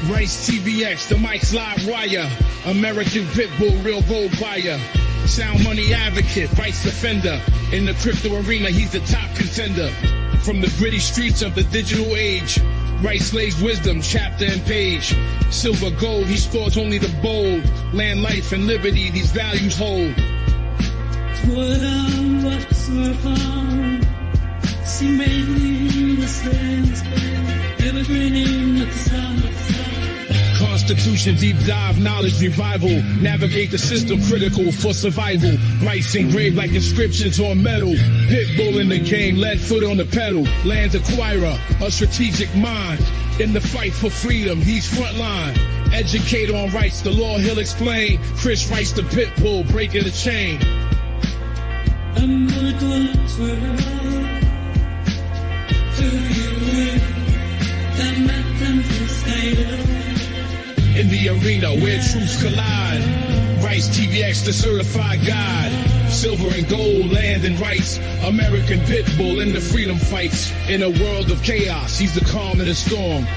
RiceTVx, the mic's live wire. American Pitbull, real gold buyer. Sound money advocate, rights defender. In the crypto arena, he's the top contender. From the gritty streets of the digital age, Rice lays wisdom, chapter and page. Silver, gold, he stores only the bold. Land, life, and liberty, these values hold. Constitution, deep dive, knowledge revival. Navigate the system, critical for survival. Rice engraved like inscriptions on metal. Pitbull in the game, lead foot on the pedal. Land acquirer, a strategic mind. In the fight for freedom, he's frontline. Educator on rights, the law he'll explain. Chris Rice, the Pitbull, breaking the chain. In the arena where truths collide, RiceTVx, the certified guide. Silver and gold, land and rights. American Pitbull in the freedom fights. In a world of chaos, he's the calm in the storm.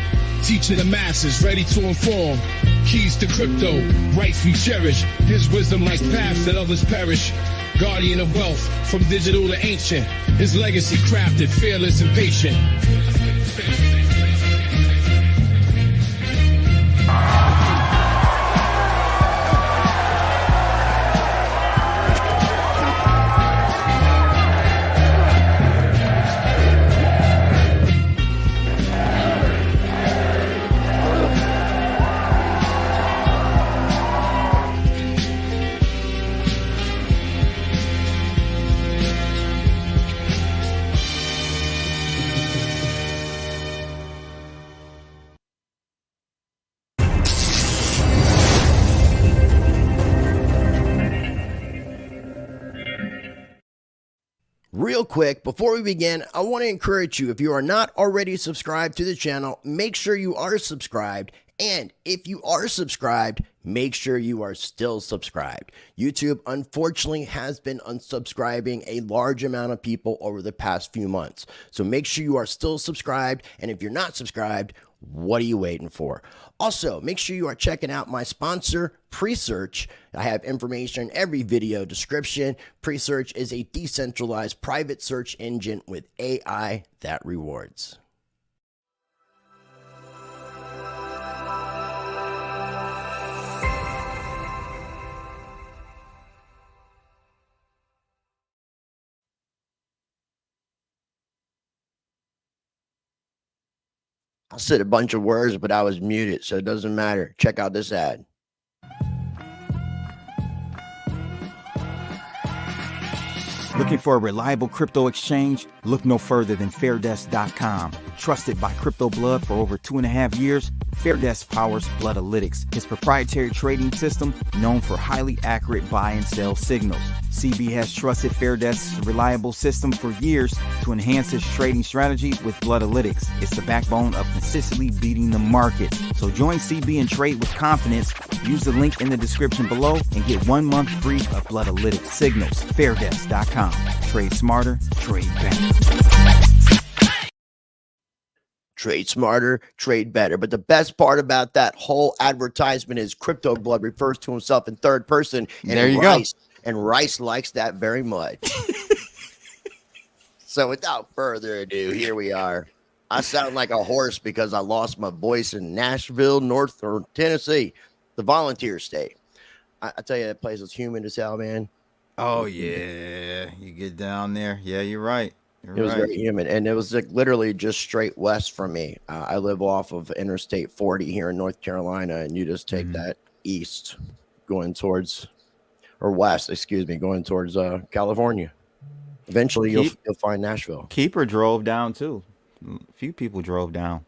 Teaching the masses, ready to inform. Keys to crypto, rights we cherish. His wisdom like paths that others perish. Guardian of wealth, from digital to ancient. His legacy crafted, fearless and patient. Real quick, before we begin, I want to encourage you, if you are not already subscribed to the channel, make sure you are subscribed. And if you are subscribed, make sure you are still subscribed. YouTube, unfortunately, has been unsubscribing a large amount of people over the past few months. So make sure you are still subscribed. And if you're not subscribed, what are you waiting for? Also, make sure you are checking out my sponsor, Presearch. I have information in every video description. Presearch is a decentralized private search engine with AI that rewards. I said a bunch of words, but I was muted, so it doesn't matter. Check out this ad. Looking for a reliable crypto exchange? Look no further than Fairdesk.com. Trusted by Crypto Blood for over 2.5 years, Fairdesk powers Bloodalytics, his proprietary trading system known for highly accurate buy and sell signals. CB has trusted Fairdesk's reliable system for years to enhance his trading strategy with Bloodalytics. It's the backbone of consistently beating the market. So join CB and trade with confidence. Use the link in the description below and get 1 month free of Bloodalytics signals. Fairdesk.com. Trade smarter, trade better. Trade smarter, trade better. But the best part about that whole advertisement is Crypto Blood refers to himself in third person. And there you Rice, go. And Rice likes that very much. So without further ado, here we are. I sound like a horse because I lost my voice in Nashville, North or Tennessee, the volunteer state. I tell you, that place is humid as hell, man. Oh, yeah. You get down there. Yeah, you're right. It was very humid, and it was like literally just straight west from me. I live off of Interstate 40 here in North Carolina, and you just take that east going towards, or west, excuse me, going towards California. Eventually, you'll find Nashville. Keeper drove down, too. A few people drove down.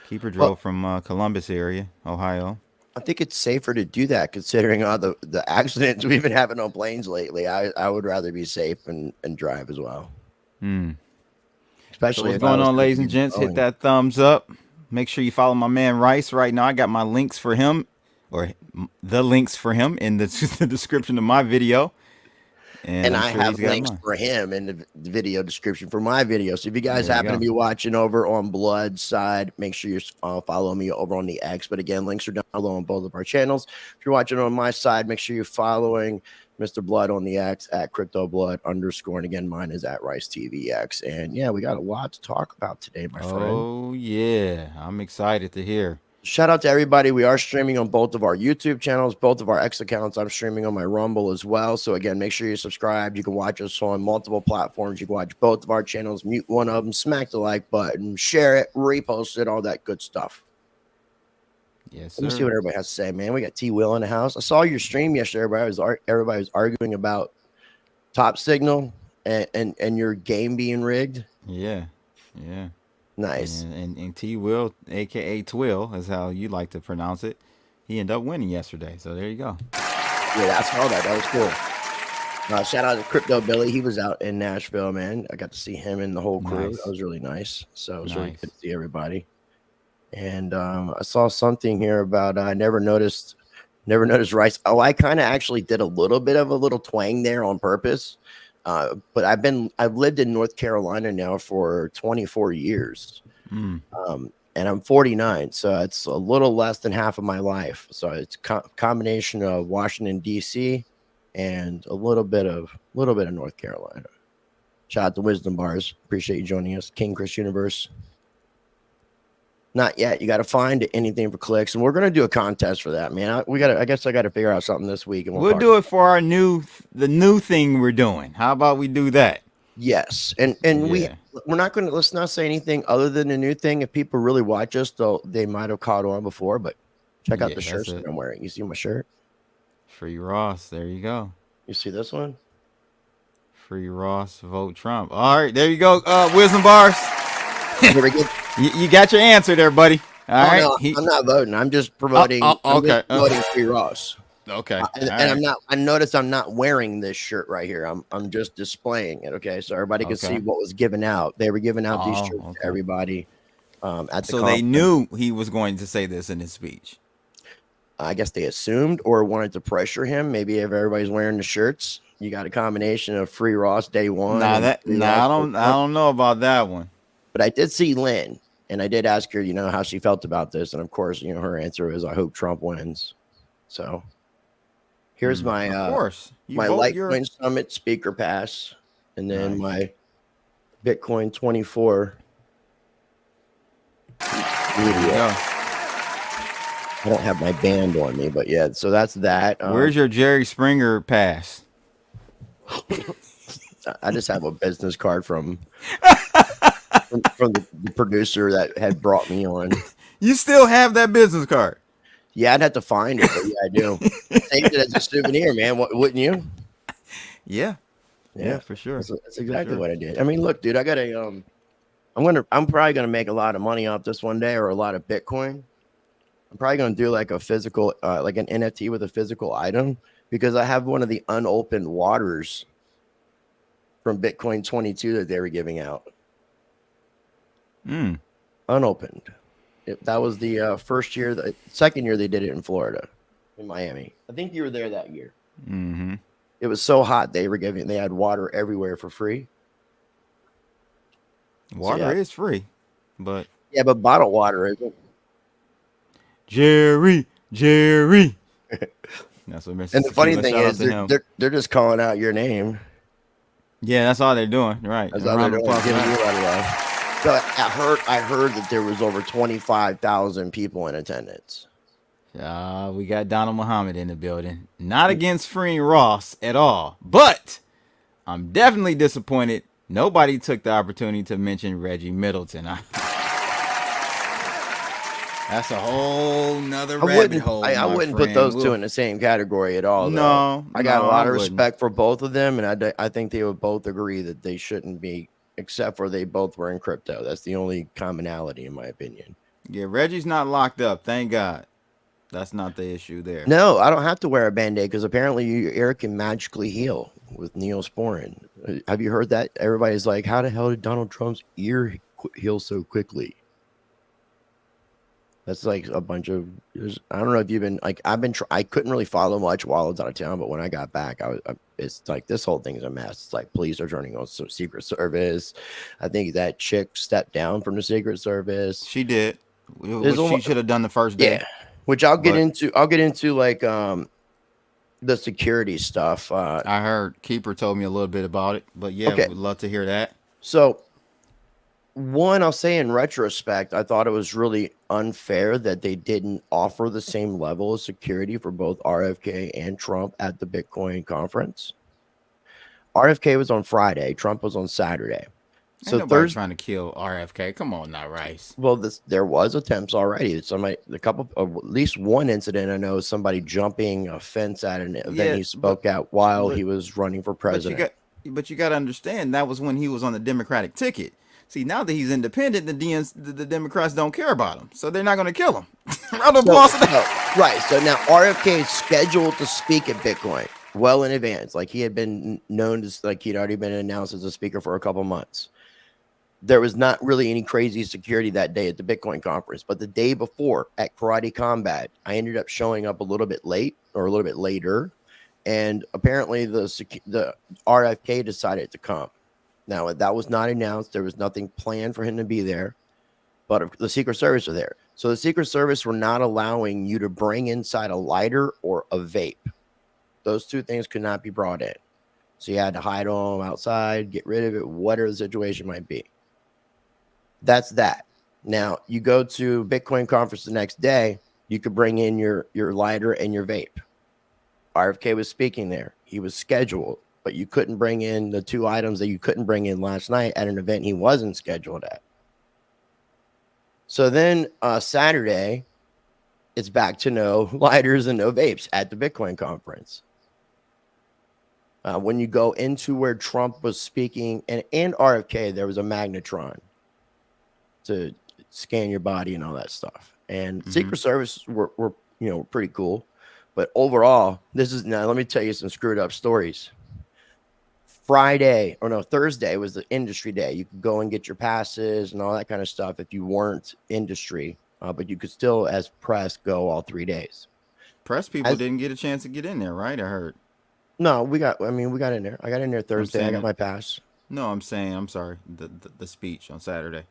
Keeper drove from Columbus area, Ohio. I think it's safer to do that considering all the accidents we've been having on planes lately. I would rather be safe and drive as well. Especially Especially what's going on, ladies and gents. Hit that thumbs up. Make sure you follow my man Rice right now. I got my links for him, or the links for him in the description of my video. And I'm I sure have he's got links mine. for him in the video description for my video. So if you guys There you happen to go. be watching over on Blood side, make sure you follow me over on the X. But again, links are down below on both of our channels. If you're watching on my side, make sure you're following Mr. Blood on the X at CryptoBlood _. And again, mine is at RiceTVx. And yeah, we got a lot to talk about today, my friend. Oh, yeah. I'm excited to hear. Shout out to everybody. We are streaming on both of our YouTube channels, both of our X accounts. I'm streaming on my Rumble as well. So again, make sure you subscribe. You can watch us on multiple platforms. You can watch both of our channels, mute one of them, smack the like button, share it, repost it, all that good stuff. Yes, sir. Let me see what everybody has to say, man. We got T Will in the house. I saw your stream yesterday. Everybody was arguing about Top Signal and your game being rigged. Yeah. Yeah. Nice. And T Will, aka Twill, is how you like to pronounce it. He ended up winning yesterday. So there you go. Yeah, I saw that. That was cool. Shout out to Crypto Billy. He was out in Nashville, man. I got to see him and the whole crew. Nice. That was really nice. So it was really Nice. good to see everybody. And I saw something here about I never noticed Rice. Oh, I kind of actually did a little bit of a little twang there on purpose. But I've lived in North Carolina now for 24 years. And I'm 49, so it's a little less than half of my life. So it's combination of Washington D.C. and a little bit of North Carolina. Shout out to Wisdom Bars. Appreciate you joining us. King Chris Universe. Not yet. You got to find anything for clicks, and we're gonna do a contest for that, man. I guess I got to figure out something this week, and we'll do it for the new thing we're doing. How about we do that? Yes, and we're not gonna. Let's not say anything other than the new thing. If people really watch us, though, they might have caught on before. But check out the shirts that I'm wearing. You see my shirt? Free Ross. There you go. You see this one? Free Ross. Vote Trump. All right, there you go. Wisdom Bars. You got your answer there, buddy. All right. No, I'm not voting. I'm just promoting. Okay. Promoting Free Ross. Okay. And I'm not. I notice I'm not wearing this shirt right here. I'm just displaying it. Okay, so everybody can see what was given out. They were giving out these shirts to everybody. At the so they knew he was going to say this in his speech. I guess they assumed or wanted to pressure him. Maybe if everybody's wearing the shirts, you got a combination of Free Ross day one. I don't know about that one. But I did see Lynn, and I did ask her, how she felt about this, and of course, her answer is, "I hope Trump wins." So here's my my Litecoin Summit speaker pass, and then my Bitcoin 24 media. I don't have my band on me, but yeah, so that's that. Where's your Jerry Springer pass? I just have a business card from the producer that had brought me on. You still have that business card? Yeah, I'd have to find it, but yeah, I do. Saved it as a souvenir, man. Wouldn't you? Yeah, for sure. That's exactly what I did. I mean, look, dude, I got a I'm probably gonna make a lot of money off this one day, or a lot of Bitcoin. I'm probably gonna do like a physical, like an NFT with a physical item, because I have one of the unopened waters from Bitcoin 22 that they were giving out. Unopened. That was the second year they did it in Florida, in Miami. I think you were there that year. It was so hot they had water everywhere for free. Water is free, but bottled water isn't. Jerry. That's what Mr. And the funny thing is, they're just calling out your name. Yeah, that's all they're doing, right? That's all they're doing. So I heard that there was over 25,000 people in attendance. We got Donald Muhammad in the building. Not against freeing Ross at all, but I'm definitely disappointed nobody took the opportunity to mention Reggie Middleton. That's a whole nother rabbit hole. I wouldn't put those two in the same category at all. No, I got a lot of respect for both of them, and I think they would both agree that they shouldn't be, except for they both were in crypto. That's the only commonality, in my opinion. Yeah, Reggie's not locked up. Thank God. That's not the issue there. No, I don't have to wear a Band-Aid because apparently your ear can magically heal with Neosporin. Have you heard that? Everybody's like, how the hell did Donald Trump's ear heal so quickly? That's like a bunch of. I don't know if you've been like I couldn't really follow much while I was out of town, but when I got back, it's like this whole thing is a mess. It's like police are turning on Secret Service. I think that chick stepped down from the Secret Service. She did. She should have done the first day. Yeah, which I'll get into. I'll get into like the security stuff. I heard Keeper told me a little bit about it, but yeah, okay. We'd love to hear that. So. One, I'll say in retrospect, I thought it was really unfair that they didn't offer the same level of security for both RFK and Trump at the Bitcoin conference. RFK was on Friday. Trump was on Saturday. So Thursday trying to kill RFK. Come on now, Rice. Well, there was attempts already. At least one incident I know, somebody jumping a fence at an event he spoke at while he was running for president. But you got to understand that was when he was on the Democratic ticket. See, now that he's independent, the Democrats don't care about him, so they're not going to kill him. Right. So now RFK is scheduled to speak at Bitcoin well in advance. Like he had been known as, like he'd already been announced as a speaker for a couple months. There was not really any crazy security that day at the Bitcoin conference, but the day before at Karate Combat, I ended up showing up a little bit late or a little bit later, and apparently the RFK decided to come. Now, that was not announced. There was nothing planned for him to be there, but the Secret Service were there. So the Secret Service were not allowing you to bring inside a lighter or a vape. Those two things could not be brought in. So you had to hide them outside, get rid of it, whatever the situation might be. That's that. Now, you go to Bitcoin conference the next day, you could bring in your lighter and your vape. RFK was speaking there. He was scheduled. But you couldn't bring in the two items that you couldn't bring in last night at an event he wasn't scheduled at. So then Saturday, it's back to no lighters and no vapes at the Bitcoin conference. When you go into where Trump was speaking and RFK, there was a magnetron to scan your body and all that stuff. And Secret Service were pretty cool. But overall, now let me tell you some screwed up stories. Thursday was the industry day. You could go and get your passes and all that kind of stuff if you weren't industry, but you could still, as press, go all 3 days. Press people didn't get a chance to get in there, right? I heard. No, we got in there. I got in there Thursday. I got my pass. No, I'm sorry. The speech on Saturday.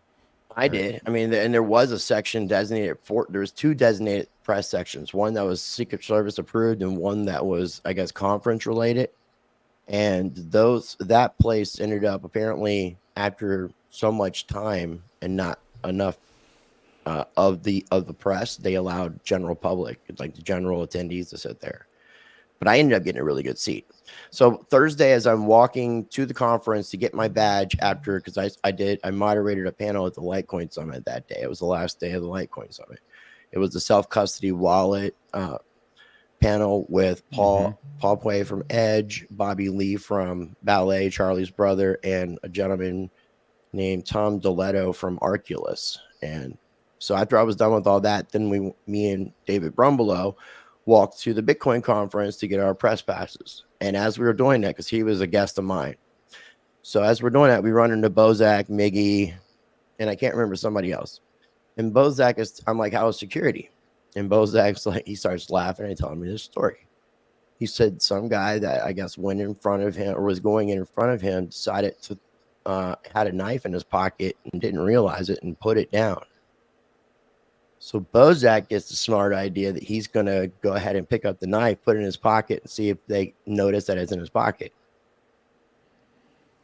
I did. I mean, and there was a section designated for. There was two designated press sections. One that was Secret Service approved, and one that was, I guess, conference related. And that place ended up apparently after so much time and not enough of the press, they allowed general public, like the general attendees, to sit there. But I ended up getting a really good seat. So Thursday, as I'm walking to the conference to get my badge because I moderated a panel at the Litecoin Summit that day. It was the last day of the Litecoin Summit. It was the self-custody wallet panel with Paul Pui from Edge, Bobby Lee from Ballet, Charlie's brother, and a gentleman named Tom Doletto from Arculus. And so after I was done with all that, then me and David Brumbelow walked to the Bitcoin conference to get our press passes. And as we were doing that, because he was a guest of mine, so as we're doing that, we run into Bozak, Miggy, and I can't remember somebody else. And Bozak I'm like, how is security? And Bozak's like, he starts laughing and telling me this story. He said some guy that I guess went in front of him or was going in front of him decided to had a knife in his pocket and didn't realize it and put it down. So Bozak gets the smart idea that he's going to go ahead and pick up the knife, put it in his pocket, and see if they notice that it's in his pocket.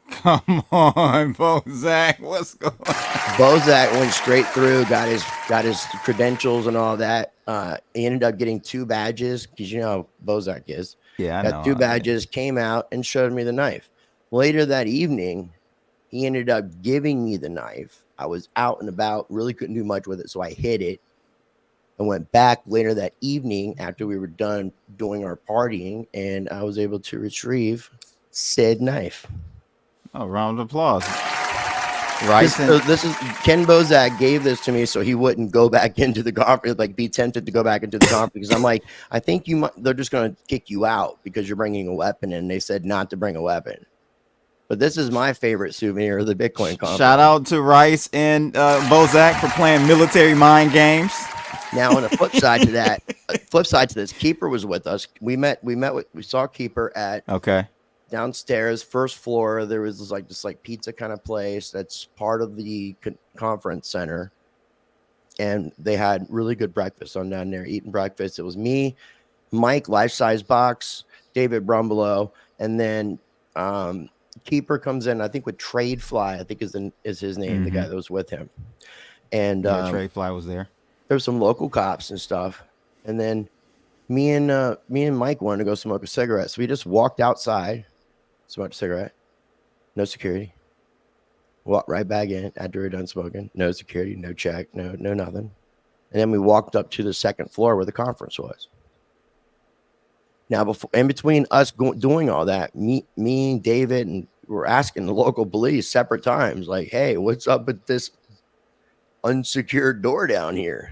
Come on, Bozak. What's going on? Bozak went straight through, got his credentials and all that. He ended up getting 2 badges because you know how Bozak is. Yeah, I know. Got 2 badges, came out and showed me the knife. Later that evening, he ended up giving me the knife. I was out and about, really couldn't do much with it, so I hid it and went back later that evening after we were done doing our partying, and I was able to retrieve said knife. Oh, round of applause. This is Ken Bozak gave this to me so he wouldn't go back into the conference, like be tempted to go back into the conference. Because I'm like, I think they're just going to kick you out because you're bringing a weapon, and they said not to bring a weapon. But this is my favorite souvenir of the Bitcoin conference. Shout out to Rice and Bozak for playing military mind games. Now, on the flip side to that, Keeper was with us. We saw Keeper at downstairs, first floor. There was this pizza kind of place that's part of the conference center, and they had really good breakfast. I'm down there eating breakfast. It was me, Mike, Life Size Box, David Brumbelow, and then Keeper comes in, I think, with Trade Fly, I think is his name, the guy that was with him. And Trade Fly was there. There were some local cops and stuff. And then me and Mike wanted to go smoke a cigarette. So we just walked outside, smoked a cigarette, no security. Walked right back in after we were done smoking. No security, no check, no nothing. And then we walked up to the second floor where the conference was. Now, in between us doing all that, me and David, and we're asking the local police separate times, like, hey, what's up with this unsecured door down here?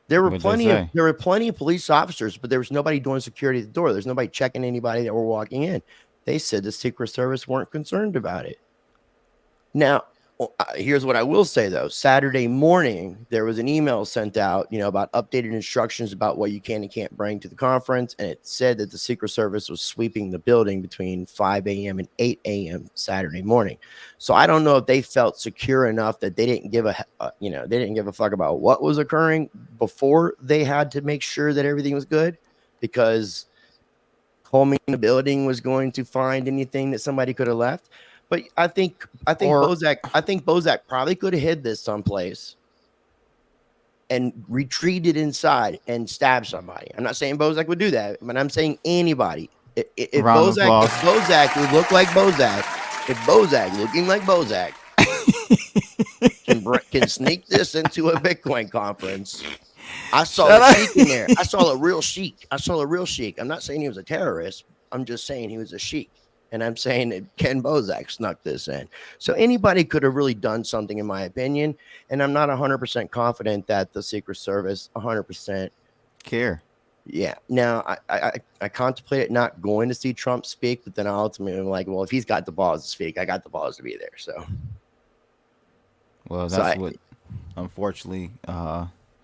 There were plenty of police officers, but there was nobody doing security at the door. There's nobody checking anybody that were walking in. They said the Secret Service weren't concerned about it. Now, here's what I will say, though. Saturday morning, there was an email sent out, about updated instructions about what you can and can't bring to the conference. And it said that the Secret Service was sweeping the building between 5 a.m. and 8 a.m. Saturday morning. So I don't know if they felt secure enough that they didn't give a fuck about what was occurring before they had to make sure that everything was good, because combing the building was going to find anything that somebody could have left. But I think Bozak probably could have hid this someplace and retreated inside and stabbed somebody. I'm not saying Bozak would do that, but I'm saying anybody. If Bozak would look like Bozak, if Bozak looking like Bozak can sneak this into a Bitcoin conference, I saw a sheik in there. I saw a real sheik. I'm not saying he was a terrorist. I'm just saying he was a sheik. And I'm saying that Ken Bozak snuck this in. So anybody could have really done something, in my opinion. And I'm not 100% confident that the Secret Service 100% care. Yeah. Now, I contemplated not going to see Trump speak, but then I ultimately am like, well, if he's got the balls to speak, I got the balls to be there. So, well, that's what, unfortunately,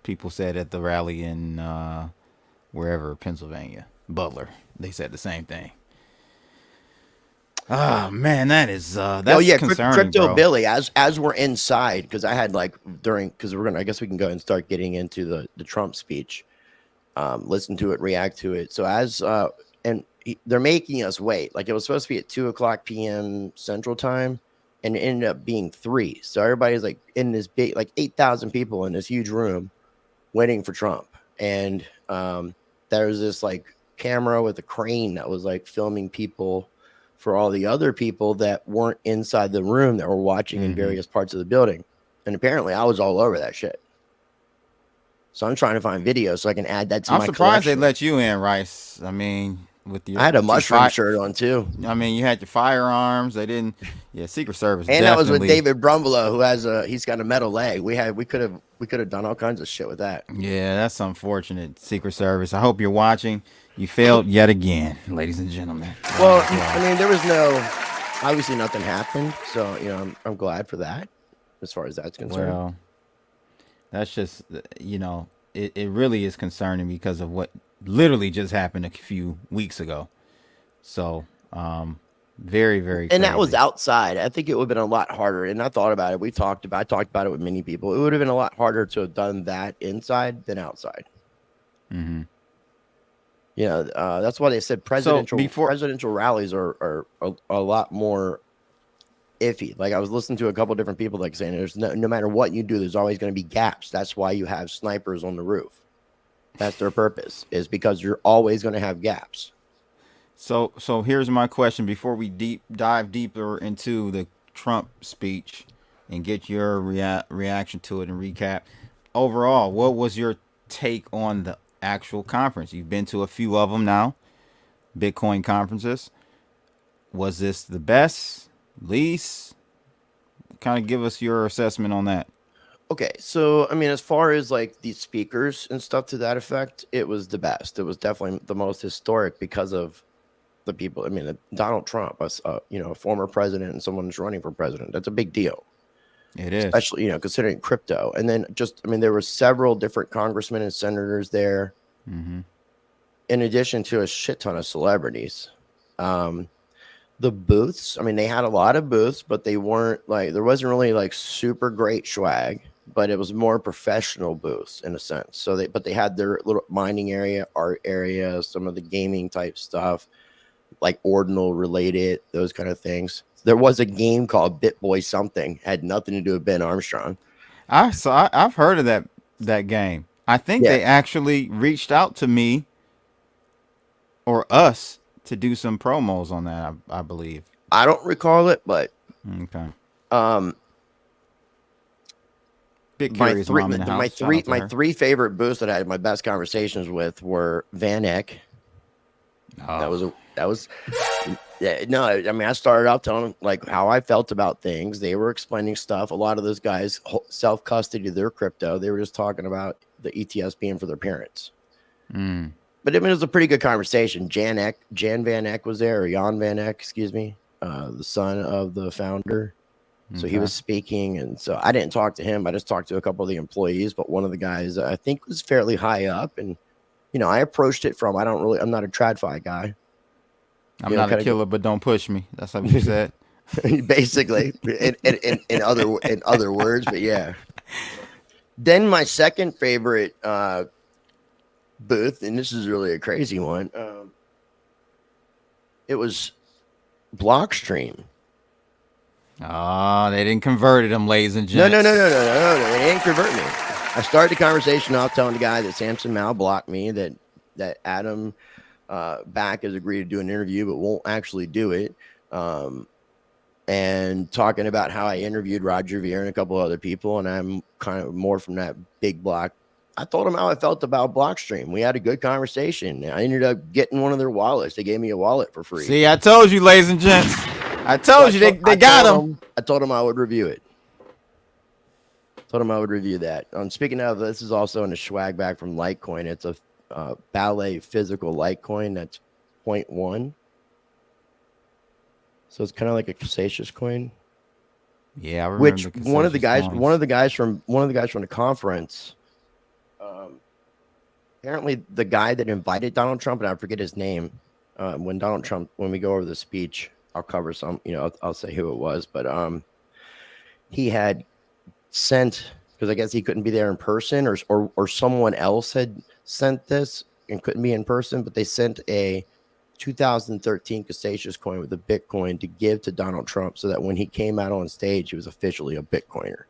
people said at the rally in wherever, Pennsylvania, Butler. They said the same thing. Oh man, that's concerning, Crypto bro. Billy. As we're inside, because I had I guess we can go and start getting into the Trump speech, listen to it, react to it. So they're making us wait. Like, it was supposed to be at 2:00 p.m. Central Time, and it ended up being 3. So everybody's like in this big, 8,000 people in this huge room waiting for Trump, and there was this camera with a crane that was filming people for all the other people that weren't inside the room that were watching in various parts of the building. And apparently I was all over that shit. So I'm trying to find videos so I can add that to my collection. I'm surprised they let you in, Rice. I mean, I had a mushroom shirt on too. I mean, you had your firearms. They didn't. Yeah, Secret Service. And that was with David Brumbelow, who he's got a metal leg. We could have done all kinds of shit with that. Yeah, that's unfortunate. Secret Service. I hope you're watching. You failed yet again, ladies and gentlemen. Well, I mean, there was obviously nothing happened. So, I'm glad for that, as far as that's concerned. Well, that's just, it really is concerning because of what literally just happened a few weeks ago. So, very, very crazy. And that was outside. I think it would have been a lot harder. And I thought about it. I talked about it with many people. It would have been a lot harder to have done that inside than outside. Mm-hmm. That's why they said presidential rallies are a lot more iffy. Like, I was listening to a couple different people saying there's no matter what you do, there's always going to be gaps. That's why you have snipers on the roof. That's their purpose, is because you're always going to have gaps. So here's my question before we dive deeper into the Trump speech and get your reaction to it and recap. Overall, what was your take on the actual conference? You've been to a few of them now, Bitcoin conferences. Was this the best, least? Kind of give us your assessment on that. Okay, so I mean, as far as the speakers and stuff to that effect, it was the best. It was definitely the most historic because of the people. I mean, Donald Trump, a former president and someone who's running for president. That's a big deal. It is. especially, considering crypto. And then there were several different congressmen and senators there, Mm-hmm. in addition to a shit ton of celebrities. The booths, they had a lot of booths, but they weren't there wasn't really super great swag, but it was more professional booths in a sense. So they had their little mining area, art area, some of the gaming type stuff, like ordinal related, those kind of things. There was a game called BitBoy something, had nothing to do with Ben Armstrong. I've heard of that game. I think Yeah. they actually reached out to me or us to do some promos on that, I believe. I don't recall it, but Okay. um Bit my curious. Mom in the house. Shout out to her. three favorite booths that I had my best conversations with were Van Eck. Oh. That was yeah, no, I started out telling them how I felt about things. They were explaining stuff. A lot of those guys self-custody their crypto. They were just talking about the ETS being for their parents. Mm. But it was a pretty good conversation. Jan Van Eck was there, or Jan Van Eck, excuse me, the son of the founder. So he was speaking, and so I didn't talk to him. I just talked to a couple of the employees, but one of the guys I think was fairly high up, and I approached it from I'm not a TradFi guy. I'm not a killer, but don't push me. That's what you said. Basically, in other words, but yeah. Then my second favorite booth, and this is really a crazy one. It was Blockstream. Oh, they didn't convert them, ladies and gents. No. They didn't convert me. I started the conversation off telling the guy that Samson Mao blocked me, that Adam Back has agreed to do an interview, but won't actually do it. And talking about how I interviewed Roger Ver and a couple other people, and I'm kind of more from that big block. I told him how I felt about Blockstream. We had a good conversation. I ended up getting one of their wallets. They gave me a wallet for free. See, I told you, ladies and gents. I told you they got them. I told him I would review it. Told him I would review that. Speaking of, this is also in a swag bag from Litecoin. It's a Ballet physical Litecoin that's 0.1. So it's kind of like a Casacious coin. Yeah, I remember. Which one of the guys from the conference. Apparently, the guy that invited Donald Trump, and I forget his name. When we go over the speech, I'll cover some. I'll say who it was, but he had sent, because I guess he couldn't be there in person, or someone else had sent this and couldn't be in person, but they sent a 2013 Casacious coin with a Bitcoin to give to Donald Trump, so that when he came out on stage, he was officially a Bitcoiner.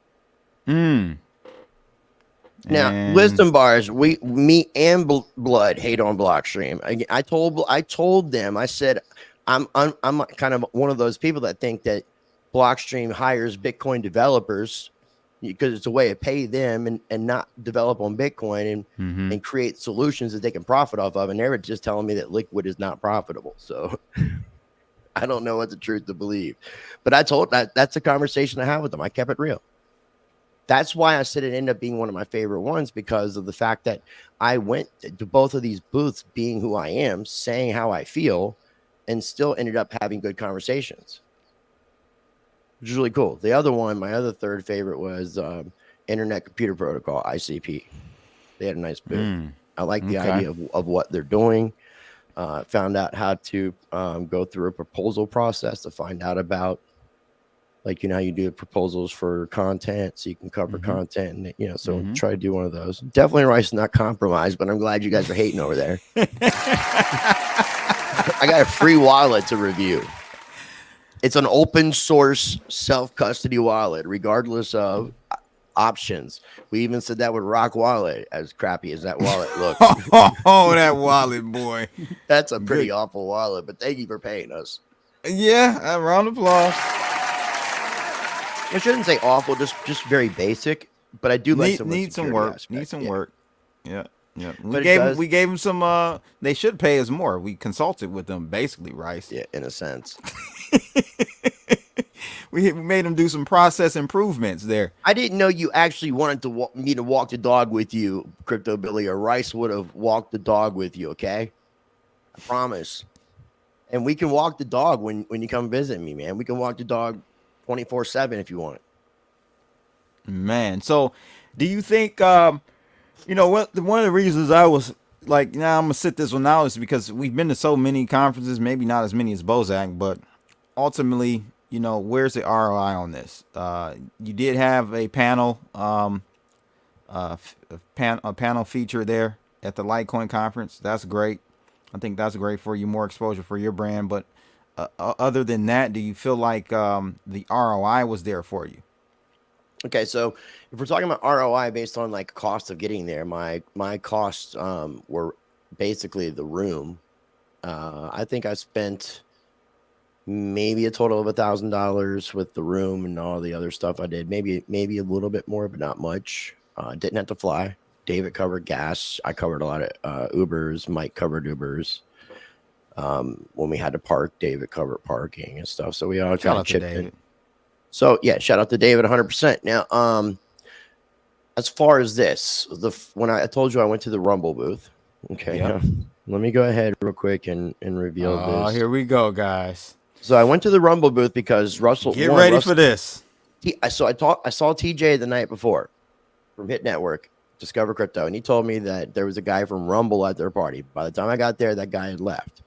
Now, wisdom bars, me and Blood hate on Blockstream. I told them, I said, I'm kind of one of those people that think that Blockstream hires Bitcoin developers because it's a way to pay them and not develop on Bitcoin and create solutions that they can profit off of. And they were just telling me that Liquid is not profitable. So I don't know what the truth to believe. But I told that's a conversation I had with them. I kept it real. That's why I said it ended up being one of my favorite ones, because of the fact that I went to both of these booths being who I am, saying how I feel, and still ended up having good conversations, which is really cool. The other one, my other third favorite, was Internet Computer Protocol, ICP. They had a nice booth. I like the idea of what they're doing. Found out how to go through a proposal process to find out about, how you do proposals for content, so you can cover content, and so try to do one of those. Definitely Rice not compromised, but I'm glad you guys are hating over there. I got a free wallet to review. It's an open source self-custody wallet, regardless of options. We even said that with Rock Wallet, as crappy as that wallet looks. Oh, that wallet, boy. That's a pretty awful wallet, but thank you for paying us. Yeah, a round of applause. I shouldn't say awful, just very basic, but I do like need some work. Aspect. Need some work. Yeah. We gave them some. They should pay us more. We consulted with them, basically, Rice. Yeah, in a sense. We made them do some process improvements there. I didn't know you actually wanted me to walk the dog with you, Crypto Billy, or Rice would have walked the dog with you. Okay, I promise. And we can walk the dog when you come visit me, man. We can walk the dog 24/7 if you want. Man, so do you think, you know, one of the reasons I was like, nah, I'm gonna sit this one out is because we've been to so many conferences, maybe not as many as Bozak, but ultimately, you know, where's the ROI on this? You did have a panel, a panel feature there at the Litecoin conference. That's great. I think that's great for you, more exposure for your brand. But other than that, do you feel like the ROI was there for you? Okay, so if we're talking about ROI based on like cost of getting there, my costs were basically the room. I think I spent maybe a total of $1,000 with the room and all the other stuff I did. Maybe a little bit more, but not much. Didn't have to fly. David covered gas. I covered a lot of Ubers. Mike covered Ubers. When we had to park, David covered parking and stuff. So we all kind of chipped in. So yeah, shout out to David 100%. Now, as far as this, when I told you I went to the Rumble booth. Okay, yep. Let me go ahead real quick and reveal this. Oh, here we go, guys. So I went to the Rumble booth because Russell. Get ready for this. So I saw TJ the night before from Hit Network, Discover Crypto, and he told me that there was a guy from Rumble at their party. By the time I got there, that guy had left.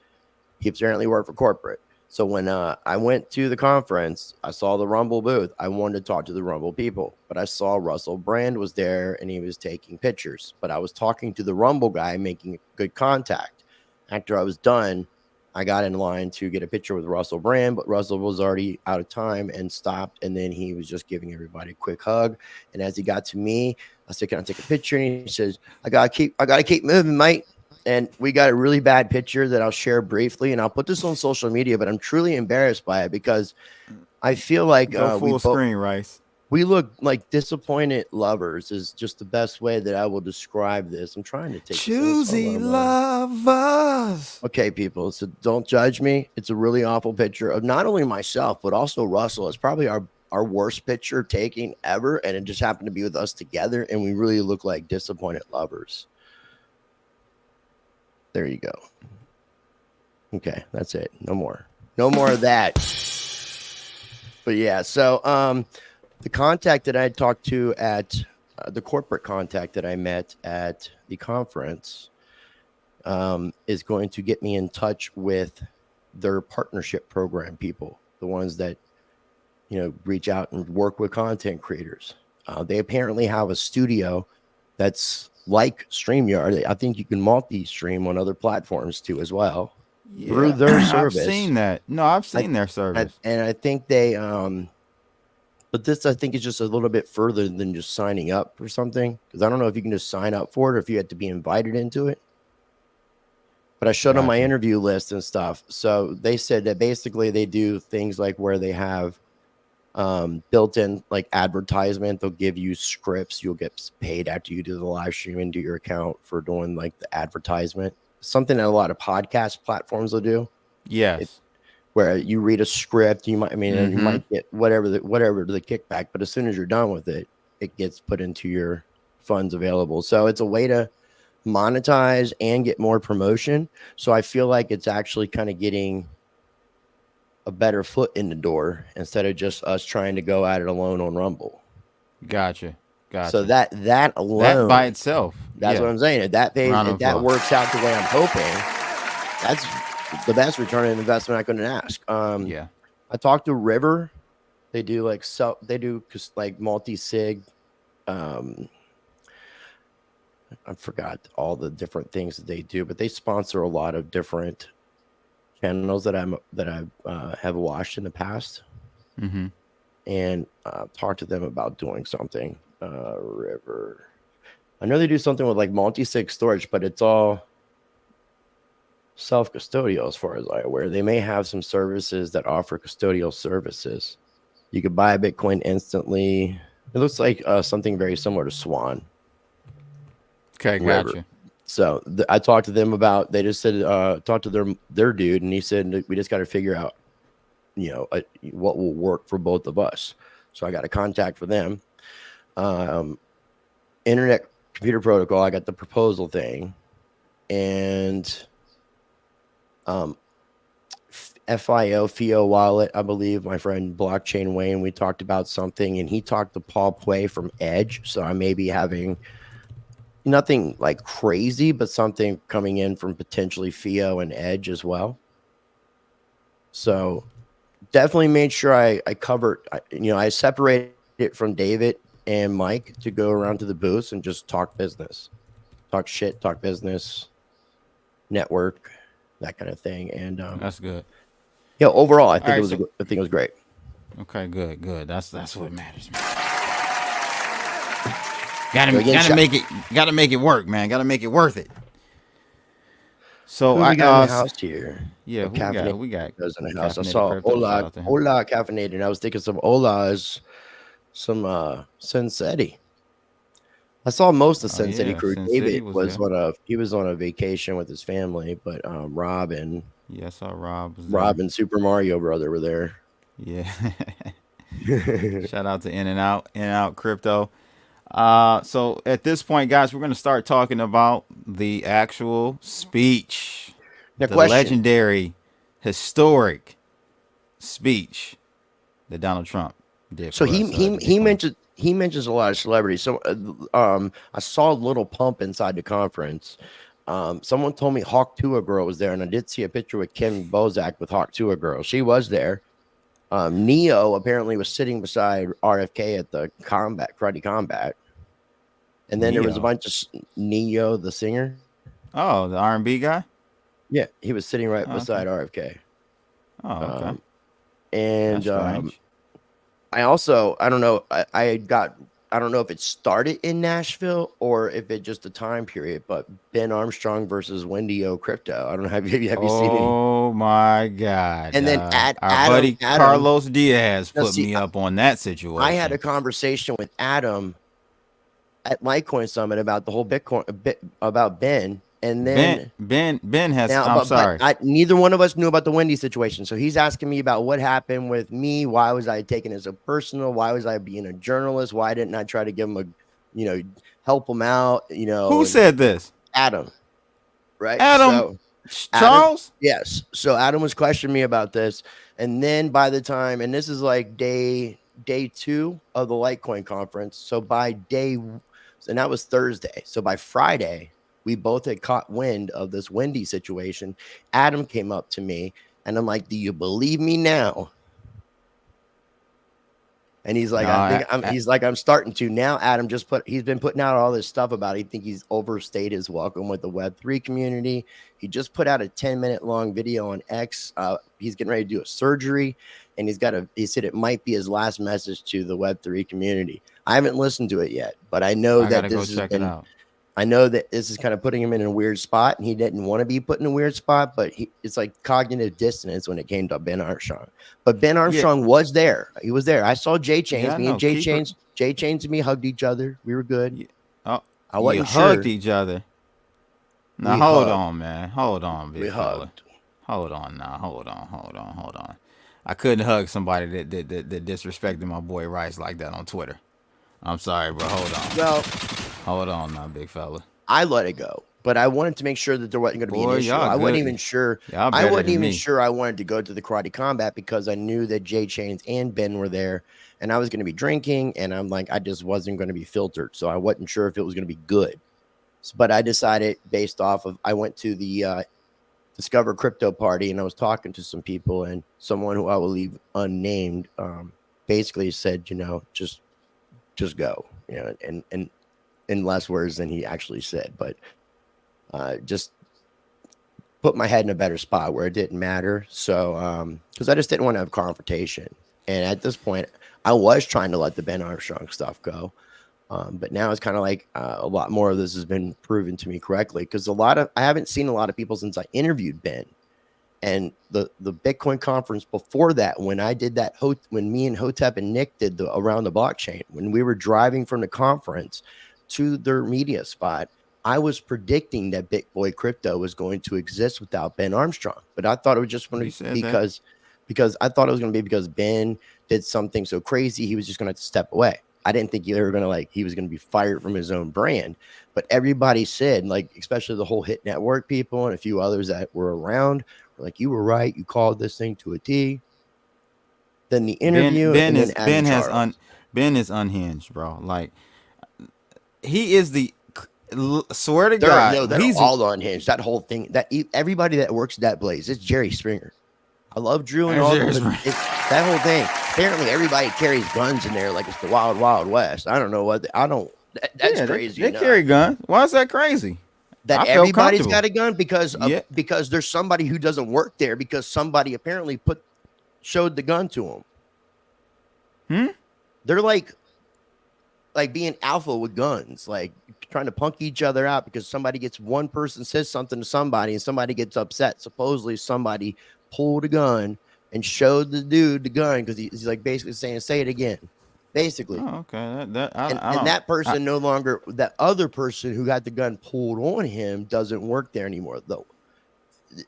He apparently worked for corporate. So when I went to the conference, I saw the Rumble booth. I wanted to talk to the Rumble people, but I saw Russell Brand was there and he was taking pictures. But I was talking to the Rumble guy, making good contact. After I was done, I got in line to get a picture with Russell Brand, but Russell was already out of time and stopped. And then he was just giving everybody a quick hug. And as he got to me, I said, "Can I take a picture?" And he says, I gotta keep moving, mate. And we got a really bad picture that I'll share briefly, and I'll put this on social media, but I'm truly embarrassed by it because I feel like full screen, Rice. We look like disappointed lovers is just the best way that I will describe this. I'm trying to take choosy lovers. Okay, people, so don't judge me. It's a really awful picture of not only myself, but also Russell. It's probably our worst picture taking ever, and it just happened to be with us together, and we really look like disappointed lovers. There you go. Okay, that's it. No more of that. But yeah, so the contact that I talked to at the corporate contact that I met at the conference is going to get me in touch with their partnership program people, the ones that, you know, reach out and work with content creators. They apparently have a studio that's like StreamYard. I think you can multi-stream on other platforms too as well. Yeah, through their service. I've seen that. No, I've seen their service. And I think they but this I think is just a little bit further than just signing up for something, because I don't know if you can just sign up for it or if you have to be invited into it. But I showed them my interview list and stuff. So they said that basically they do things like where they have built-in like advertisement. They'll give you scripts. You'll get paid after you do the live stream into your account for doing like the advertisement. Something that a lot of podcast platforms will do. Yes. Where you read a script, you might, you might get whatever the kickback, but as soon as you're done with it, it gets put into your funds available. So it's a way to monetize and get more promotion. So I feel like it's actually kind of getting a better foot in the door instead of just us trying to go at it alone on Rumble. Gotcha. So that alone, that by itself, that's what I'm saying. If that pays, if that works out the way I'm hoping, that's the best return on investment I couldn't ask. Yeah. I talked to River. They do like multi-sig. I forgot all the different things that they do, but they sponsor a lot of different channels that I have watched in the past, and talked to them about doing something. River, I know they do something with like multi-sig storage, but it's all self-custodial as far as I'm aware. They may have some services that offer custodial services. You could buy a Bitcoin instantly. It looks like something very similar to Swan. Okay, gotcha. So I talked to them about, they just said, talk to their dude, and he said, we just got to figure out, what will work for both of us. So I got a contact for them. Internet Computer Protocol, I got the proposal thing. And FIO wallet, I believe. My friend Blockchain Wayne, we talked about something, and he talked to Paul Pui from Edge. So I may be having nothing like crazy, but something coming in from potentially FIO and Edge as well. So definitely made sure I covered, I separated it from David and Mike to go around to the booths and just talk business, talk shit, talk business, network, that kind of thing. And that's good. Yeah, overall, I think All right, I think it was great. Okay, good. That's what matters, man. Gotta make it work, man. Gotta make it worth it. So Who we got in the house here? Yeah, we got those in the house. I saw Ola caffeinated, and I was thinking some Ola's, some Sensetti. I saw most of Sensetti crew. David was on a vacation with his family, but Rob and I saw Rob. Rob and Super Mario Brother were there. Yeah. Shout out to In and Out Crypto. So at this point, guys, we're going to start talking about the actual speech. The legendary, historic speech that Donald Trump did. So he mentions a lot of celebrities. So I saw Little Pump inside the conference. Someone told me Hawk Tuah Girl was there, and I did see a picture with Kim Bozak with Hawk Tuah Girl. She was there. Neo apparently was sitting beside RFK at the Karate Combat. And then there was a bunch of Neo, the singer. Oh, the R&B guy? Yeah, he was sitting right beside RFK. Oh, okay. And I don't know. I don't know if it started in Nashville or if it just a time period, but Ben Armstrong versus Wendy O Crypto. I don't know. Have you seen it? Oh my God. And then our buddy Carlos Diaz put me up on that situation. I had a conversation with Adam at Litecoin Summit about the whole Bitcoin, about Ben. And then Ben has. I'm sorry. Neither one of us knew about the Wendy situation. So he's asking me about what happened with me. Why was I taking it so personal? Why was I being a journalist? Why didn't I try to give him help him out? Who said this? Adam. Right? Adam. Charles? Yes. So Adam was questioning me about this. And then by the time, and this is like day 2 of the Litecoin conference. So and that was Thursday. So by Friday, we both had caught wind of this Wendy situation. Adam came up to me and I'm like, do you believe me now? And he's like, I'm starting to now. Adam he's been putting out all this stuff about, I think he's overstayed his welcome with the Web3 community. He just put out a 10-minute long video on X. He's getting ready to do a surgery, and he said it might be his last message to the Web3 community. I haven't listened to it yet, but I know that this has been, I know that this is kind of putting him in a weird spot, and he didn't want to be put in a weird spot, but it's like cognitive dissonance when it came to Ben Armstrong. But Ben Armstrong was there. He was there. I saw Jay Chains. Jay Chains and me hugged each other. We were good. I wasn't sure. Hugged each other. Now hold on, man. Hold on, big fella. Hold on now. Hold on. I couldn't hug somebody that disrespected my boy Rice like that on Twitter. I'm sorry, bro. Hold on. Well, hold on now, big fella. I let it go, but I wanted to make sure that there wasn't going to be an issue. I wasn't even sure. I wasn't even sure I wanted to go to the Karate Combat because I knew that Jay Chains and Ben were there, and I was going to be drinking, and I'm like, I just wasn't going to be filtered, so I wasn't sure if it was going to be good. But I decided based off of, I went to the Discover Crypto party, and I was talking to some people, and someone who I will leave unnamed basically said, just go, and in less words than he actually said, but just put my head in a better spot where it didn't matter. So, because I just didn't want to have confrontation. And at this point, I was trying to let the Ben Armstrong stuff go. But now it's kind of like a lot more of this has been proven to me correctly, because I haven't seen a lot of people since I interviewed Ben. And the Bitcoin conference before that, when I did that, when me and Hotep and Nick did the Around the Blockchain, when we were driving from the conference to their media spot, I was predicting that BitBoy Crypto was going to exist without Ben Armstrong. But I thought it was just going to be because I thought it was going to be because Ben did something so crazy he was just going to have to step away. I didn't think he was going to be fired from his own brand. But everybody said, especially the whole Hit Network people and a few others that were around, Like, you were right. You called this thing to a T. Then the interview. Ben is unhinged, bro. Like, he is the. Swear to they're God, he's all unhinged. That whole thing. Everybody that works at that place, it's Jerry Springer. I love Drew and all that whole thing. Apparently, everybody carries guns in there like it's the Wild Wild West. I don't know what. That's crazy. They carry guns. Why is that crazy? That everybody's got a gun because there's somebody who doesn't work there because somebody apparently showed the gun to them. They're like being alpha with guns, like trying to punk each other out because one person says something to somebody and somebody gets upset. Supposedly somebody pulled a gun and showed the dude the gun because he's like basically saying, say it again. Basically. Oh, okay. And that person that other person who got the gun pulled on him doesn't work there anymore, though.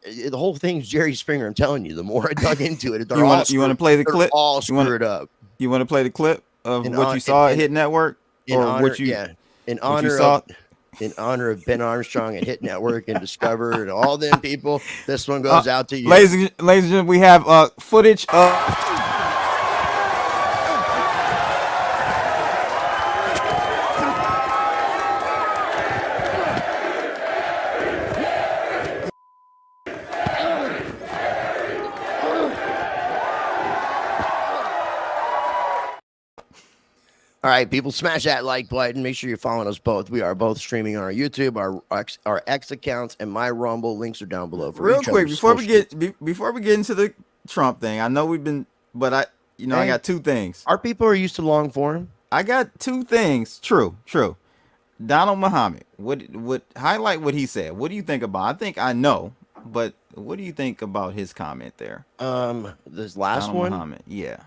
The whole thing's Jerry Springer. I'm telling you, the more I dug into it, you want to play the clip? All screwed up. You want to play the clip of what you saw at Hit Network? In honor of Ben Armstrong and Hit Network and Discover and all them people, this one goes out to you. Ladies and gentlemen, we have footage of... All right, people, smash that like button. Make sure you're following us both. We are both streaming on our YouTube, our X accounts, and my Rumble. Links are down below. Real quick, before we get into the Trump thing, I know we've been, but I got two things. Our people are used to long form. I got two things. True. Donald Muhammad would highlight what he said. What do you think about? I think I know, but what do you think about his comment there? This last Donald one. Muhammad, yeah.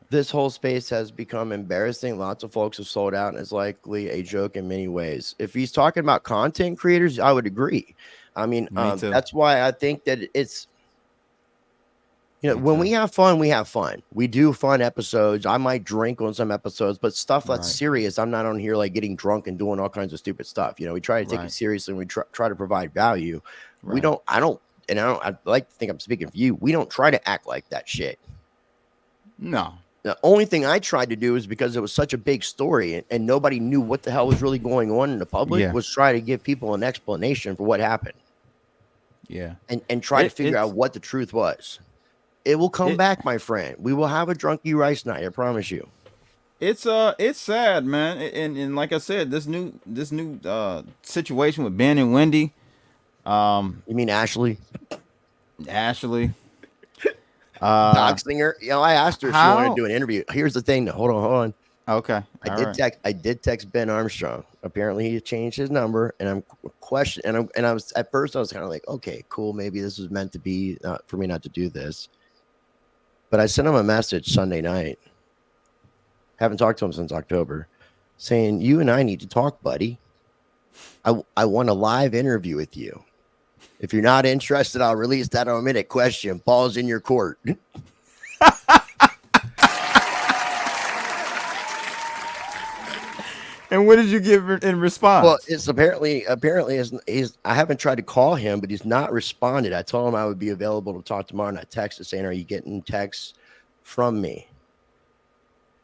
This whole space has become embarrassing. Lots of folks have sold out and is likely a joke in many ways. If he's talking about content creators, I would agree. I mean, that's why I think that it's, when we have fun, we have fun. We do fun episodes. I might drink on some episodes, but stuff that's serious, I'm not on here like getting drunk and doing all kinds of stupid stuff. We try to take it seriously and we try to provide value. I'd like to think I'm speaking for you. We don't try to act like that shit. No. The only thing I tried to do is because it was such a big story and nobody knew what the hell was really going on in the public was try to give people an explanation for what happened. Yeah. And try to figure out what the truth was. It will come back, my friend. We will have a drunky rice night, I promise you. It's sad, man. And like I said, this new situation with Ben and Wendy. You mean Ashley? Dog singer. I asked her if she wanted to do an interview. Here's the thing. Hold on. Okay. I did text Ben Armstrong. Apparently he changed his number, and I'm questioning. And I was at first I was kind of like, okay, cool. Maybe this was meant to be for me not to do this. But I sent him a message Sunday night. Haven't talked to him since October, saying you and I need to talk, buddy. I want a live interview with you. If you're not interested, I'll release that omitted question. Ball's in your court. And what did you give in response? Well, it's apparently I haven't tried to call him, but he's not responded. I told him I would be available to talk tomorrow, and I texted saying, "Are you getting texts from me?"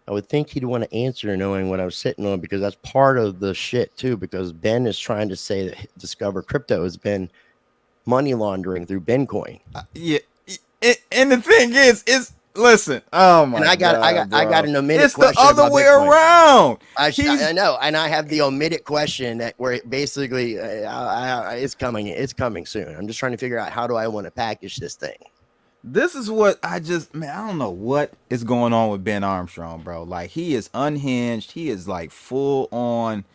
I would think he'd want to answer knowing what I was sitting on, because that's part of the shit too. Because Ben is trying to say that Discover Crypto has been money laundering through Bitcoin. And the thing is listen. Oh my! And I got an omitted it's question. It's the other way around. I know, and I have the omitted question where it basically it's coming soon. I'm just trying to figure out how do I want to package this thing. This is what I don't know what is going on with Ben Armstrong, bro. Like, he is unhinged. He is like full on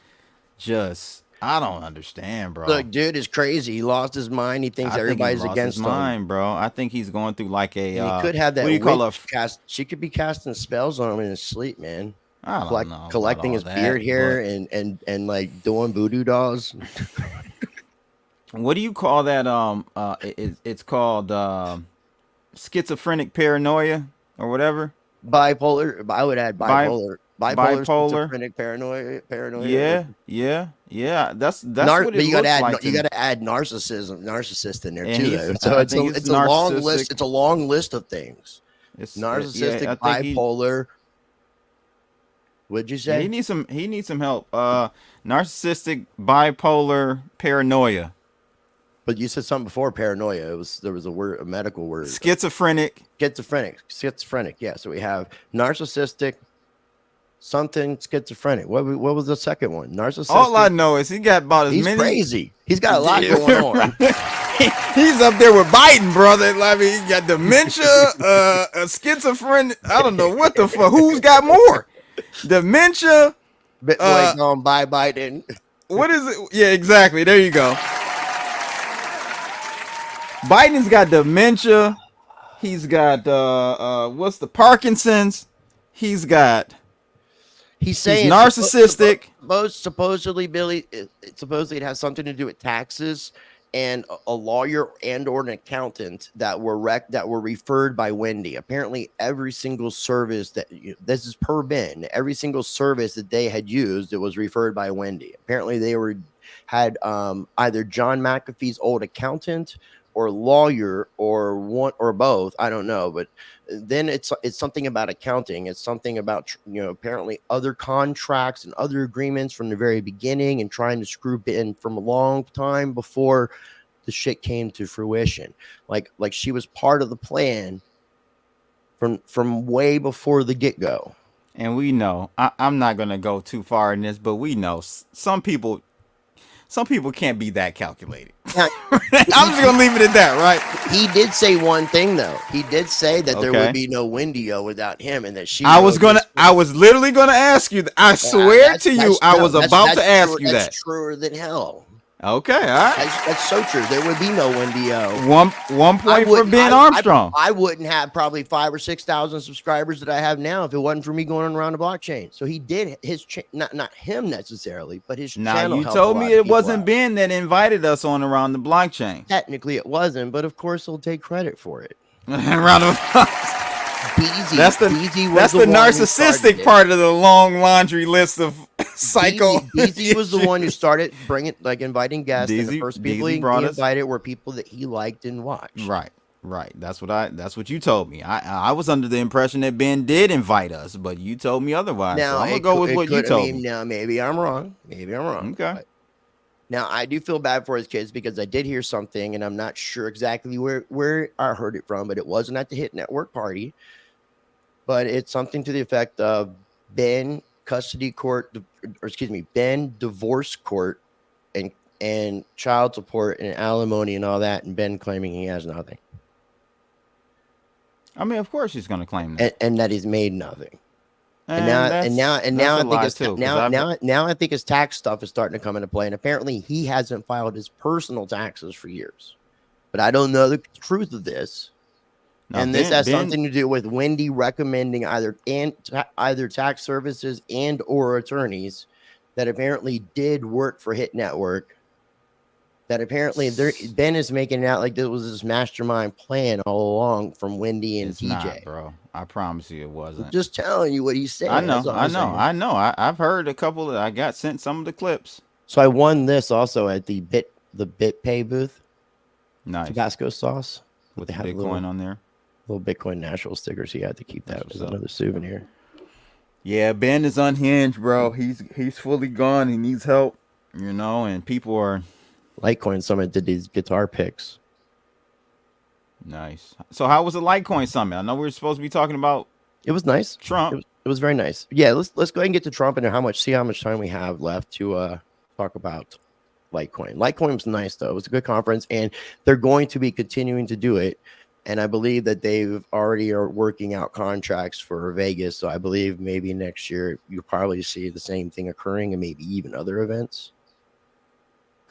I don't understand, bro. Look, dude is crazy. He lost his mind. He thinks everybody's against him. Bro. I think he's going through like a. He could have that. What do you call she could be casting spells on him in his sleep, man. I don't know. Collecting his beard hair and like doing voodoo dolls. What do you call that? It's called schizophrenic paranoia or whatever. Bipolar. I would add bipolar. schizophrenic, paranoia. Yeah. That's But what it you got to looks add like. you got to add narcissist in there And too. he's- Though. So I it's think a long list. narcissistic. It's a long list of things. It's Narcissistic, I think bipolar. What'd you say? he needs some help. Narcissistic, bipolar, paranoia, But you said something before paranoia. There was a medical word. schizophrenic. Schizophrenic. Yeah. So we have narcissistic, something schizophrenic. What was the second one? Narcissistic. All I know is he got about as He's many. crazy. He's got a lot going on. He's up there with Biden, brother. I mean, he got dementia, a schizophrenic. I don't know what the fuck. Who's got more? Dementia. Bitcoin going bye Biden. What is it? Yeah, exactly. There you go. Biden's got dementia. He's got what's the Parkinson's? He's saying narcissistic. Supposedly, Billy, supposedly it has something to do with taxes and a lawyer and or an accountant that were referred by Wendy. Apparently, every single service this is per Ben, every single service that they had used, it was referred by Wendy. Apparently, they had either John McAfee's old accountant or lawyer or one or both. I don't know, but then it's something about accounting. It's something about apparently other contracts and other agreements from the very beginning and trying to screw in from a long time before the shit came to fruition. Like she was part of the plan from way before the get-go. And we know, I'm not gonna go too far in this, but we know some people can't be that calculated. Now, I'm just gonna leave it at that, right? He did say one thing though. He did say that there would be no Wendy-O without him, and that I was literally gonna ask you. I swear to you, I was about to ask you that. That's truer than hell. Okay, all right. That's so true. There would be no Wendy-O. One point for Ben Armstrong. I wouldn't have probably 5,000 or 6,000 subscribers that I have now if it wasn't for me going around the blockchain. So he did his not him necessarily, but his channel. Now you told me it wasn't Ben that invited us on around the blockchain. Technically, it wasn't, but of course he'll take credit for it. Round of applause. Beezy, that's the narcissistic part of the long laundry list of psycho. Beezy was the one who started inviting guests. And the first people he invited were people that he liked and watched. Right. That's what you told me. I was under the impression that Ben did invite us, but you told me otherwise. Now, so I'm gonna go with what you told me. Now maybe I'm wrong. Okay. But now I do feel bad for his kids because I did hear something, and I'm not sure exactly where I heard it from, but it wasn't at the Hit Network party. But it's something to the effect of Ben divorce court and child support and alimony and all that, and Ben claiming he has nothing. I mean, of course he's going to claim that, and that he's made nothing. And now I think his tax stuff is starting to come into play, and apparently he hasn't filed his personal taxes for years. But I don't know the truth of this. Now, and this has something to do with Wendy recommending either tax services and or attorneys that apparently did work for Hit Network. That apparently Ben is making it out like this was this mastermind plan all along from Wendy and TJ. Not, bro. I promise you it wasn't. I'm just telling you what he's saying. I know. I've heard a couple I got sent some of the clips. So I won this also at the BitPay booth. Nice. Tabasco sauce. With the Bitcoin on there. Little Bitcoin Nashville stickers. He had to keep that as another souvenir. Yeah, Ben is unhinged, bro. He's fully gone. He needs help, and people are. Litecoin Summit did these guitar picks. Nice. So how was the Litecoin Summit? I know we were supposed to be talking about. It was nice. Trump. It was very nice. Yeah, let's go ahead and get to Trump and how much time we have left to talk about Litecoin. Litecoin was nice though. It was a good conference, and they're going to be continuing to do it. And I believe that they've already are working out contracts for Vegas. So I believe maybe next year you'll probably see the same thing occurring and maybe even other events.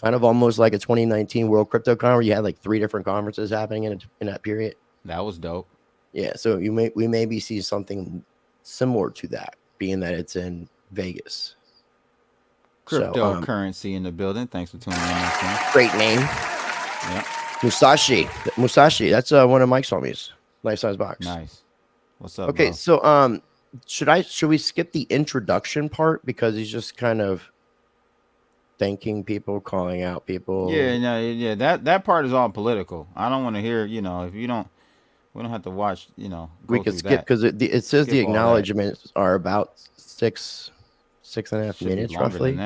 Kind of almost like a 2019 World Crypto Con where you had like 3 different conferences happening in that period. That was dope. Yeah. So we maybe see something similar to that, being that it's in Vegas. Cryptocurrency in the building. Thanks for tuning in. Great name. Yeah. Musashi. That's one of Mike's homies. Life size box. Nice. What's up? Okay, bro? so should we skip the introduction part because he's just kind of thanking people, calling out people? Yeah, that part is all political. I don't want to hear, if you don't, we don't have to watch, We could skip because it says the acknowledgments are about six and a half minutes roughly.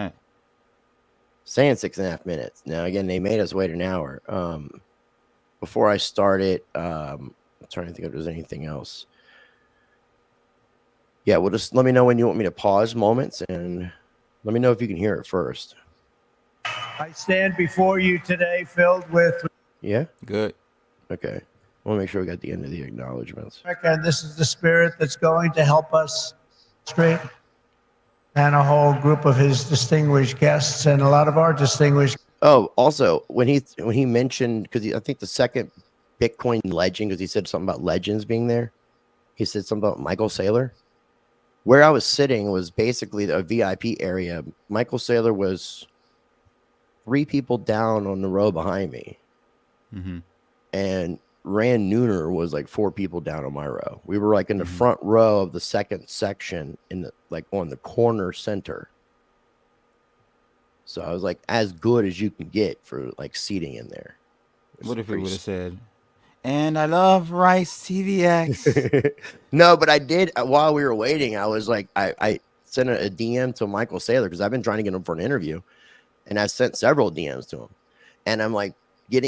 Saying 6.5 minutes. Now again, they made us wait an hour. Before I started, I'm trying to think if there's anything else. Yeah, well, just let me know when you want me to pause moments, and let me know if you can hear it first. I stand before you today filled with... Yeah? Good. Okay. I want to make sure we got the end of the acknowledgments. And this is the spirit that's going to help us straight. And a whole group of his distinguished guests and a lot of our distinguished... Oh, also, when he mentioned, because I think the second Bitcoin legend, because he said something about legends being there, he said something about Michael Saylor. Where I was sitting was basically a VIP area. Michael Saylor was 3 people down on the row behind me. Mm-hmm. And Rand Nooner was like 4 people down on my row. We were like in the front row of the second section in the on the corner center. So I was like as good as you can get for like seating in there. What if he would have said, "And I love RiceTVx"? No, but I did while we were waiting. I was like, I sent a DM to Michael Saylor because I've been trying to get him for an interview, and I sent several DMs to him, and I'm like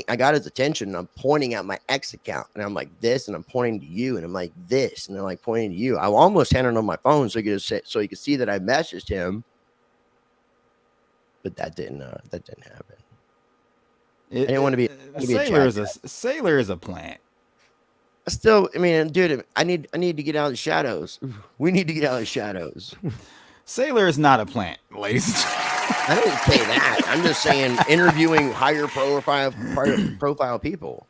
I got his attention, and I'm pointing at my X account, and I'm like this, and I'm pointing to you, and I'm like this, and I'm like pointing to you. I almost handed him my phone so he could see that I messaged him, but that didn't happen. I didn't want to be. Saylor is a plant. Still, I mean, dude, I need to get out of the shadows. We need to get out of the shadows. Saylor is not a plant, ladies and gentlemen. I didn't say that. I'm just saying interviewing higher profile people.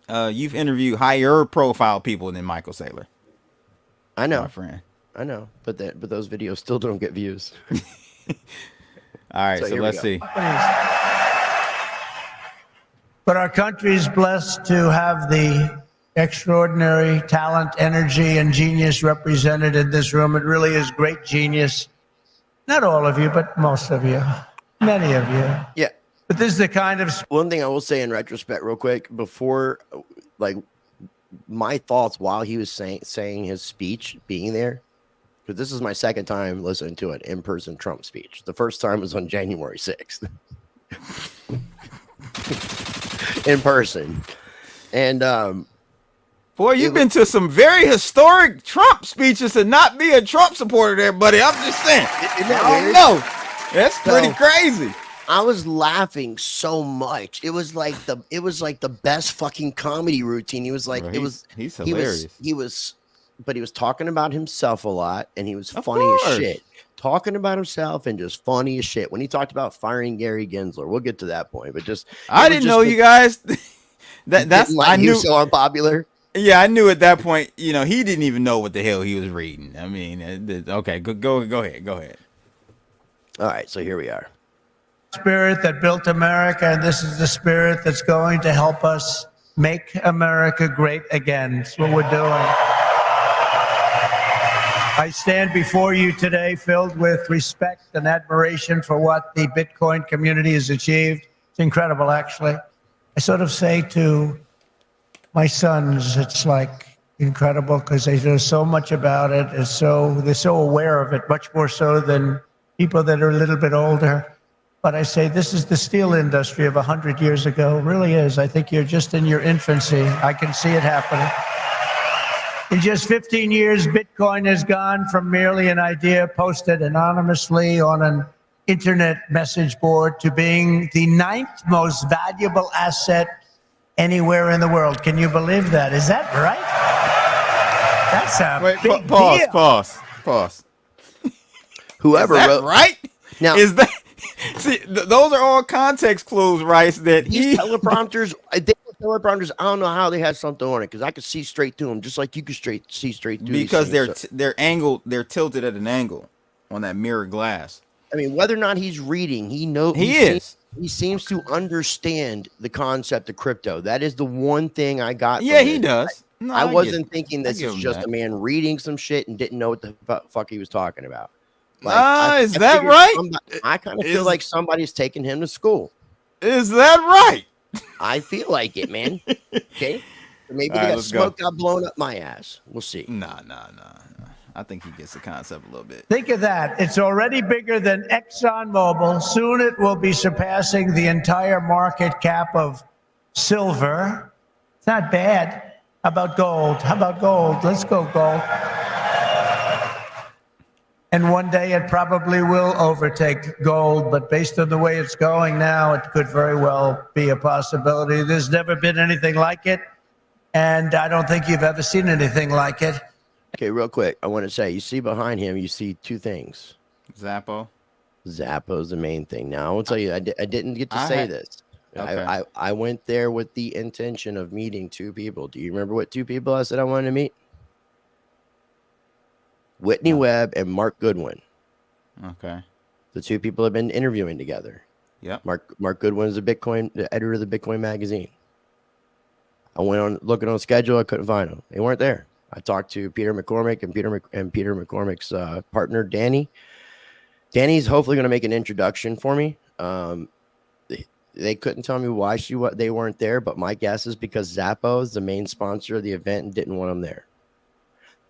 You've interviewed higher profile people than Michael Saylor. I know, my friend. I know, but those videos still don't get views. All right, so let's see. But our country is blessed to have the extraordinary talent, energy, and genius represented in this room. It really is great genius. Not all of you, but most of you. Many of you. Yeah. But this is the kind of... One thing I will say in retrospect real quick, before, like, my thoughts while he was saying his speech, being there, because this is my second time listening to an in-person Trump speech. The first time was on January 6th. In person. And boy, you've been to some very historic Trump speeches to not be a Trump supporter there, buddy. I'm just saying. I don't know. That's pretty crazy. I was laughing so much. It was like the best fucking comedy routine. He was like, he's hilarious. But he was talking about himself a lot, and he was funny as shit. Talking about himself and just funny as shit. When he talked about firing Gary Gensler, we'll get to that point. But I didn't know you guys. I knew so unpopular. Yeah, I knew at that point. He didn't even know what the hell he was reading. I mean, okay, go ahead. All right, so here we are. Spirit that built America, and this is the spirit that's going to help us make America great again. That's what we're doing. I stand before you today filled with respect and admiration for what the Bitcoin community has achieved. It's incredible, actually. I sort of say to my sons, it's like incredible because they know so much about it. They're so aware of it, much more so than people that are a little bit older. But I say this is the steel industry of 100 years ago. It really is. I think you're just in your infancy. I can see it happening. In just 15 years, Bitcoin has gone from merely an idea posted anonymously on an internet message board to being the 9th most valuable asset anywhere in the world. Can you believe that? Is that right? That's a big deal. Pause. Whoever wrote right now is that. See, those are all context clues, Rice. That these teleprompters, teleprompters. I don't know how they had something on it because I could see straight through them, just like you could see straight through. Because they're angled, they're tilted at an angle on that mirror glass. I mean, whether or not he's reading, he seems to understand the concept of crypto. That is the one thing I got. Yeah, he does. No, I wasn't thinking I this give is him just that. a man reading some shit and didn't know what the fuck he was talking about. Is that figured right? I kind of feel like somebody's taking him to school. Is that right? I feel like it, man. Okay. Maybe All right, that let's smoke go. got blown up my ass. We'll see. Nah. I think he gets the concept a little bit. Think of that. It's already bigger than ExxonMobil. Soon it will be surpassing the entire market cap of silver. It's not bad. How about gold? Let's go gold. And one day it probably will overtake gold, but based on the way it's going now, it could very well be a possibility. There's never been anything like it, and I don't think you've ever seen anything like it. Okay, real quick, I want to say, you see behind him, you see two things. Zappo. Zappo's the main thing. Now, I will tell you, I didn't get to say this. Okay. I went there with the intention of meeting two people. Do you remember what two people I said I wanted to meet? Whitney Webb and Mark Goodwin. Okay. The two people have been interviewing together. Yep. Mark Goodwin is the editor of the Bitcoin magazine. I went on looking on schedule. I couldn't find them. They weren't there. I talked to Peter McCormick and Peter McCormick's partner, Danny. Danny's hopefully going to make an introduction for me. They couldn't tell me why they weren't there, but my guess is because Zappo is the main sponsor of the event and didn't want them there.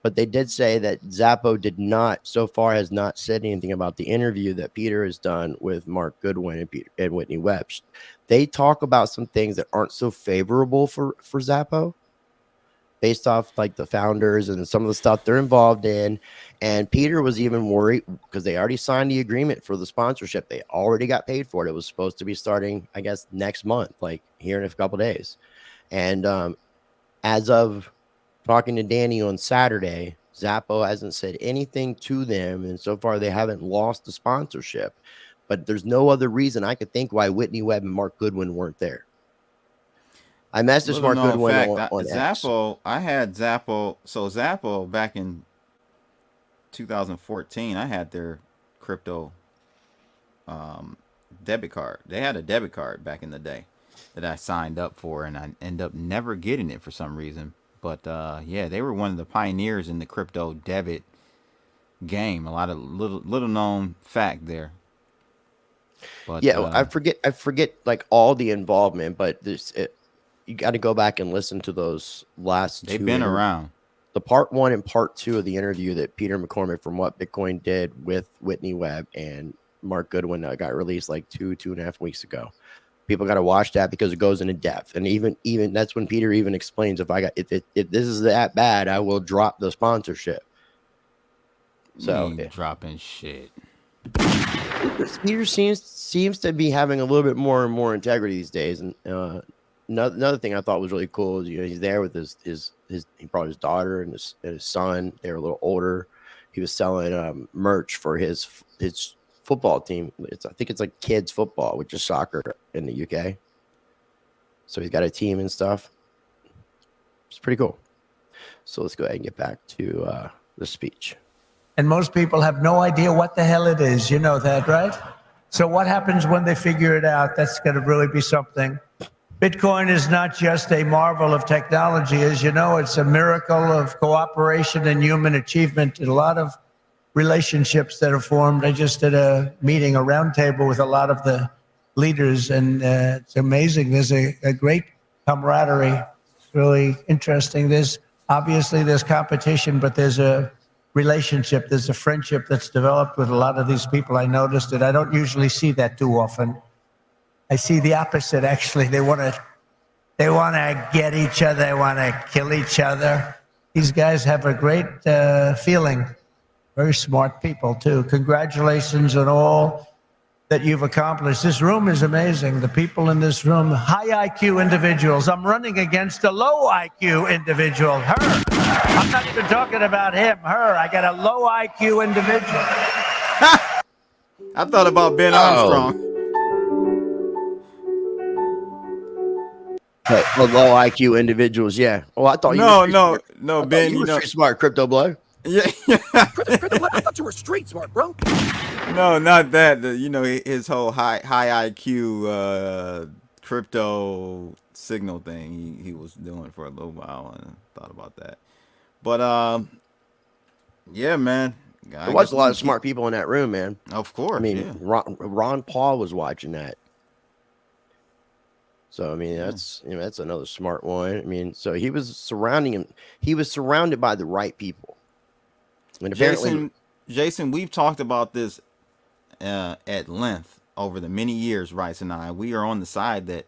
But they did say that Zappo has not said anything about the interview that Peter has done with Mark Goodwin and Whitney Webb. They talk about some things that aren't so favorable for Zappo, based off like the founders and some of the stuff they're involved in. And Peter was even worried because they already signed the agreement for the sponsorship. They already got paid for it. It was supposed to be starting, I guess, next month, like here in a couple of days. And as of talking to Danny on Saturday, Zappo hasn't said anything to them. And so far, they haven't lost the sponsorship. But there's no other reason I could think why Whitney Webb and Mark Goodwin weren't there. I messaged Mark Goodwin on Zappo. I had Zappo. So Zappo back in 2014, I had their crypto debit card. They had a debit card back in the day that I signed up for, and I ended up never getting it for some reason. But yeah, they were one of the pioneers in the crypto debit game. A lot of little known fact there. But yeah, I forget like all the involvement, but you got to go back and listen to those last They've two. Been around. The part 1 and part 2 of the interview that Peter McCormick from What Bitcoin did with Whitney Webb and Mark Goodwin that got released like 2.5 weeks ago. People got to watch that because it goes into depth. And even that's when Peter even explains if this is that bad, I will drop the sponsorship. So dropping shit. Peter seems to be having a little bit more and more integrity these days. And another thing I thought was really cool is he's there with he brought his daughter and his son. They were a little older. He was selling merch for his football team. I think it's like kids football, which is soccer in the UK. So he's got a team and stuff. It's pretty cool. So let's go ahead and get back to the speech. And most people have no idea what the hell it is. You know that, right? So what happens when they figure it out? That's going to really be something. Bitcoin is not just a marvel of technology. As you know, it's a miracle of cooperation and human achievement. And a lot of relationships that are formed. I just did a meeting, a roundtable with a lot of the leaders, and it's amazing. There's a great camaraderie. It's really interesting. There's competition, but there's a relationship, there's a friendship that's developed with a lot of these people. I noticed it. I don't usually see that too often. I see the opposite, actually. They want to get each other. They want to kill each other. These guys have a great feeling. Very smart people, too. Congratulations on all that you've accomplished. This room is amazing. The people in this room, high IQ individuals. I'm running against a low IQ individual, her. I'm not even talking about him, her. I got a low IQ individual. I thought about Ben Armstrong. Well, low IQ individuals, yeah. Oh, I thought no, Ben. You were street smart, crypto blood. Yeah. I thought you were street smart, bro. No, not that. His whole high IQ crypto signal thing he was doing for a little while, and thought about that. But yeah, man. There was a lot of smart people in that room, man. Of course. I mean, yeah. Ron Paul was watching that. So I mean, that's that's another smart one. I mean, so he was surrounded by the right people. And apparently, Jason, we've talked about this at length over the many years. Rice and I, we are on the side that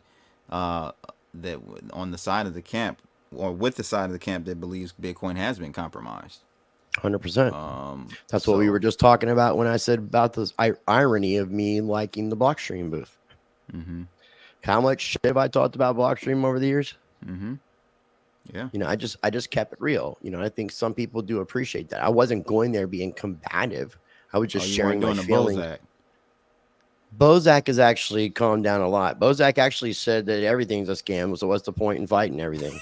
on the side of the camp, or with the side of the camp that believes Bitcoin has been compromised. 100%. That's what we were just talking about when I said about this irony of me liking the Blockstream booth. Mm-hmm. How much shit have I talked about Blockstream over the years? Mm-hmm. Yeah. You know, I just kept it real. You know, I think some people do appreciate that. I wasn't going there being combative. I was just sharing my feelings. Bozak has actually calmed down a lot. Bozak actually said that everything's a scam. So what's the point in fighting everything?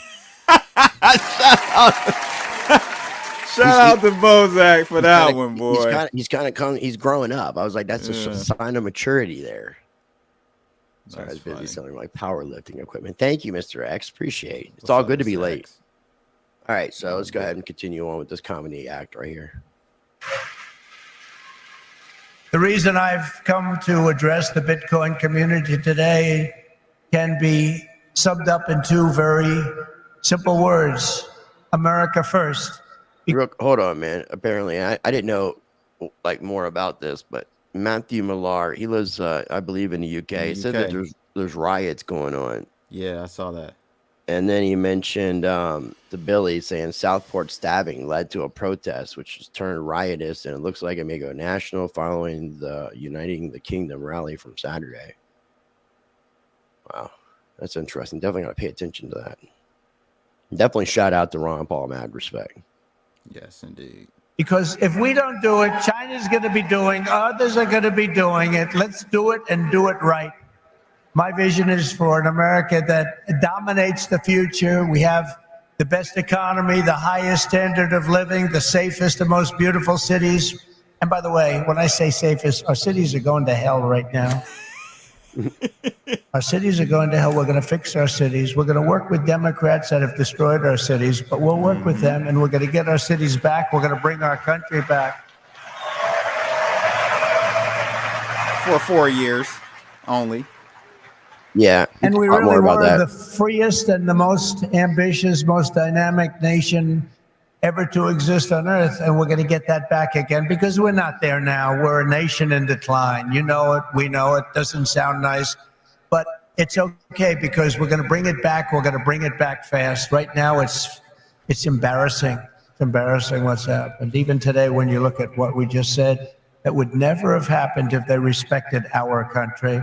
Shout out to Bozak for that one, boy. He's growing up. I was like, that's a sign of maturity there. Sorry, I was busy selling my powerlifting equipment. Thank you, Mr. X. Appreciate it. It's all good to be late. All right, so let's go ahead and continue on with this comedy act right here. The reason I've come to address the Bitcoin community today can be summed up in two very simple words: America first. Hold on, man. Apparently, I didn't know more about this, but Matthew Millar, he lives, I believe, in the UK. He said that there's riots going on. Yeah, I saw that. And then he mentioned the Billy saying Southport stabbing led to a protest, which has turned riotous, and it looks like it may go national following the Uniting the Kingdom rally from Saturday. Wow, that's interesting. Definitely got to pay attention to that. Definitely shout out to Ron Paul, mad respect. Yes, indeed. Because if we don't do it, China's going to be doing, others are going to be doing it. Let's do it and do it right. My vision is for an America that dominates the future. We have the best economy, the highest standard of living, the safest and most beautiful cities. And by the way, when I say safest, our cities are going to hell right now. Our cities are going to hell. We're going to fix our cities. We're going to work with Democrats that have destroyed our cities, but we'll work with them, and we're going to get our cities back. We're going to bring our country back. For 4 years only. Yeah. And we really were the freest and the most ambitious, most dynamic nation ever to exist on Earth, and we're going to get that back again, because we're not there now. We're a nation in decline. You know it. We know it. Doesn't sound nice, but it's okay, because we're going to bring it back. We're going to bring it back fast. Right now, it's embarrassing. It's embarrassing what's happened. Even today, when you look at what we just said, that would never have happened if they respected our country.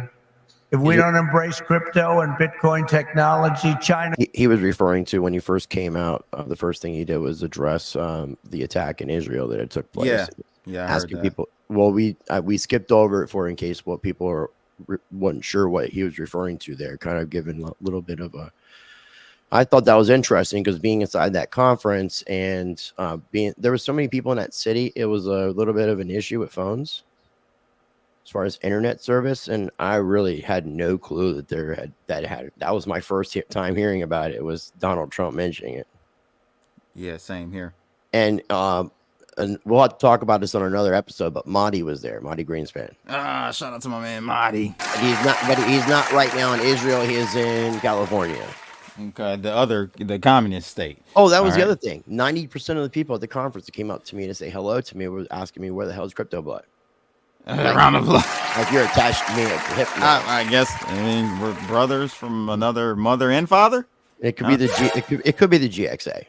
If we don't embrace crypto and Bitcoin technology, China... He was referring to when he first came out, the first thing he did was address the attack in Israel that had took place. Yeah, asking people. Well, we skipped over it in case what people wasn't sure what he was referring to there, kind of giving a little bit of a... I thought that was interesting, because being inside that conference and there were so many people in that city, it was a little bit of an issue with phones as far as internet service, and I really had no clue that that was my first time hearing about it. It was Donald Trump mentioning it. Yeah, same here. And we'll have to talk about this on another episode, but Mahdi was there, Mahdi Greenspan. Shout out to my man Mahdi. He's not right now in Israel. He is in California. Okay, the communist state. Oh, that was the other thing. 90% of the people at the conference that came up to me to say hello to me were asking me, where the hell is Crypto Blood? Round of applause. Like you're attached to me at the hip. I guess. I mean, we're brothers from another mother and father. It could be it could be the GXA.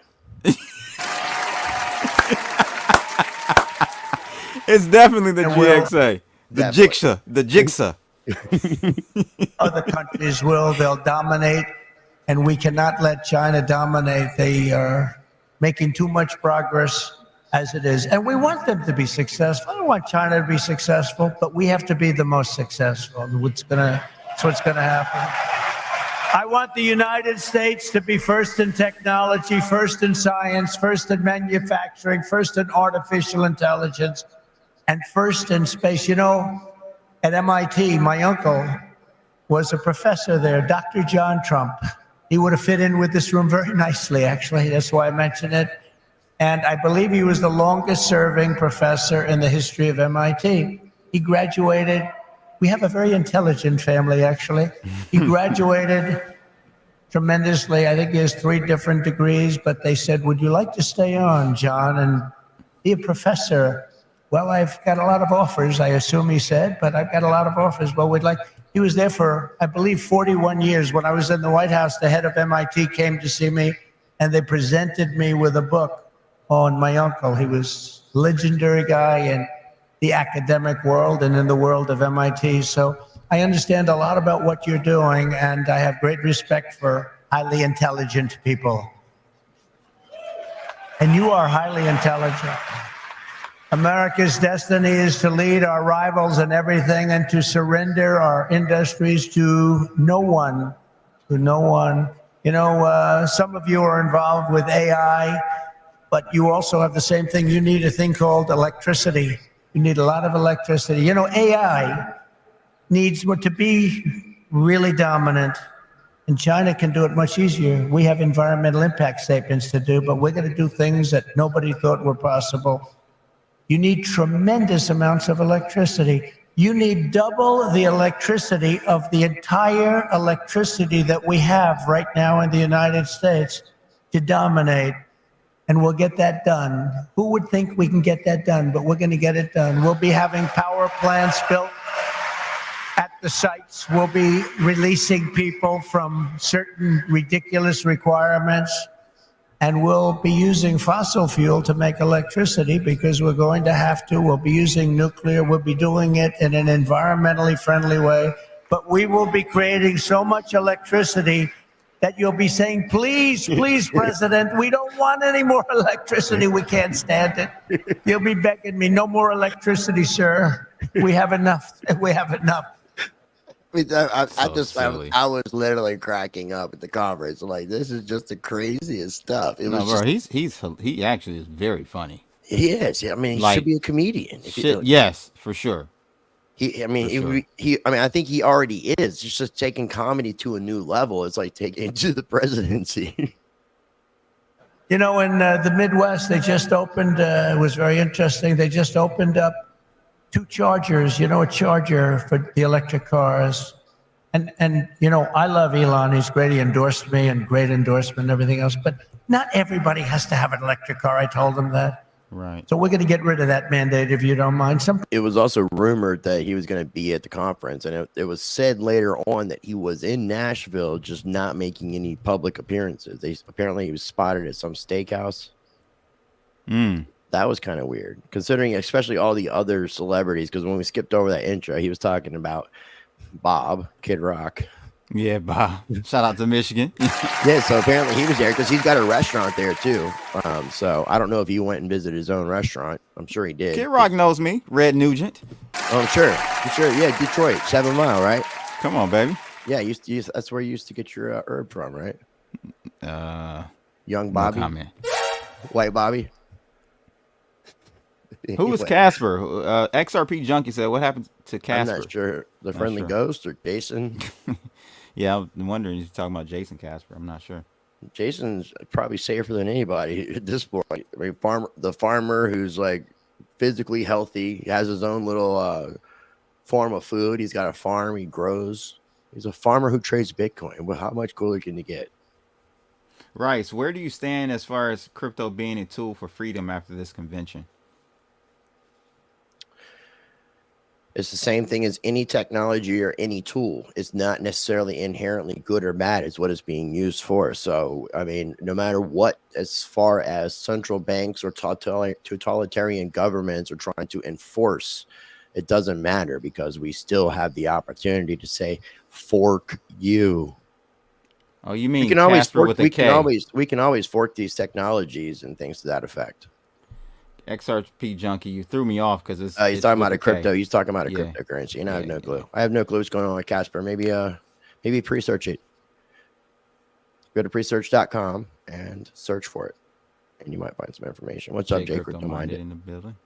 It's definitely the GXA. The Jigsaw. Other countries they'll dominate, and we cannot let China dominate. They are making too much progress as it is, and we want them to be successful. I don't want China to be successful, but we have to be the most successful. That's what's gonna happen. I want the United States to be first in technology, first in science, first in manufacturing, first in artificial intelligence, and first in space. You know, at MIT, my uncle was a professor there, Dr. John Trump. He would have fit in with this room very nicely, actually. That's why I mentioned it. And I believe he was the longest serving professor in the history of MIT. He graduated. We have a very intelligent family, actually. He graduated tremendously. I think he has 3 different degrees, but they said, would you like to stay on, John, and be a professor? Well, I've got a lot of offers, I assume he said, but I've got a lot of offers. Well, we'd like, he was there for, I believe, 41 years. When I was in the White House, the head of MIT came to see me, and they presented me with a book on my uncle. He was a legendary guy in the academic world and in the world of MIT. So I understand a lot about what you're doing, and I have great respect for highly intelligent people. And you are highly intelligent. America's destiny is to lead our rivals in everything and to surrender our industries to no one, to no one. You know, some of you are involved with AI, but you also have the same thing. You need a thing called electricity. You need a lot of electricity. You know, AI needs to be really dominant, and China can do it much easier. We have environmental impact statements to do, but we're going to do things that nobody thought were possible. You need tremendous amounts of electricity. You need double the electricity of the entire electricity that we have right now in the United States to dominate. And we'll get that done. Who would think we can get that done? But we're going to get it done. We'll be having power plants built at the sites. We'll be releasing people from certain ridiculous requirements. And we'll be using fossil fuel to make electricity because we're going to have to. We'll be using nuclear. We'll be doing it in an environmentally friendly way. But we will be creating so much electricity that you'll be saying, please, please, President, we don't want any more electricity. We can't stand it. You'll be begging me, no more electricity, sir. We have enough. We have enough. I was literally cracking up at the conference. Like, this is just the craziest stuff. It was he actually is very funny. He is. I mean, he should be a comedian. Yes, for sure. I think he already is. He's just taking comedy to a new level. It's like taking it to the presidency. You know, in the Midwest, they just opened, it was very interesting. They just opened up 2 chargers, you know, a charger for the electric cars. And you know, I love Elon. He's great. He endorsed me and great endorsement and everything else. But not everybody has to have an electric car. I told him that. Right. So we're going to get rid of that mandate, if you don't mind. It was also rumored that he was going to be at the conference, and it was said later on that he was in Nashville, just not making any public appearances. Apparently he was spotted at some steakhouse. That was kind of weird, considering especially all the other celebrities, because when we skipped over that intro, he was talking about Bob, Kid Rock. Yeah, Bob. Shout out to Michigan. Yeah, so apparently he was there because he's got a restaurant there too. So I don't know if he went and visited his own restaurant. I'm sure he did. Kid Rock knows me, Red Nugent. Oh, I'm sure. Yeah, Detroit, 7 Mile, right? Come on, baby. Yeah, that's where you used to get your herb from, right? Young Bobby, no comment. White Bobby. Who was Casper? XRP Junkie said, "What happened to Casper?" I'm not sure. The Friendly Ghost or Jason? Yeah, I'm wondering. You're talking about Jason Casper. I'm not sure. Jason's probably safer than anybody at this point. I mean, the farmer who's like physically healthy, he has his own little form of food. He's got a farm. He grows. He's a farmer who trades Bitcoin. Well, how much cooler can you get? Rice, where do you stand as far as crypto being a tool for freedom after this convention? It's the same thing as any technology or any tool. It's not necessarily inherently good or bad. It's what it's being used for. So, I mean, no matter what, as far as central banks or totalitarian governments are trying to enforce, it doesn't matter because we still have the opportunity to say, fork you. Oh, you mean we can always fork these technologies and things to that effect. XRP Junkie, you threw me off because it's he's talking about a crypto. He's talking about a cryptocurrency, and I have no clue. I have no clue what's going on with Casper. Maybe pre-search it. Go to presearch.com and search for it, and you might find some information. What's up, Jay Crypto Minded? In the building.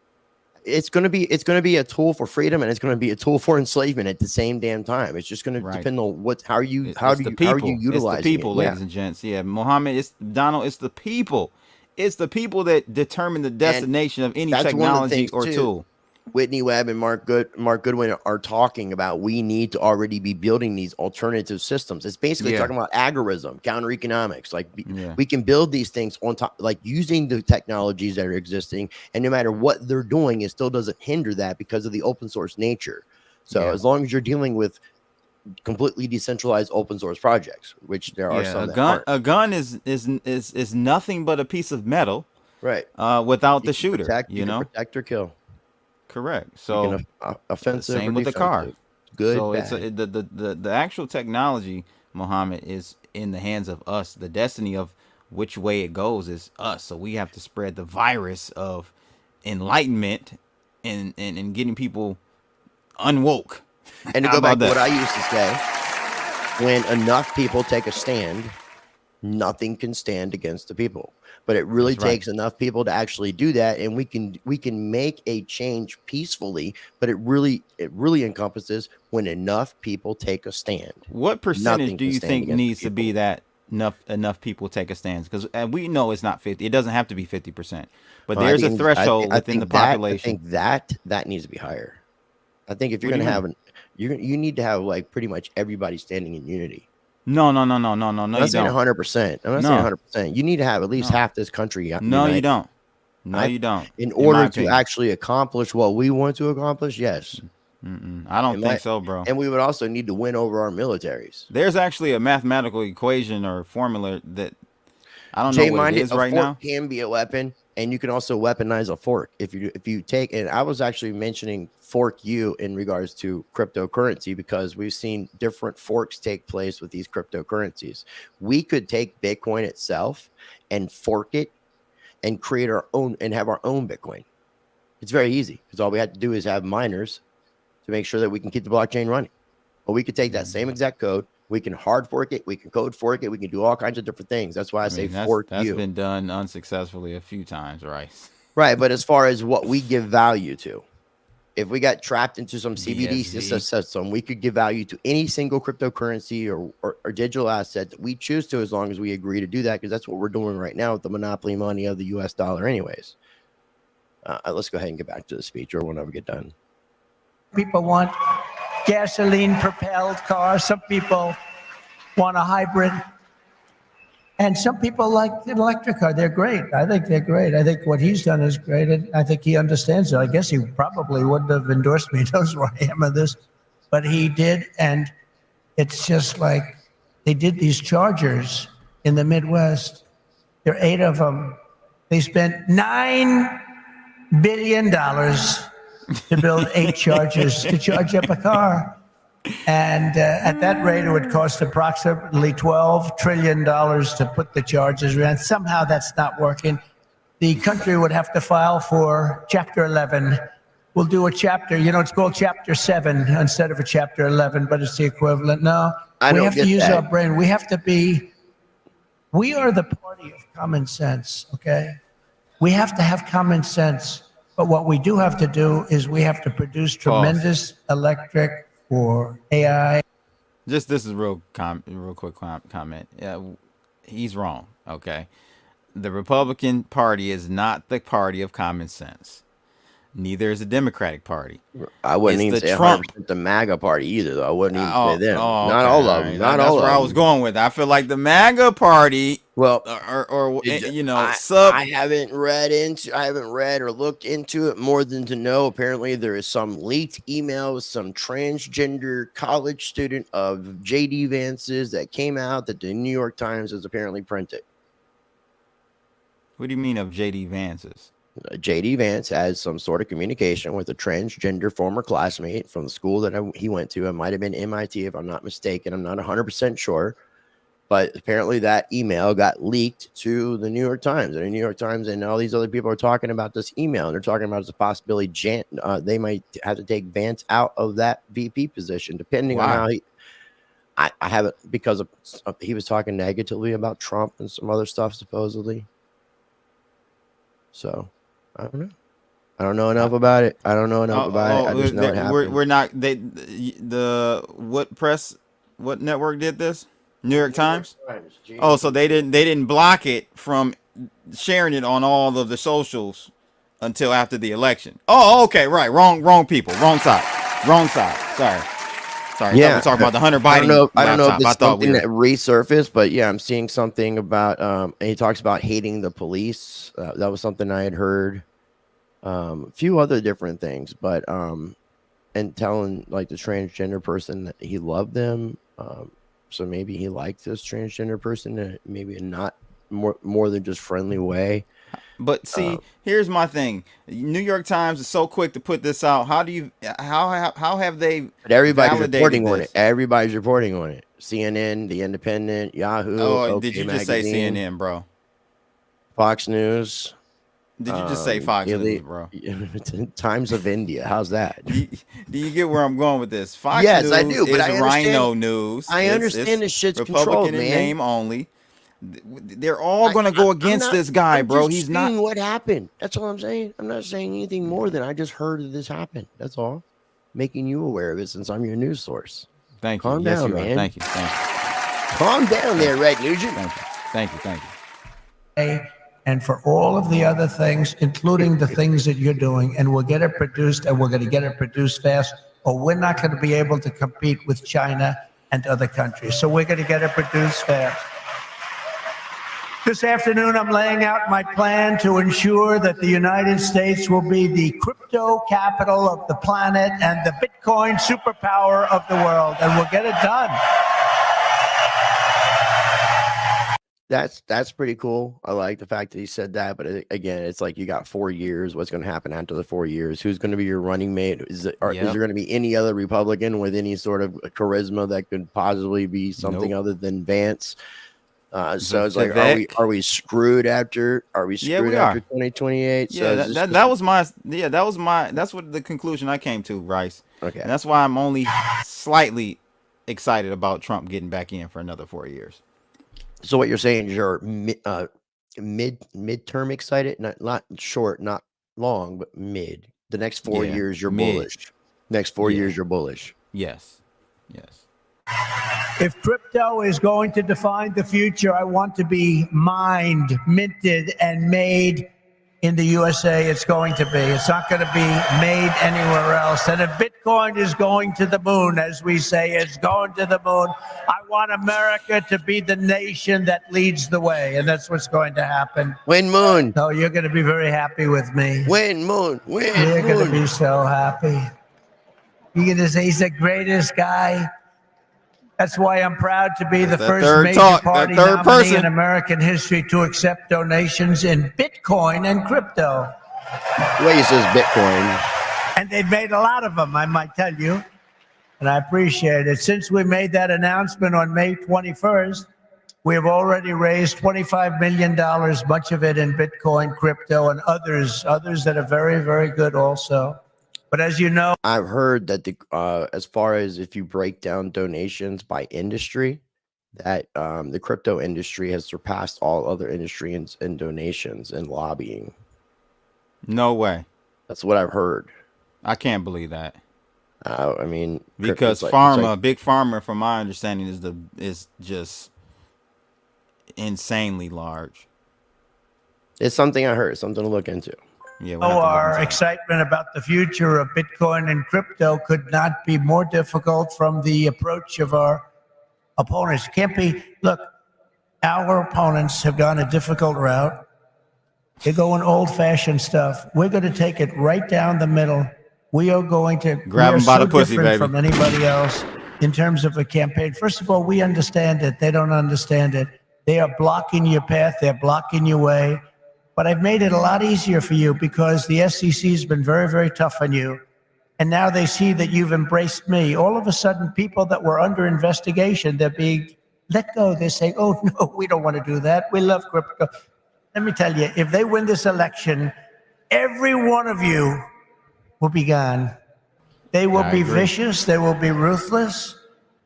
it's going to be a tool for freedom, and it's going to be a tool for enslavement at the same damn time. It's just going to depend on how are you utilizing it's the people, it. ladies and gents. Yeah, Mohammed, it's Donald. It's the people. It's the people that determine the destination of any technology or tool. Whitney Webb and Mark Goodwin are talking about we need to already be building these alternative systems. It's basically talking about agorism, counter economics. Like we can build these things on top, like using the technologies that are existing, and no matter what they're doing, it still doesn't hinder that because of the open source nature. So as long as you're dealing with completely decentralized open source projects, which there are some. A gun is nothing but a piece of metal, right? Without the shooter, protect or kill. Correct. So offensive. Same with the car. Good. So bad. it's the actual technology, Mohammed, is in the hands of us. The destiny of which way it goes is us. So we have to spread the virus of enlightenment and getting people unwoke. And to go back to what I used to say, when enough people take a stand, nothing can stand against the people. But it really takes enough people to actually do that, and we can make a change peacefully. But it really encompasses when enough people take a stand. What percentage do you think needs to be that enough people take a stand? Because we know it's not 50. It doesn't have to be 50%, but there's a threshold within the population. I think that needs to be higher. I think if you're going to have you need to have like pretty much everybody standing in unity. No. I'm not saying 100%. I'm not saying 100%. You need to have at least half this country. No, you don't. No, you don't. In order to actually accomplish what we want to accomplish, yes. I don't think so, bro. And we would also need to win over our militaries. There's actually a mathematical equation or formula that I don't know what it is right now. A fork can be a weapon, and you can also weaponize a fork if you take. And I was actually mentioning fork you in regards to cryptocurrency because we've seen different forks take place with these cryptocurrencies. We could take Bitcoin itself and fork it and create our own and have our own Bitcoin. It's very easy because all we have to do is have miners to make sure that we can keep the blockchain running. But we could take that same exact code. We can hard fork it. We can code fork it. We can do all kinds of different things. That's why I say fork you. That's been done unsuccessfully a few times, right? Right. But as far as what we give value to, if we got trapped into some CBDC system, we could give value to any single cryptocurrency or digital asset that we choose to, as long as we agree to do that, because that's what we're doing right now with the monopoly money of the US dollar anyways. Let's go ahead and get back to the speech, or whenever we get done. People want gasoline-propelled cars. Some people want a hybrid. And some people like the electric car. They're great. I think they're great. I think what he's done is great. And I think he understands it. I guess he probably wouldn't have endorsed me. He knows where I am on this. But he did. And it's just like they did these chargers in the Midwest. There are 8 of them. They spent $9 billion to build 8 chargers to charge up a car. And at that rate, it would cost approximately $12 trillion to put the charges in. Somehow that's not working. The country would have to file for Chapter 11. We'll do a chapter, it's called Chapter 7 instead of a Chapter 11, but it's the equivalent. No, we have to use our brain. We are the party of common sense, okay? We have to have common sense. But what we do have to do is we have to produce tremendous electric for AI. This is real quick comment. Yeah, he's wrong. Okay, the Republican Party is not the party of common sense. Neither is the Democratic Party. I wouldn't even say Trump. The MAGA party either, though. I wouldn't even say them. Not all of them. Not all of them. That's where I was going with. I feel like the MAGA party. Well, I haven't read or looked into it more than to know. Apparently, there is some leaked email with some transgender college student of J.D. Vance's that came out that the New York Times has apparently printed. What do you mean of J.D. Vance's? J.D. Vance has some sort of communication with a transgender former classmate from the school that he went to. It might have been MIT, if I'm not mistaken. I'm not 100% sure. But apparently that email got leaked to the New York Times. And the New York Times and all these other people are talking about this email. And they're talking about as a possibility they might have to take Vance out of that VP position, depending on how I haven't, because he was talking negatively about Trump and some other stuff, supposedly. So I don't know. I don't know enough about it. I don't know enough about it. I just know it happened. We're not. What network did this? New York Times. Oh, so they didn't block it from sharing it on all of the socials until after the election. Oh, okay, right. Wrong people. Wrong side. Sorry. Yeah, we're talking about the Hunter Biden. I don't know if laptop. it's something that resurfaced, but yeah, I'm seeing something about. And he talks about hating the police. That was something I had heard. A few other different things, but and telling like the transgender person that he loved them. So maybe he liked this transgender person in maybe a not more than just friendly way. But see, here's my thing. New York Times is so quick to put this out. How have they? But everybody's validated reporting on this? it. Everybody's reporting on it. CNN, The Independent, Yahoo. Oh, OK did you just Magazine, say CNN, bro? Fox News. Did you just say Fox News, bro? Times of India. How's that? Do you get where I'm going with this? Fox Yes, News I do, but is I understand- Rhino News. I understand this shit's controlled, Republican in man. name only. They're all going to go against this guy, I'm bro. just He's not. saying what happened. That's all I'm saying. I'm not saying anything more than I just heard that this happened. That's all. Making you aware of it since I'm your news source. Thank you. Calm Yes, down, you are. man. Thank you. Calm down there, Red Nugent. Thank you. And for all of the other things, including the things that you're doing, and we'll get it produced, and we're going to get it produced fast, or we're not going to be able to compete with China and other countries. So we're going to get it produced fast. This afternoon, I'm laying out my plan to ensure that the United States will be the crypto capital of the planet and the Bitcoin superpower of the world, and we'll get it done. That's pretty cool. I like the fact that he said that, but again, it's like you got 4 years. What's going to happen after the 4 years? Who's going to be your running mate? Is there going to be any other Republican with any sort of charisma that could possibly be something other than Vance? So it's like, are we screwed after? Are we screwed after 2028? Yeah, So that's what the conclusion I came to, Rice. Okay, and that's why I'm only slightly excited about Trump getting back in for another 4 years. So what you're saying is you're midterm excited, not short, not long, but mid. The next 4 years you're bullish. Next 4 years you're bullish. Yes. If crypto is going to define the future, I want to be mined, minted, and made in the USA. It's going to be. It's not going to be made anywhere else. And if Bitcoin is going to the moon, as we say, it's going to the moon. I want America to be the nation that leads the way, and that's what's going to happen. Win moon. No, you're going to be very happy with me. Win moon. You're going to be so happy. You're going to say he's the greatest guy. That's why I'm proud to be the first major party nominee in American history to accept donations in Bitcoin and crypto. The way he says Bitcoin. And they've made a lot of them, I might tell you. And I appreciate it. Since we made that announcement on May 21st, we have already raised $25 million, much of it in Bitcoin, crypto, and others that are very, very good also. But as you know, I've heard that as far as if you break down donations by industry, that the crypto industry has surpassed all other industries in donations and lobbying. No way. That's what I've heard. I can't believe that. I mean, because big pharma, from my understanding, is just insanely large. It's something I heard, something to look into. Yeah, our excitement about the future of Bitcoin and crypto could not be more difficult from the approach of our opponents. Look, our opponents have gone a difficult route. They're going old-fashioned stuff. We're going to take it right down the middle. We are going to grab them by the pussy, baby. From anybody else in terms of a campaign. First of all, we understand it. They don't understand it. They are blocking your path. They're blocking your way. But I've made it a lot easier for you because the SEC has been very, very tough on you. And now they see that you've embraced me. All of a sudden, people that were under investigation, they're being let go. They're saying, oh, no, we don't want to do that. We love crypto. Let me tell you, if they win this election, every one of you will be gone. They will be vicious. They will be ruthless.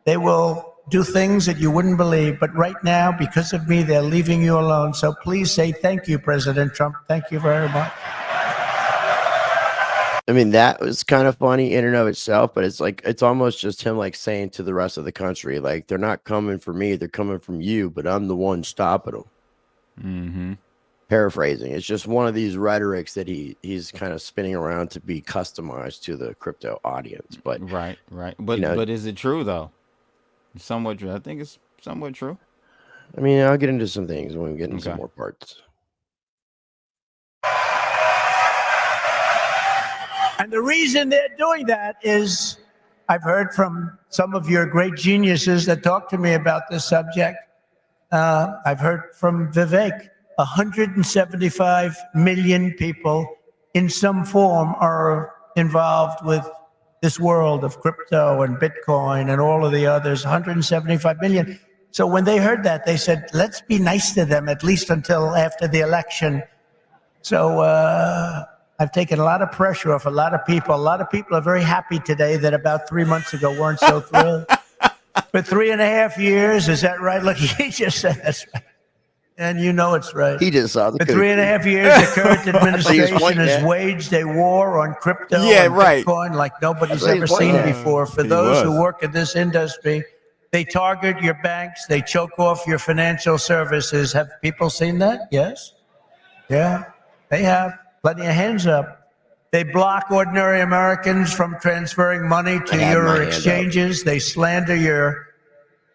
They will do things that you wouldn't believe. But right now, because of me, they're leaving you alone. So please say thank you, President Trump. Thank you very much. I mean, that was kind of funny in and of itself, but it's like, it's almost just him like saying to the rest of the country, like, they're not coming for me, they're coming from you, but I'm the one stopping them. Mm-hmm. Paraphrasing. It's just one of these rhetorics that he's kind of spinning around to be customized to the crypto audience. But Right. But is it true though? It's somewhat true. I think it's somewhat true. I mean, I'll get into some things when we get into some more parts. And the reason they're doing that is, I've heard from some of your great geniuses that talk to me about this subject. I've heard from Vivek. 175 million people in some form are involved with this world of crypto and Bitcoin and all of the others, 175 million. So when they heard that, they said, let's be nice to them, at least until after the election. So I've taken a lot of pressure off a lot of people. A lot of people are very happy today that about 3 months ago weren't so thrilled. For 3.5 years, is that right? Look, he just said that's right. And you know it's right. He just saw the For 3.5 years, the current administration has waged a war on crypto and Bitcoin like nobody's ever seen before. For those who work in this industry, they target your banks, they choke off your financial services. Have people seen that? Yes? Yeah, they have. Plenty of hands up. They block ordinary Americans from transferring money to your exchanges. They slander you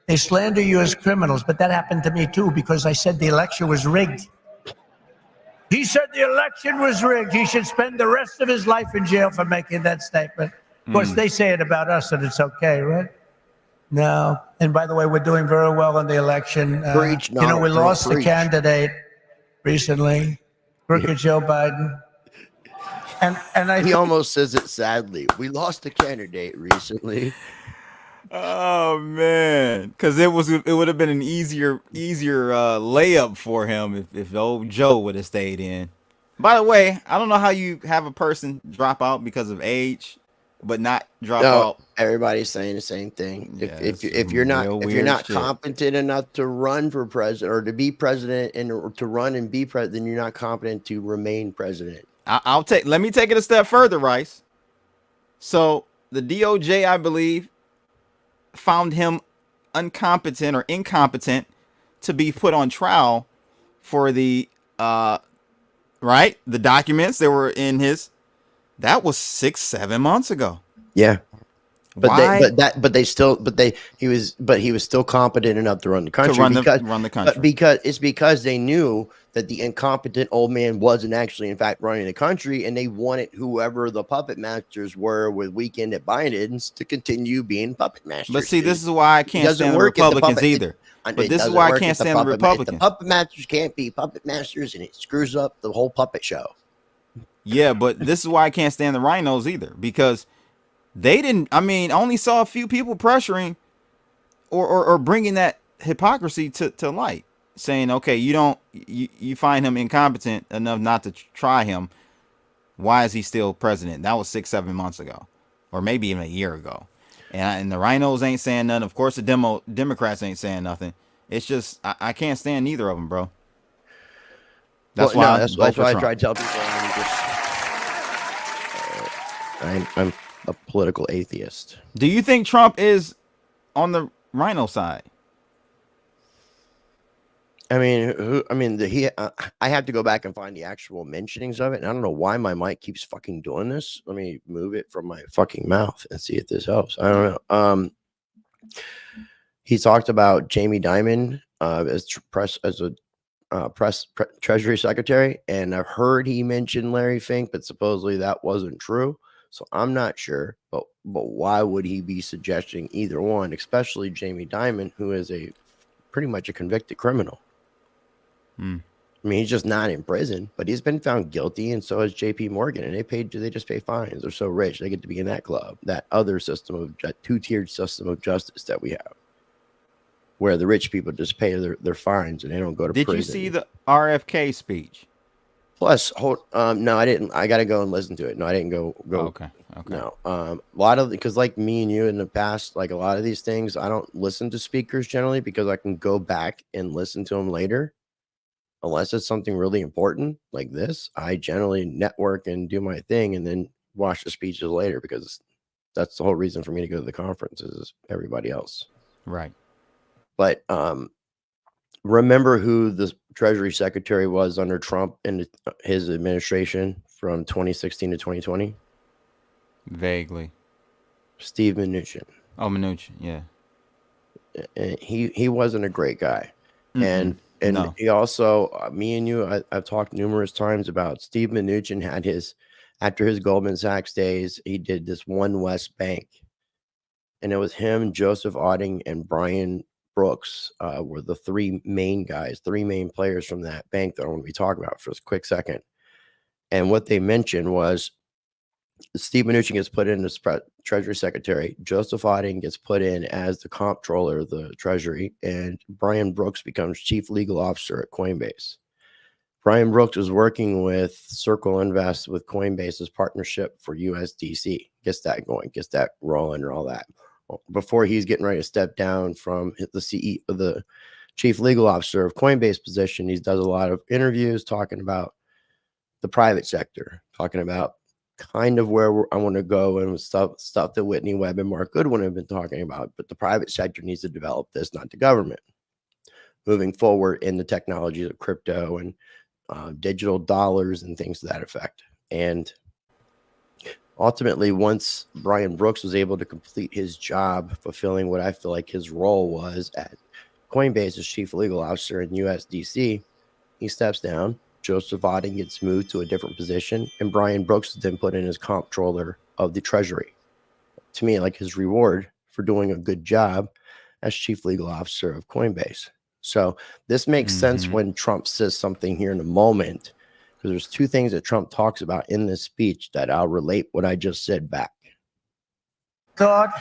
as criminals, but that happened to me too because I said the election was rigged. He said the election was rigged. He should spend the rest of his life in jail for making that statement. Of course, they say it about us and it's okay, right? No. And by the way, we're doing very well in the election. We lost the candidate recently, Crooked Joe Biden. And he almost says it sadly. We lost a candidate recently. Oh man, because it would have been an easier layup for him if old Joe would have stayed in. By the way, I don't know how you have a person drop out because of age, but not drop out. Everybody's saying the same thing. If you're not competent enough to run for president or to be president and to run and be president, then you're not competent to remain president. Let me take it a step further, Rice. So the DOJ, I believe, found him incompetent to be put on trial for the the documents that were in his. That was 6-7 months ago. Yeah. He was still competent enough to run the country. Run the country. Because they knew that the incompetent old man wasn't actually in fact running the country, and they wanted whoever the puppet masters were with Weekend at Binance to continue being puppet masters. But see, this is why I can't stand the Republicans either. But this is why I can't stand the Republicans. The puppet masters can't be puppet masters, and it screws up the whole puppet show. Yeah, but this is why I can't stand the rhinos either, because they didn't. I mean, I only saw a few people pressuring or bringing that hypocrisy to light, saying, okay, you find him incompetent enough not to try him. Why is he still president? That was 6-7 months ago, or maybe even a year ago. And the rhinos ain't saying nothing. Of course, the Democrats ain't saying nothing. It's just I can't stand neither of them, bro. That's why I try to tell people. I'm a political atheist. Do you think Trump is on the rhino side? I mean, I have to go back and find the actual mentionings of it. And I don't know why my mic keeps fucking doing this. Let me move it from my fucking mouth and see if this helps. I don't know. He talked about Jamie Dimon as a Treasury Secretary, and I've heard he mentioned Larry Fink, but supposedly that wasn't true. So I'm not sure, but why would he be suggesting either one, especially Jamie Dimon, who is pretty much a convicted criminal? I mean, he's just not in prison, but he's been found guilty, and so has J.P. Morgan, and they just pay fines. They're so rich, they get to be in that club, that other system of two-tiered system of justice that we have, where the rich people just pay their fines and they don't go to prison. Did you see the RFK speech? Plus, no, I didn't. I got to go and listen to it. No, I didn't go. Okay. No, a lot of, because like me and you in the past, like a lot of these things, I don't listen to speakers generally because I can go back and listen to them later. Unless it's something really important like this, I generally network and do my thing and then watch the speeches later, because that's the whole reason for me to go to the conference is everybody else. Right. But remember who the Treasury Secretary was under Trump and his administration from 2016 to 2020? Vaguely. Steve Mnuchin. Oh, Mnuchin, yeah. And he wasn't a great guy. And No. he also, me and you, I've talked numerous times about Steve Mnuchin had after his Goldman Sachs days, he did this One West Bank. And it was him, Joseph Otting, and Brian Brooks were the three main players from that bank that I want to be talking about for a quick second. And what they mentioned was Steve Mnuchin gets put in as Treasury Secretary. Joseph Otting gets put in as the comptroller of the Treasury, and Brian Brooks becomes Chief Legal Officer at Coinbase. Brian Brooks was working with Circle Invest with Coinbase's partnership for USDC. Gets that going, gets that rolling and all that. Before he's getting ready to step down from the CEO, the Chief Legal Officer of Coinbase position, he does a lot of interviews talking about the private sector, talking about kind of where I want to go and stuff that Whitney Webb and Mark Goodwin have been talking about. But the private sector needs to develop this, not the government. Moving forward in the technologies of crypto and digital dollars and things to that effect. And ultimately, once Brian Brooks was able to complete his job, fulfilling what I feel like his role was at Coinbase as Chief Legal Officer in USDC, he steps down. Joseph Otting gets moved to a different position, and Brian Brooks is then put in as comptroller of the Treasury. To me, like his reward for doing a good job as Chief Legal Officer of Coinbase. So this makes sense when Trump says something here in a moment, because there's two things that Trump talks about in this speech that I'll relate what I just said back. Thought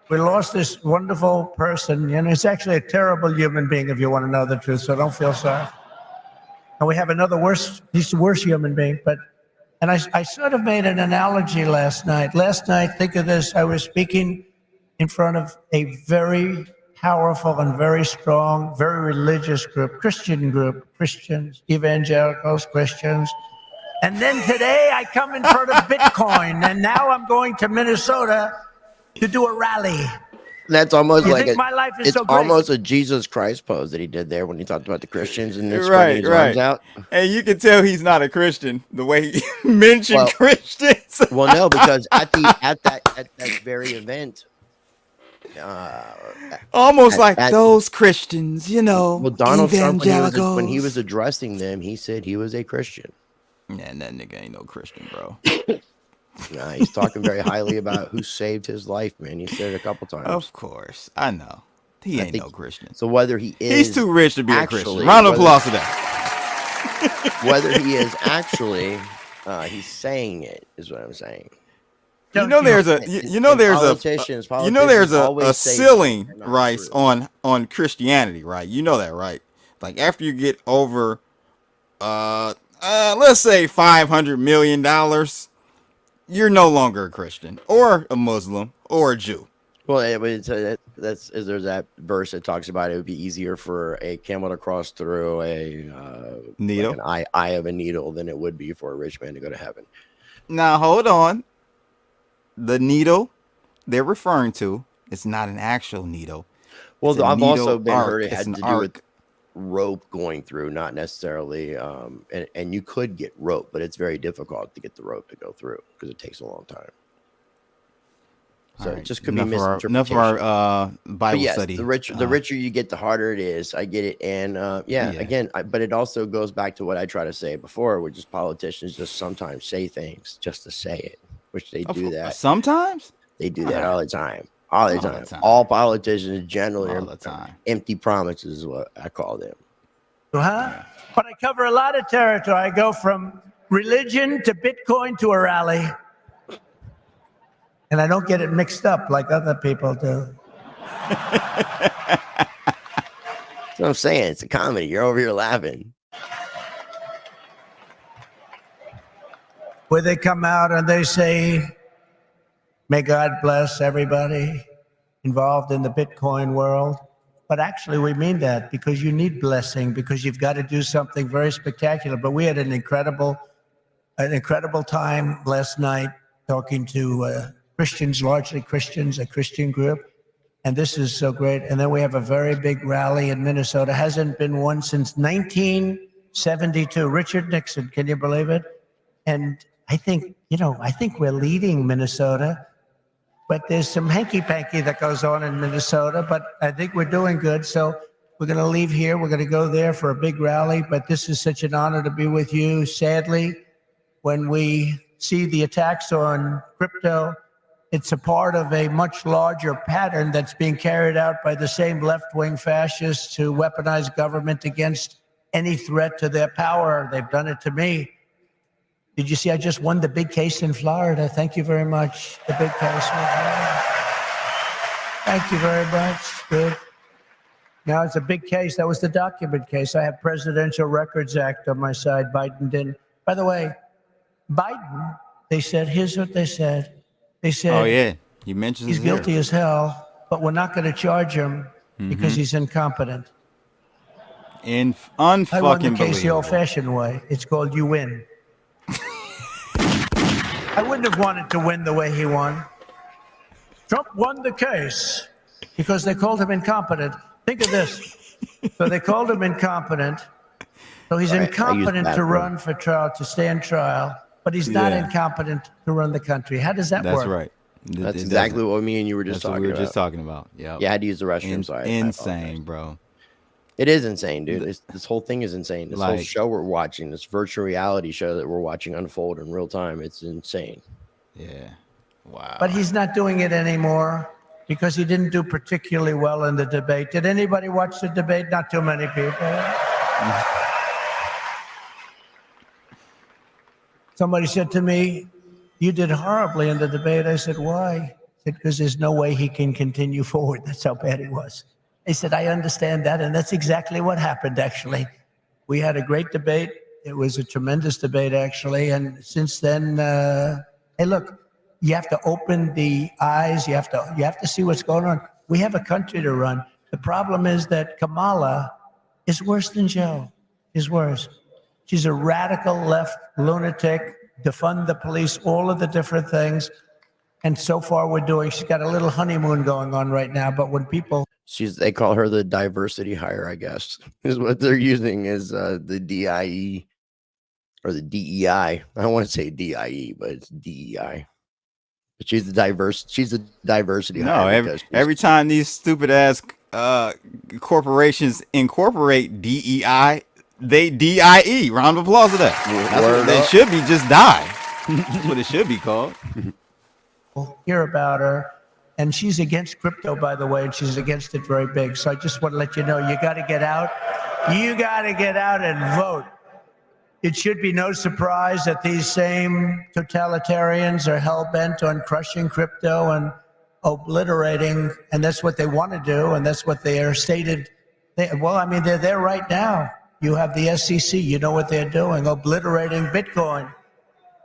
we lost this wonderful person, and he's actually a terrible human being, if you want to know the truth, so don't feel sorry. And we have another he's the worst human being. And I sort of made an analogy last night. Last night, think of this, I was speaking in front of a very powerful and very strong, very religious group, Christians, evangelicals, Christians. And then today I come in front of Bitcoin, and now I'm going to Minnesota to do a rally. That's almost like my life is it's so great. almost a Jesus Christ pose that he did there when he talked about the Christians and then spreading his arms out. And you can tell he's not a Christian the way he mentioned Christians. Well, no, because at that very event, almost like those Christians, you know. Well, Donald Trump, when he was addressing them, he said he was a Christian. Man, that nigga ain't no Christian, bro. Nah, he's talking very highly about who saved his life, man. He said it a couple times. Of course, I know. He ain't no Christian. So whether he is, he's too rich to be a Christian. Round of applause to that. Whether he is actually, he's saying it is what I'm saying. You know, there's a ceiling, Rice, on Christianity, right? You know that, right? Like after you get over, let's say $500 million. You're no longer a Christian or a Muslim or a Jew. Well, there's that verse that talks about it would be easier for a camel to cross through a needle, like an eye of a needle, than it would be for a rich man to go to heaven. Now, hold on. The needle they're referring to is not an actual needle. Well, I've also been heard it had to do with rope going through, not necessarily and you could get rope, but it's very difficult to get the rope to go through because it takes a long time. So it just could be misinterpretation. Enough of our Bible study. The richer you get, the harder it is. I get it. And again, but it also goes back to what I try to say before, which is politicians just sometimes say things just to say it, which they do that. Sometimes? They do that all the time. All the time. All politicians generally are empty promises is what I call them. But I cover a lot of territory. I go from religion to Bitcoin to a rally. And I don't get it mixed up like other people do. That's what I'm saying. It's a comedy. You're over here laughing. Where they come out and they say, may God bless everybody involved in the Bitcoin world. But actually, we mean that because you need blessing, because you've got to do something very spectacular. But we had an incredible time last night talking to Christians, largely Christians, a Christian group. And this is so great. And then we have a very big rally in Minnesota. Hasn't been one since 1972. Richard Nixon, can you believe it? And I think we're leading Minnesota, but there's some hanky-panky that goes on in Minnesota, but I think we're doing good. So we're going to leave here. We're going to go there for a big rally, but this is such an honor to be with you. Sadly, when we see the attacks on crypto, it's a part of a much larger pattern that's being carried out by the same left-wing fascists who weaponize government against any threat to their power. They've done it to me. Did you see I just won the big case in Florida? Thank you very much. The big case. Thank you very much. Good. Now it's a big case. That was the document case. I have Presidential Records Act on my side. Biden didn't. By the way, Biden, they said, here's what they said. They said, oh, yeah. You mentioned he's guilty as hell, but we're not going to charge him because he's incompetent. I won the case the old-fashioned way. It's called you win. I wouldn't have wanted to win the way he won. Trump won the case because they called him incompetent. Think of this. So they called him incompetent. So he's incompetent to run for trial, to stand trial, but he's not incompetent to run the country. How does that work? That's right. That's exactly what me and you were just talking about. just talking about. Yeah. Yeah, I had to use the restroom. So insane, bro. It is insane, dude. This whole thing is insane. This whole show we're watching, this virtual reality show that we're watching unfold in real time, it's insane. Yeah. Wow. But he's not doing it anymore because he didn't do particularly well in the debate. Did anybody watch the debate? Not too many people. Somebody said to me, you did horribly in the debate. I said, why? I said, because there's no way he can continue forward. That's how bad he was. He said, I understand that. And that's exactly what happened, actually. We had a great debate. It was a tremendous debate, actually. And since then, hey, look, you have to open the eyes. You have to see what's going on. We have a country to run. The problem is that Kamala is worse than Joe. Is worse. She's a radical left lunatic, defund the police, all of the different things. And so far she's got a little honeymoon going on right now. But when people... they call her the diversity hire, I guess, is what they're using as the DIE or the DEI. I don't want to say DIE, but it's DEI. But she's the diversity hire. No, every time these stupid ass corporations incorporate DEI, they DIE. Round of applause for that. That's what they should be, just die. That's what it should be called. Hear about her. And she's against crypto, by the way, and she's against it very big. So I just want to let you know, you got to get out. You got to get out and vote. It should be no surprise that these same totalitarians are hell-bent on crushing crypto and obliterating, and that's what they want to do, and that's what they are stated. They're there right now. You have the SEC, you know what they're doing, obliterating Bitcoin.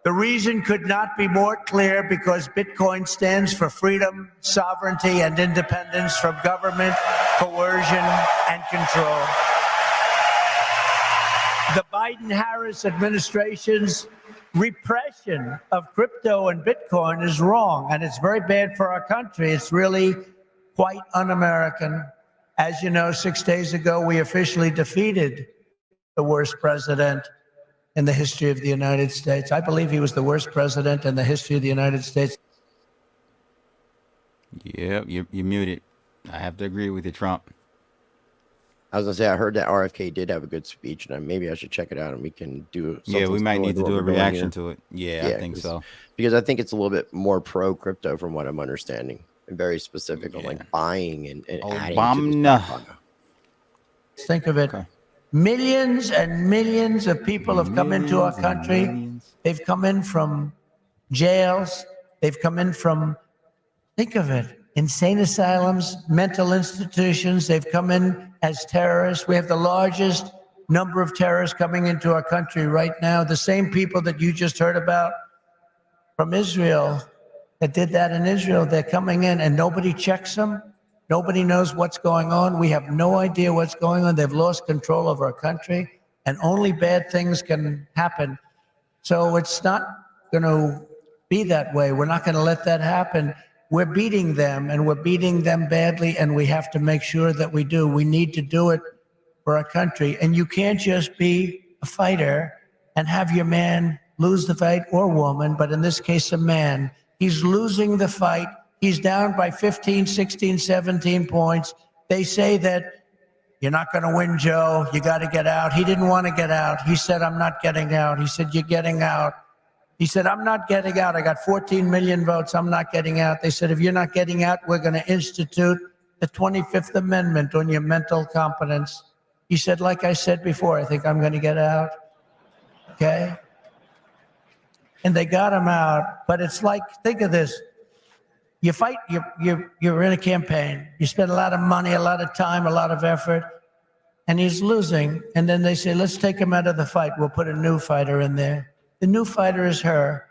The reason could not be more clear, because Bitcoin stands for freedom, sovereignty, and independence from government, coercion, and control. The Biden-Harris administration's repression of crypto and Bitcoin is wrong, and it's very bad for our country. It's really quite un-American. As you know, 6 days ago, we officially defeated the worst president in the history of the United States. I believe he was the worst president in the history of the United States. Yeah, you're muted. I have to agree with you, Trump. I was gonna say, I heard that RFK did have a good speech, and maybe I should check it out, and we can do. Yeah, we might need to do a reaction to it. Yeah, I think so. Because I think it's a little bit more pro crypto, from what I'm understanding, and very specific on like buying and adding to the Think of it. Okay. Millions and millions of people have come into our country. They've come in from jails. They've come in from, think of it, insane asylums, mental institutions. They've come in as terrorists. We have the largest number of terrorists coming into our country right now. The same people that you just heard about from Israel, that did that in Israel, they're coming in and nobody checks them. Nobody knows what's going on. We have no idea what's going on. They've lost control of our country, and only bad things can happen. So it's not going to be that way. We're not going to let that happen. We're beating them, and we're beating them badly, and we have to make sure that we do. We need to do it for our country. And you can't just be a fighter and have your man lose the fight, or woman, but in this case, a man. He's losing the fight. He's down by 15, 16, 17 points. They say that you're not going to win, Joe. You got to get out. He didn't want to get out. He said, I'm not getting out. He said, you're getting out. He said, I'm not getting out. I got 14 million votes. I'm not getting out. They said, if you're not getting out, we're going to institute the 25th Amendment on your mental competence. He said, like I said before, I think I'm going to get out. Okay? And they got him out. But it's like, think of this. You fight, you're in a campaign. You spend a lot of money, a lot of time, a lot of effort, and he's losing. And then they say, let's take him out of the fight. We'll put a new fighter in there. The new fighter is her,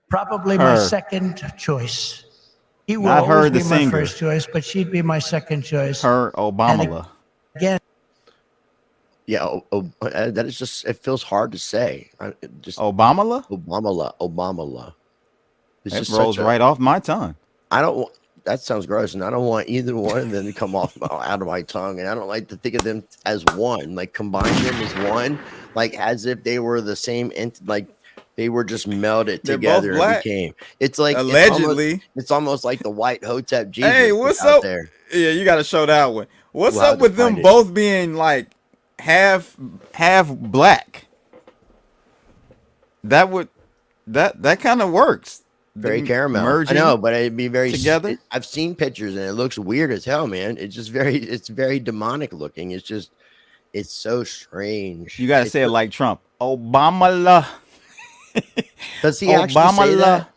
probably my second choice. He will Not always her, the be my singer. first choice, but she'd be my second choice. Her Obama. Again, Yeah, that is just, it feels hard to say. Just Obama? Obama. It's It just rolls right off my tongue. I don't want, that sounds gross, and I don't want either one of them to come off out of my tongue, and I don't like to think of them as one, like combine them as one, like as if they were the same, like they were just melded They're together both black. and became. It's like Allegedly. it's almost like the white Hotep Jesus. Hey, what's out up? there? Yeah, you got to show that one. What's We'll have up to with them find it. both being like half black? That kind of works. Very Them caramel. I merging know, but it'd be very together. I've seen pictures and it looks weird as hell, man. It's just it's very demonic looking. It's so strange. You got to say it like Trump. Obama. Does he actually say that?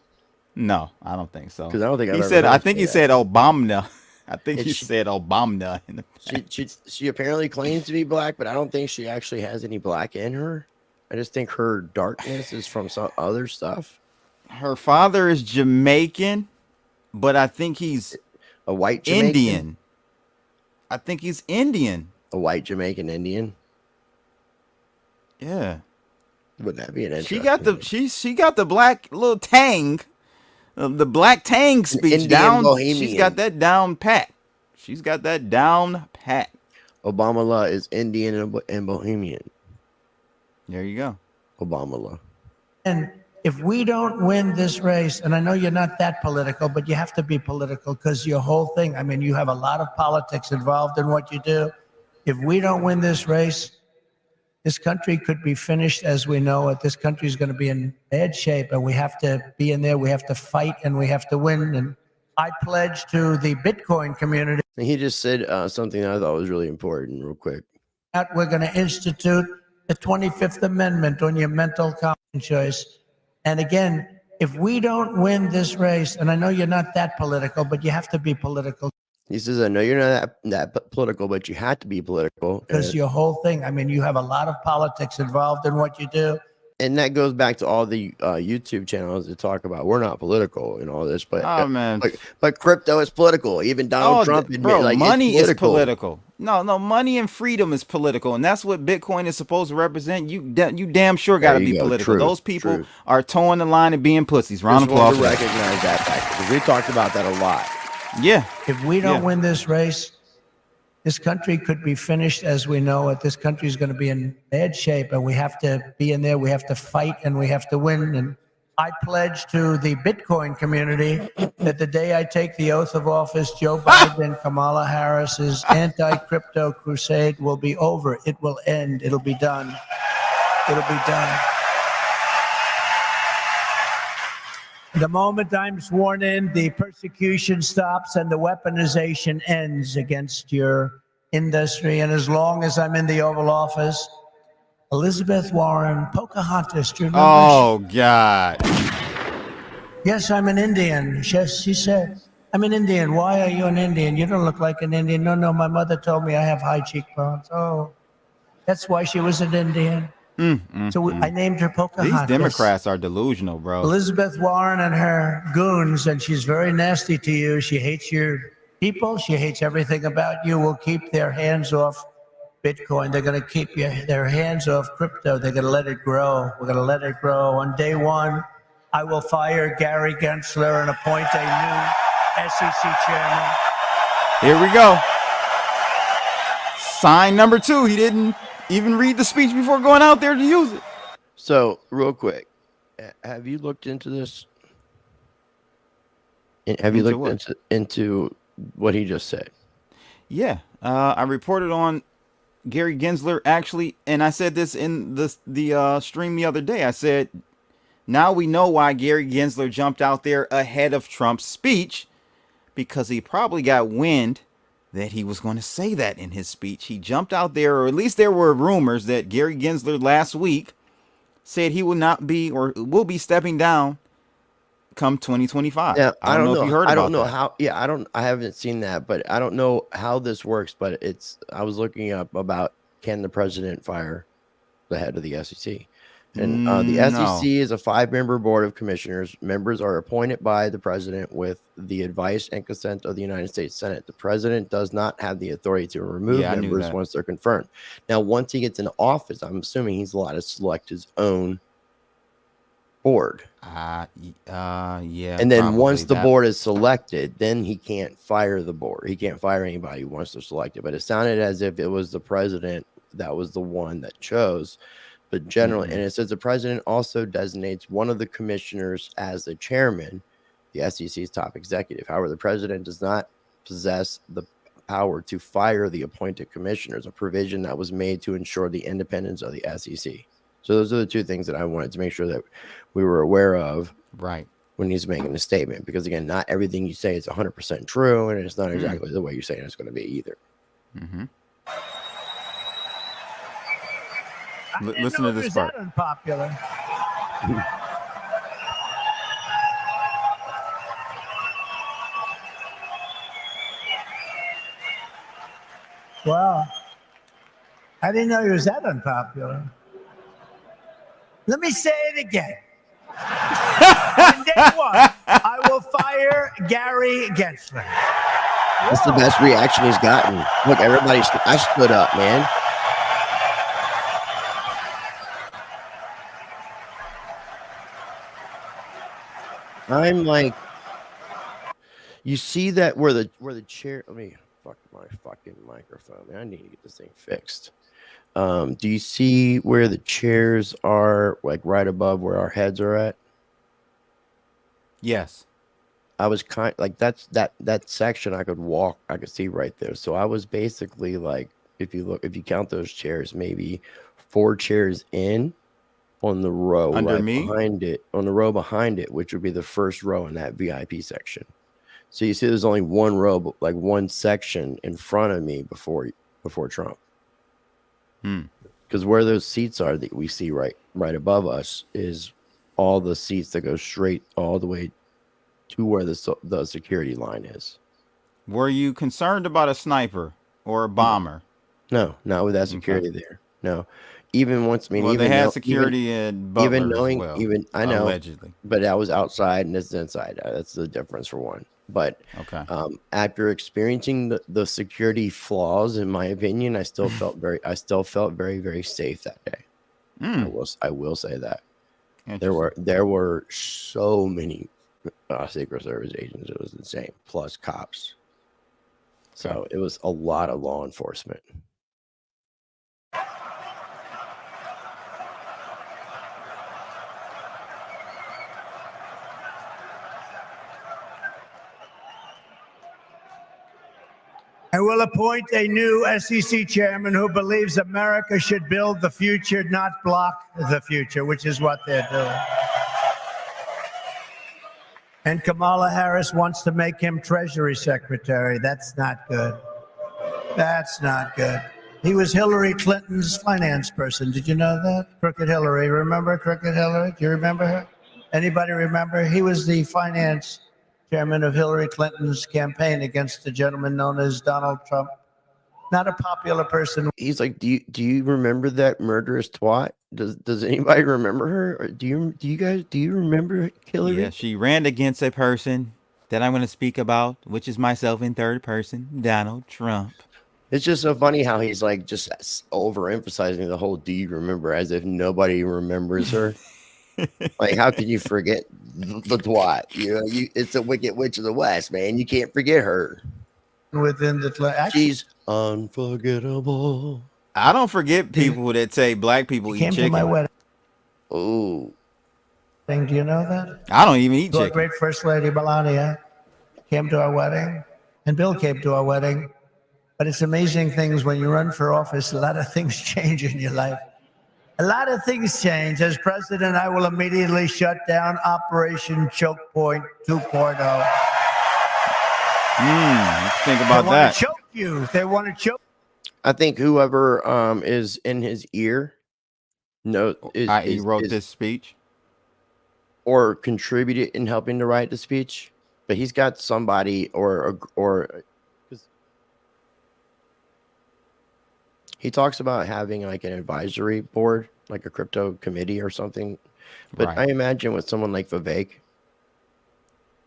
No, I don't think so. 'Cause I don't think I've he ever said. heard I him think say he that. said Obama. I think he It's- said Obama. In the She apparently claims to be black, but I don't think she actually has any black in her. I just think her darkness is from some other stuff. Her father is Jamaican, but I think he's A white Jamaican? Indian. I think he's Indian. A white Jamaican Indian. Yeah. Wouldn't that be an interesting? She got the black little tang, the black tang speech Indian down. Bohemian. She's got that down pat. She's got that down pat. Obama law is Indian and Bohemian. There you go. Obama law. and if we don't win this race, and I know you're not that political, but you have to be political because your whole thing, I mean, you have a lot of politics involved in what you do. If we don't win this race, this country could be finished as we know it. This country is going to be in bad shape, and we have to be in there. We have to fight, and we have to win. And I pledge to the Bitcoin community He just said something that I thought was really important, real quick. that we're going to institute the 25th Amendment on your mental competence choice. And again, if we don't win this race, and I know you're not that political, but you have to be political He says, I know you're not that political, but you have to be political. because your whole thing, I mean, you have a lot of politics involved in what you do. And that goes back to all the YouTube channels that talk about we're not political and all this, but Oh man. but crypto is political. Even Donald Trump admitted, bro, like, money it's is political. No, money and freedom is political, and that's what Bitcoin is supposed to represent. You damn sure got to There you be go. political. True, Those people true. are towing the line and being pussies. Round of Just want applause. to recognize that fact because we talked about that a lot. Yeah. If we don't Yeah. win this race, this country could be finished as we know it. This country is going to be in bad shape, and we have to be in there. We have to fight, and we have to win. And I pledge to the Bitcoin community that the day I take the oath of office, Joe Biden, Kamala Harris's anti-crypto crusade will be over. It will end. It'll be done. It'll be done. The moment I'm sworn in, the persecution stops and the weaponization ends against your industry. And as long as I'm in the Oval Office, Elizabeth Warren, Pocahontas, do you remember? Oh God. Yes, I'm an Indian. Yes, she said, I'm an Indian. Why are you an Indian? You don't look like an Indian. No, my mother told me I have high cheekbones. Oh, that's why she was an Indian. So I named her Pocahontas. These Democrats are delusional, bro. Elizabeth Warren and her goons, and she's very nasty to you. She hates your people. She hates everything about you. Will keep their hands off Bitcoin. They're going to keep their hands off crypto. They're going to let it grow. We're going to let it grow. On day one, I will fire Gary Gensler and appoint a new SEC chairman. Here we go. Sign number 2. He didn't even read the speech before going out there to use it. So, real quick, have you looked into this? Have you looked into what he just said? Yeah, I reported on Gary Gensler actually, and I said this in the stream the other day. I said, now we know why Gary Gensler jumped out there ahead of Trump's speech, because he probably got wind that he was going to say that in his speech. He jumped out there, or at least there were rumors that Gary Gensler last week said he will not be or will be stepping down come 2025. Yeah, I don't know if you heard about that. I don't know how. Yeah, I haven't seen that, but I don't know how this works. But I was looking up about, can the president fire the head of the SEC? And the SEC is a 5-member board of commissioners. Members are appointed by the president with the advice and consent of the United States Senate. The president does not have the authority to remove members once they're confirmed. Now, once he gets into office, I'm assuming he's allowed to select his own board. Yeah. And then once the board is selected, then he can't fire the board. He can't fire anybody once they're selected. But it sounded as if it was the president that was the one that chose. But generally, and it says the president also designates one of the commissioners as the chairman, the SEC's top executive. However, the president does not possess the power to fire the appointed commissioners, a provision that was made to ensure the independence of the SEC. So those are the two things that I wanted to make sure that we were aware of, right, when he's making a statement. Because again, not everything you say is 100% true, and it's not exactly the way you're saying it's going to be either. Listen to this part. That unpopular. Well, I didn't know he was that unpopular. Let me say it again. On day 1, I will fire Gary Gensler. That's the best reaction he's gotten. Look, everybody, I stood up, man. I'm like, you see that where the chair, let me fuck my fucking microphone, man. I need to get this thing fixed. Do you see where the chairs are, like right above where our heads are at? Yes. I was kind like that section I could see right there. So I was basically like, if you count those chairs, maybe 4 chairs in on the row behind it, which would be the first row in that VIP section. So you see there's only one row, but like one section in front of me before Trump. Because where those seats are that we see right above us all the seats that go straight all the way to where the security line is. Were you concerned about a sniper or a bomber? No, not with that security there. No. Even once, they had security in Butler I know, allegedly, but that was outside and this is inside. That's the difference for one. But after experiencing the security flaws, in my opinion, I still felt very, very safe that day. I will say that there were so many Secret Service agents. It was insane, plus cops. So it was a lot of law enforcement. I will appoint a new SEC chairman who believes America should build the future, not block the future, which is what they're doing. And Kamala Harris wants to make him Treasury Secretary. That's not good. That's not good. He was Hillary Clinton's finance person. Did you know that? Crooked Hillary. Remember Crooked Hillary? Do you remember her? Anybody remember? He was the finance chairman of Hillary Clinton's campaign against the gentleman known as Donald Trump. Not a popular person. He's like, do you remember that murderous twat? Does anybody remember her? Or do you remember Hillary? Yeah, she ran against a person that I'm going to speak about, which is myself in third person, Donald Trump. It's just so funny how he's like just overemphasizing the whole "do you remember?" as if nobody remembers her. Like, how can you forget the twat? You know, it's the Wicked Witch of the West, man. You can't forget her. Within the she's unforgettable. I don't forget people that say black people eat came chicken. to my wedding. Oh, Do you know that? I don't even eat Our chicken. great First Lady Melania came to our wedding, and Bill came to our wedding. But it's amazing things when you run for office. A lot of things change in your life. A lot of things change. As president, I will immediately shut down Operation Choke Point 2.0. Let's think about they that. Want to choke you. They want to choke. I think whoever is in his ear wrote this speech or contributed in helping to write the speech, but he's got somebody or he talks about having like an advisory board, like a crypto committee or something. But I imagine with someone like Vivek,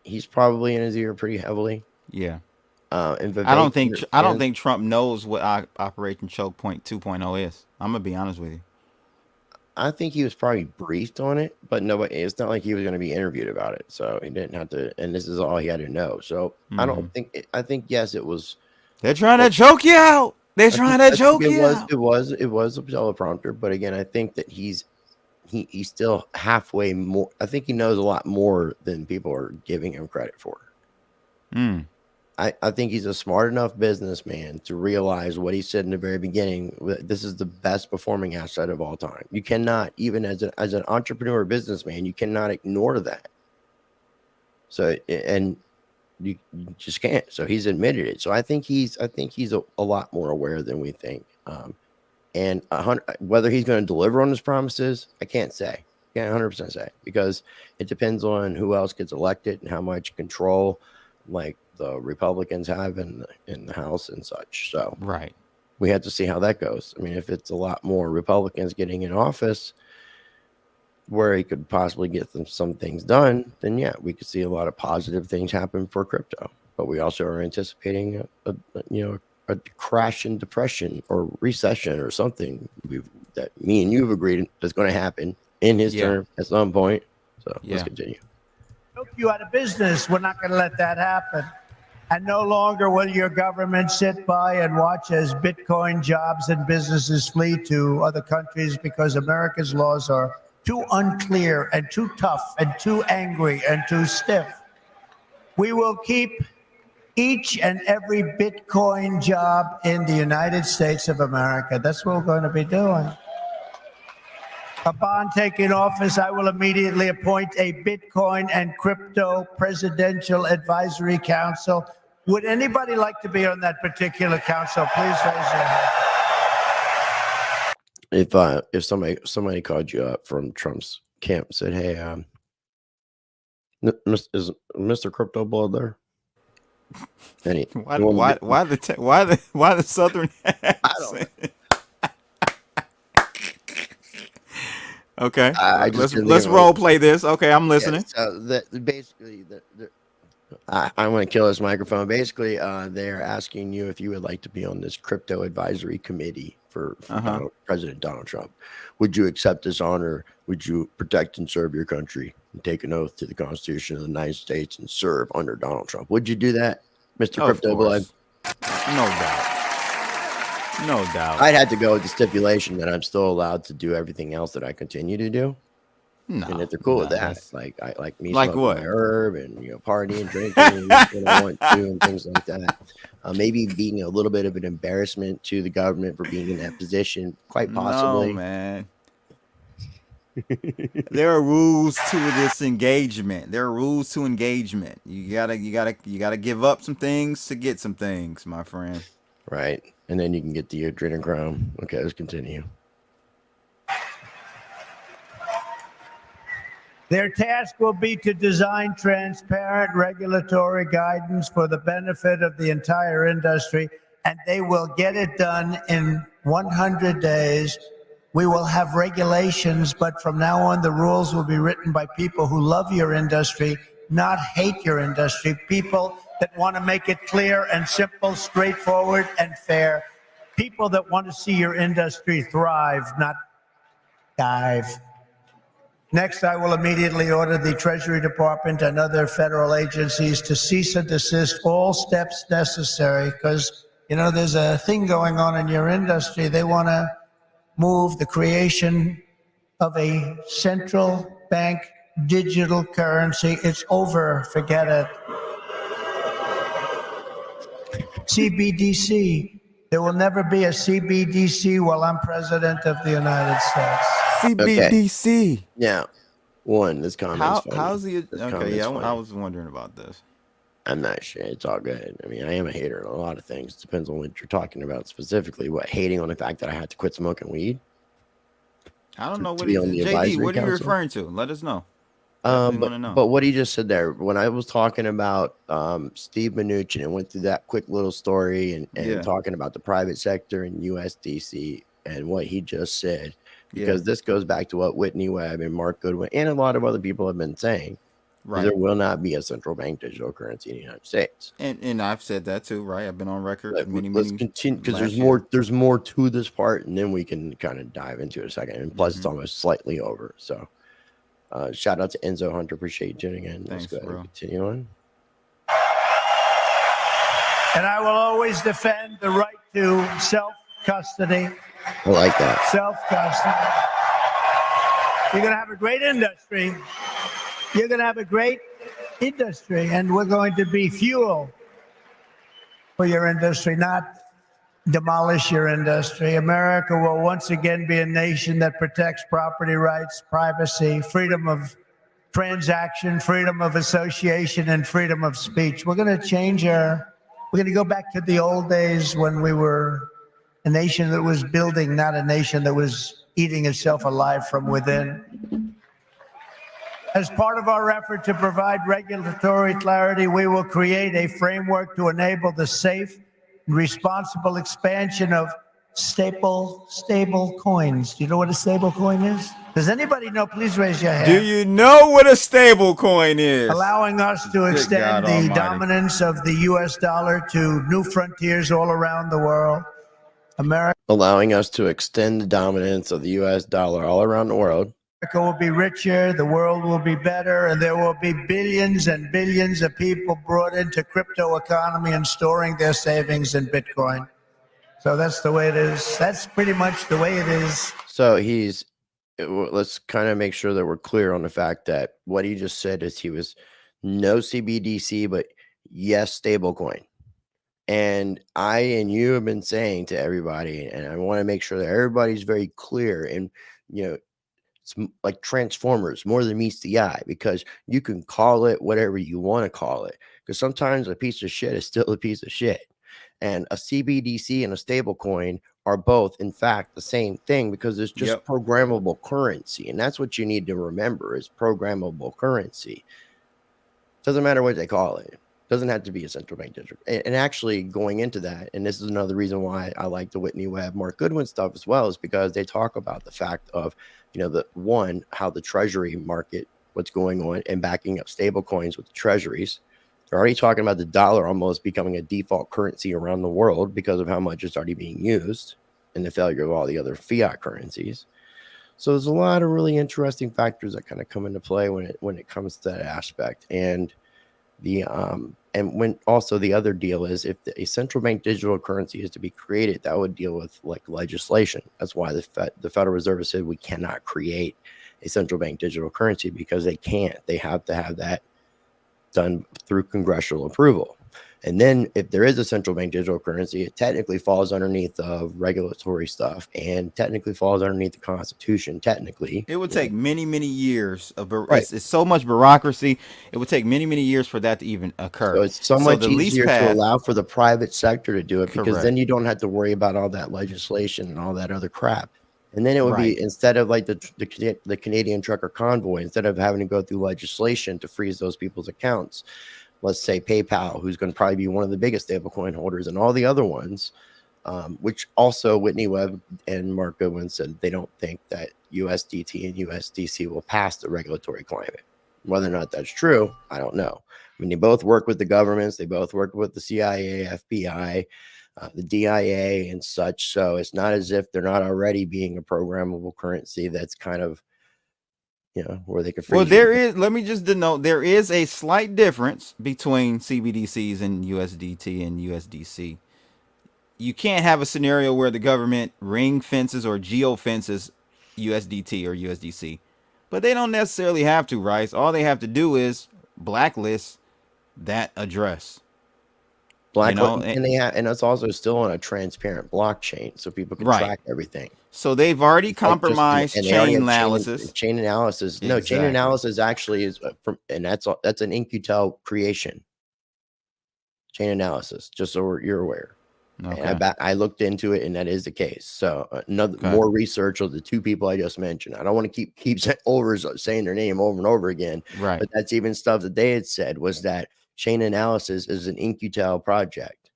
he's probably in his ear pretty heavily. Yeah. And Vivek, I don't think Trump knows what Operation Choke Point 2.0 is. I'm gonna be honest with you. I think he was probably briefed on it, but it's not like he was going to be interviewed about it. So he didn't have to, and this is all he had to know. So I think, yes, it was. They're trying to choke you out. They're trying to choke you out. It was a teleprompter, but again, I think that he's still halfway more. I think he knows a lot more than people are giving him credit for. I think he's a smart enough businessman to realize what he said in the very beginning. This is the best performing asset of all time. You cannot, even as an entrepreneur businessman, you cannot ignore that. So, and you just can't. So he's admitted it. So I think he's a lot more aware than we think. And whether he's going to deliver on his promises, I can't say. Can't 100% say, because it depends on who else gets elected and how much control, like the Republicans have in the House and such. So we have to see how that goes. I mean, if it's a lot more Republicans getting in office where he could possibly get some things done, then yeah, we could see a lot of positive things happen for crypto. But we also are anticipating a crash and depression or recession or something that me and you have agreed is going to happen in his term at some point. So let's continue. You out of business. We're not going to let that happen. And no longer will your government sit by and watch as Bitcoin jobs and businesses flee to other countries because America's laws are too unclear and too tough and too angry and too stiff. We will keep each and every Bitcoin job in the United States of America. That's what we're going to be doing. Upon taking office, I will immediately appoint a Bitcoin and crypto presidential advisory council. Would anybody like to be on that particular council? Please raise your hand. If somebody called you up from Trump's camp and said, "Hey, is Mr. Crypto Blood there?" Why the Southern accent? I don't know. Okay, let's role play this. Okay, I'm listening. So basically, I'm going to kill this microphone. Basically, they're asking you if you would like to be on this crypto advisory committee for President Donald Trump. Would you accept this honor? Would you protect and serve your country and take an oath to the Constitution of the United States and serve under Donald Trump? Would you do that, Mr. Crypto Blood? No doubt. No doubt. I'd have to go with the stipulation that I'm still allowed to do everything else that I continue to do. No, and if they're cool with that, like me like smoking what? my herb and partying, drinking, and what I want to, and things like that. Maybe being a little bit of an embarrassment to the government for being in that position, quite possibly. No, man. There are rules to this engagement. There are rules to engagement. You gotta give up some things to get some things, my friend. Right. And then you can get the adrenochrome. Okay, let's continue. Their task will be to design transparent regulatory guidance for the benefit of the entire industry, and they will get it done in 100 days. We will have regulations, but from now on, the rules will be written by people who love your industry, not hate your industry, people that want to make it clear and simple, straightforward and fair, people that want to see your industry thrive, not dive. Next, I will immediately order the Treasury Department and other federal agencies to cease and desist all steps necessary because, there's a thing going on in your industry. They want to move the creation of a central bank digital currency. It's over. Forget it. CBDC. There will never be a CBDC while I'm president of the United States. CBDC. Now, this comment's funny. How's he? This Okay, comment's yeah, funny. I was wondering about this. I'm not sure. It's all good. I mean, I am a hater on a lot of things. Depends on what you're talking about specifically. What, hating on the fact that I had to quit smoking weed? I don't know what be on the JD. advisory What are you council? referring to? Let us know. Want to know. But what he just said there, when I was talking about Steve Mnuchin and went through that quick little story and talking about the private sector and USDC and what he just said, because this goes back to what Whitney Webb and Mark Goodwin and a lot of other people have been saying. Right. There will not be a central bank digital currency in the United States. And I've said that too, right? I've been on record. Let's continue because there's more to this part, and then we can kind of dive into it a second. And plus, it's almost slightly over. So, shout out to Enzo Hunter. Appreciate you tuning in. Thanks, let's go ahead bro. and continue on. And I will always defend the right to self-custody. I like that. Self-custody. You're going to have a great industry. You're going to have a great industry, and we're going to be fuel for your industry, not demolish your industry. America will once again be a nation that protects property rights, privacy, freedom of transaction, freedom of association, and freedom of speech. We're going to go back to the old days when we were a nation that was building, not a nation that was eating itself alive from within. As part of our effort to provide regulatory clarity, we will create a framework to enable the safe and responsible expansion of stable coins. Do you know what a stable coin is? Does anybody know? Please raise your hand. Do you know what a stable coin is? Allowing us to extend the dominance of the U.S. dollar to new frontiers all around the world. Allowing us to extend the dominance of the U.S. dollar all around the world. America will be richer, the world will be better, and there will be billions and billions of people brought into crypto economy and storing their savings in Bitcoin. So that's the way it is. That's pretty much the way it is. So let's kind of make sure that we're clear on the fact that what he just said is he was no CBDC, but yes, stablecoin. And I and you have been saying to everybody, and I want to make sure that everybody's very clear and, it's like Transformers, more than meets the eye, because you can call it whatever you want to call it. Because sometimes a piece of shit is still a piece of shit. And a CBDC and a stable coin are both, in fact, the same thing because it's just programmable currency. And that's what you need to remember is programmable currency. Doesn't matter what they call it. Doesn't have to be a central bank digital. And actually going into that, and this is another reason why I like the Whitney Webb, Mark Goodwin stuff as well, is because they talk about the fact of, how the treasury market, what's going on and backing up stable coins with the treasuries. They're already talking about the dollar almost becoming a default currency around the world because of how much it's already being used and the failure of all the other fiat currencies. So there's a lot of really interesting factors that kind of come into play when it comes to that aspect. And when also the other deal is if a central bank digital currency is to be created, that would deal with like legislation. That's why the Federal Reserve said we cannot create a central bank digital currency because they can't. They have to have that done through congressional approval. And then if there is a central bank digital currency, it technically falls underneath regulatory stuff and technically falls underneath the Constitution. Technically, it would take many, many years of it's so much bureaucracy. It would take many, many years for that to even occur. So it's so much easier to allow for the private sector to do it because then you don't have to worry about all that legislation and all that other crap. And then it would be instead of like the Canadian trucker convoy, instead of having to go through legislation to freeze those people's accounts. Let's say PayPal, who's going to probably be one of the biggest stablecoin holders, and all the other ones, which also Whitney Webb and Mark Goodwin said they don't think that USDT and USDC will pass the regulatory climate. Whether or not that's true, I don't know. I mean, they both work with the governments. They both work with the CIA, FBI, the DIA and such. So it's not as if they're not already being a programmable currency that's kind of, where they can freeze. Well, there is, let me just denote, there is a slight difference between CBDCs and USDT and USDC. You can't have a scenario where the government ring fences or geo fences USDT or USDC, but they don't necessarily have to, Rice. All they have to do is blacklist that address. And it's also still on a transparent blockchain, so people can track everything. So they've already compromised chain analysis. Chain analysis. Exactly. No, chain analysis actually is that's an In-Q-Tel creation. Chain analysis, just so you're aware. Okay. And I looked into it, and that is the case. So more research of the two people I just mentioned. I don't want to keep saying their name over and over again. Right. But that's even stuff that they had said was that chain analysis is an In-Q-Tel project.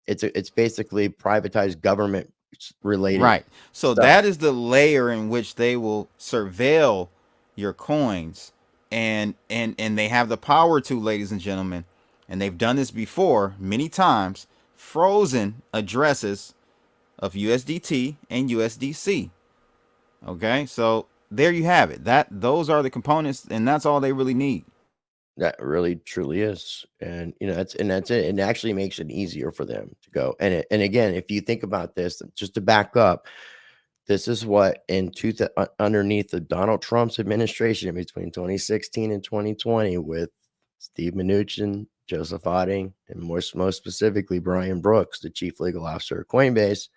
It's basically privatized government related. Right. So stuff. that is the layer in which they will surveil your coins, and they have the power to, ladies and gentlemen, and they've done this before many times. Frozen addresses of USDT and USDC. Okay, so there you have it. Those are the components, and that's all they really need. That really truly is, and that's it. It actually makes it easier for them to go. And again, if you think about this, just to back up, this is what underneath the Donald Trump's administration between 2016 and 2020 with Steve Mnuchin, Joseph Otting, and most specifically Brian Brooks, the chief legal officer of Coinbase,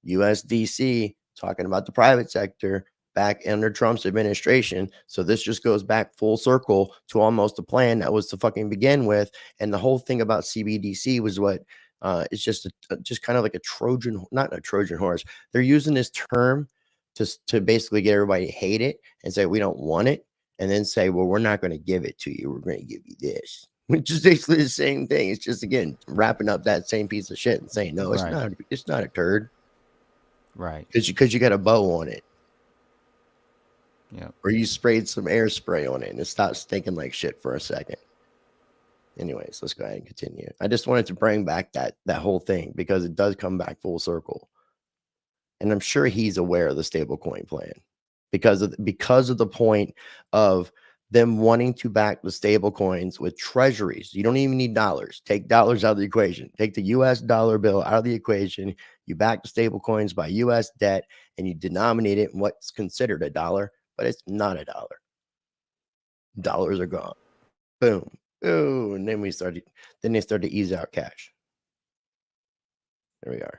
USDC, talking about the private sector back under Trump's administration. So this just goes back full circle to almost the plan that was to fucking begin with. And the whole thing about CBDC was what it's just kind of like not a Trojan horse. They're using this term to basically get everybody to hate it and say, we don't want it. And then say, well, we're not going to give it to you. We're going to give you this. Which is basically the same thing. It's just, again, wrapping up that same piece of shit and saying, no, it's not. It's not a turd, right? Because you got a bow on it, yeah, or you sprayed some air spray on it and it stopped stinking like shit for a second. Anyways, let's go ahead and continue. I just wanted to bring back that whole thing because it does come back full circle, and I'm sure he's aware of the stablecoin plan because of the point of them wanting to back the stable coins with treasuries. You don't even need dollars. Take dollars out of the equation. Take the US dollar bill out of the equation. You back the stable coins by US debt and you denominate it in what's considered a dollar, but it's not a dollar. Dollars are gone. Boom. Oh, and then they started to ease out cash. There we are.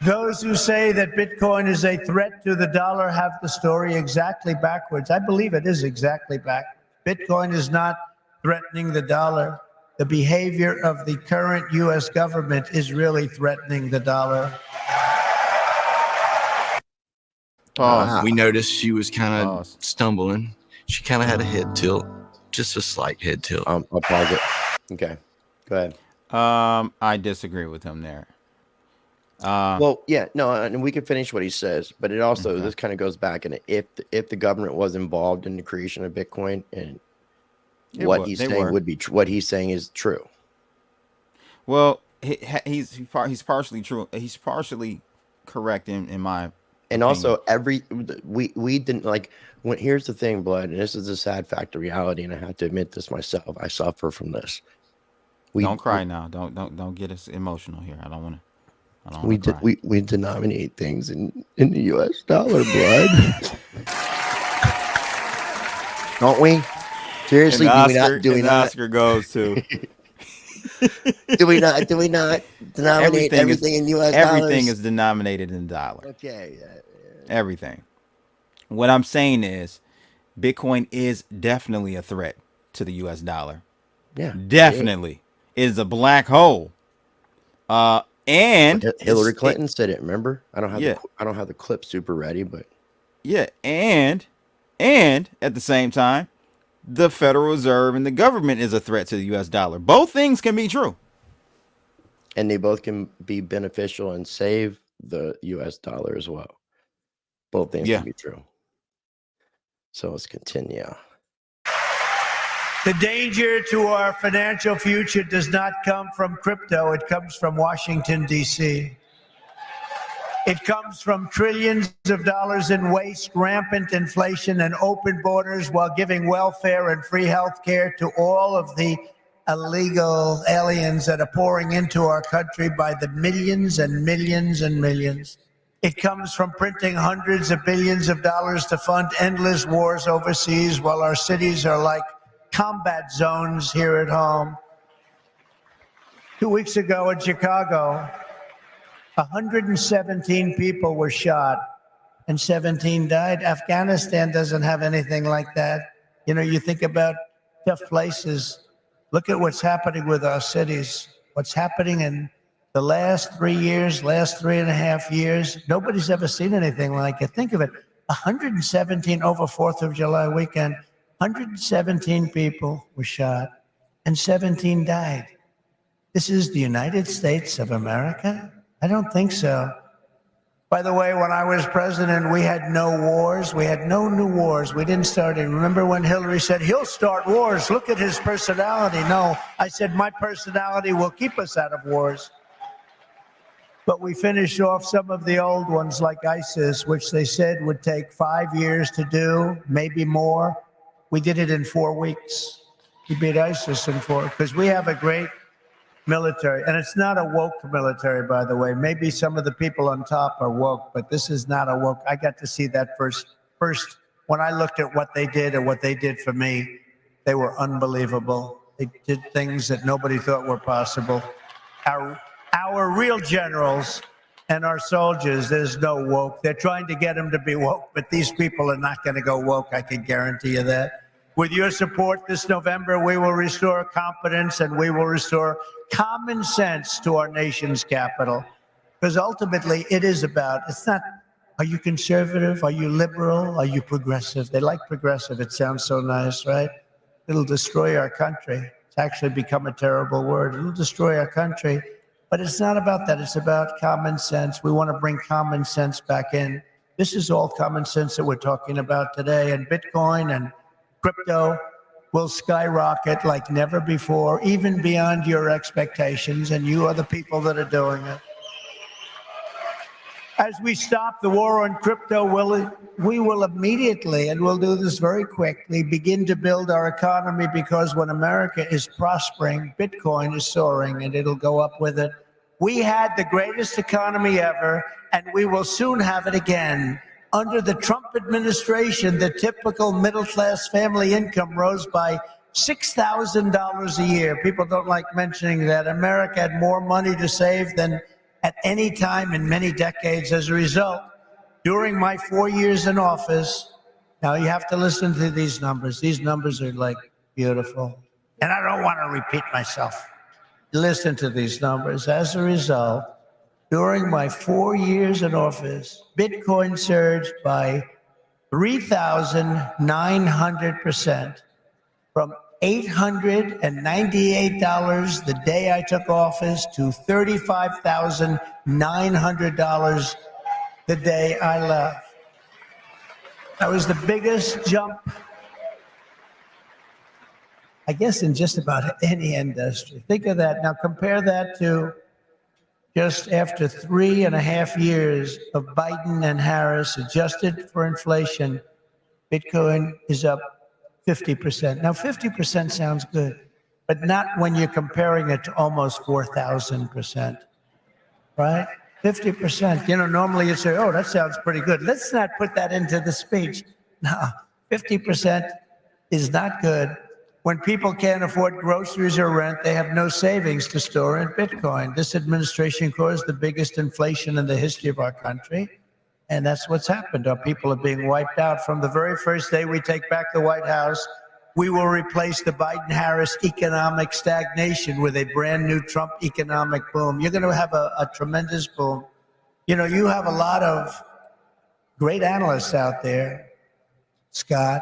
Those who say that Bitcoin is a threat to the dollar have the story exactly backwards. I believe it is exactly back. Bitcoin is not threatening the dollar. The behavior of the current U.S. government is really threatening the dollar. We noticed she was kind of stumbling. She kind of had a head tilt, just a slight head tilt. I'll pause it. Okay, go ahead. I disagree with him there. Well, yeah, no, and we can finish what he says, but it also this kind of goes back, and if the government was involved in the creation of Bitcoin, and he's saying is true. Well, he's partially true. He's partially correct in my. And also, we didn't like when. Here's the thing, Blood, and this is a sad fact of reality, and I have to admit this myself. I suffer from this. Don't cry now. Don't get us emotional here. I don't want to. We denominate things in the US dollar, Blood. Don't we? Seriously, do we not? Oscar goes to. do we not denominate everything in US dollars? Everything is denominated in dollar. Okay. Everything. What I'm saying is Bitcoin is definitely a threat to the US dollar. Yeah. Definitely. It is a black hole. And Hillary Clinton said it, remember? I don't have the clip super ready, but yeah, and at the same time, the Federal Reserve and the government is a threat to the US dollar. Both things can be true. And they both can be beneficial and save the US dollar as well. Both things can be true. So let's continue. The danger to our financial future does not come from crypto. It comes from Washington, D.C. It comes from trillions of dollars in waste, rampant inflation, and open borders while giving welfare and free health care to all of the illegal aliens that are pouring into our country by the millions and millions and millions. It comes from printing hundreds of billions of dollars to fund endless wars overseas while our cities are like combat zones here at home. 2 weeks ago in Chicago, 117 people were shot and 17 died. Afghanistan doesn't have anything like that. You know, you think about tough places. Look at what's happening with our cities. What's happening in the last 3 years, last 3.5 years. Nobody's ever seen anything like it. Think of it. 117 over 4th of July weekend. 117 people were shot and 17 died. This is the United States of America? I don't think so. By the way, when I was president, we had no wars. We had no new wars. We didn't start any. Remember when Hillary said, he'll start wars. Look at his personality. No, I said, my personality will keep us out of wars. But we finished off some of the old ones like ISIS, which they said would take 5 years to do, maybe more. We did it in 4 weeks. We beat ISIS in 4, because we have a great military. And it's not a woke military, by the way. Maybe some of the people on top are woke, but this is not a woke. I got to see that first when I looked at what they did and what they did for me, they were unbelievable. They did things that nobody thought were possible. Our real generals and our soldiers, there's no woke. They're trying to get them to be woke, but these people are not going to go woke. I can guarantee you that. With your support this November, we will restore confidence and we will restore common sense to our nation's capital. Because ultimately, it is about, it's not, are you conservative? Are you liberal? Are you progressive? They like progressive. It sounds so nice, right? It'll destroy our country. It's actually become a terrible word. It'll destroy our country. But it's not about that. It's about common sense. We want to bring common sense back in. This is all common sense that we're talking about today. And Bitcoin and crypto will skyrocket like never before, even beyond your expectations, and you are the people that are doing it. As we stop the war on crypto, we will immediately, and we'll do this very quickly, begin to build our economy, because when America is prospering, Bitcoin is soaring, and it'll go up with it. We had the greatest economy ever, and we will soon have it again. Under the Trump administration, the typical middle-class family income rose by $6,000 a year. People don't like mentioning that. America had more money to save than at any time in many decades. As a result, during my 4 years in office, now you have to listen to these numbers. These numbers are like beautiful. And I don't want to repeat myself. Listen to these numbers. As a result, during my 4 years in office, Bitcoin surged by 3,900%, from $898 the day I took office to $35,900 the day I left. That was the biggest jump, I guess, in just about any industry. Think of that. Now compare that to just after 3.5 years of Biden and Harris, adjusted for inflation, Bitcoin is up 50%. Now 50% sounds good, but not when you're comparing it to almost 4,000%, right? 50%. You know, normally you say, oh, that sounds pretty good. Let's not put that into the speech. No, 50% is not good. When people can't afford groceries or rent, they have no savings to store in Bitcoin. This administration caused the biggest inflation in the history of our country, and that's what's happened. Our people are being wiped out. From the very first day we take back the White House, we will replace the Biden-Harris economic stagnation with a brand new Trump economic boom. You're going to have a tremendous boom. You know, you have a lot of great analysts out there, Scott.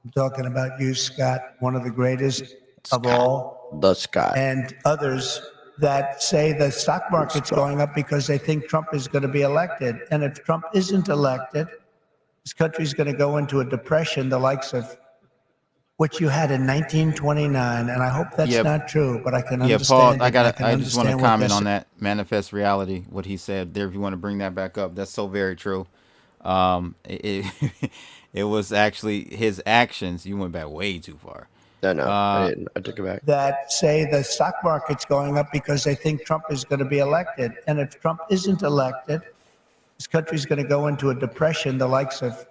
I'm talking about you, Scott, one of the greatest of all. The Scott. And others that say the stock market's going up because they think Trump is going to be elected. And if Trump isn't elected, this country's going to go into a depression, the likes of what you had in 1929, and I hope that's not true, but I can Yeah, understand. Paul, I just want to comment on that manifest reality. What he said there. If you want to bring that back up, that's so very true. It was actually his actions. You went back way too far. No, I didn't. I took it back. That say the stock market's going up because they think Trump is going to be elected, and if Trump isn't elected, this country's going to go into a depression, the likes of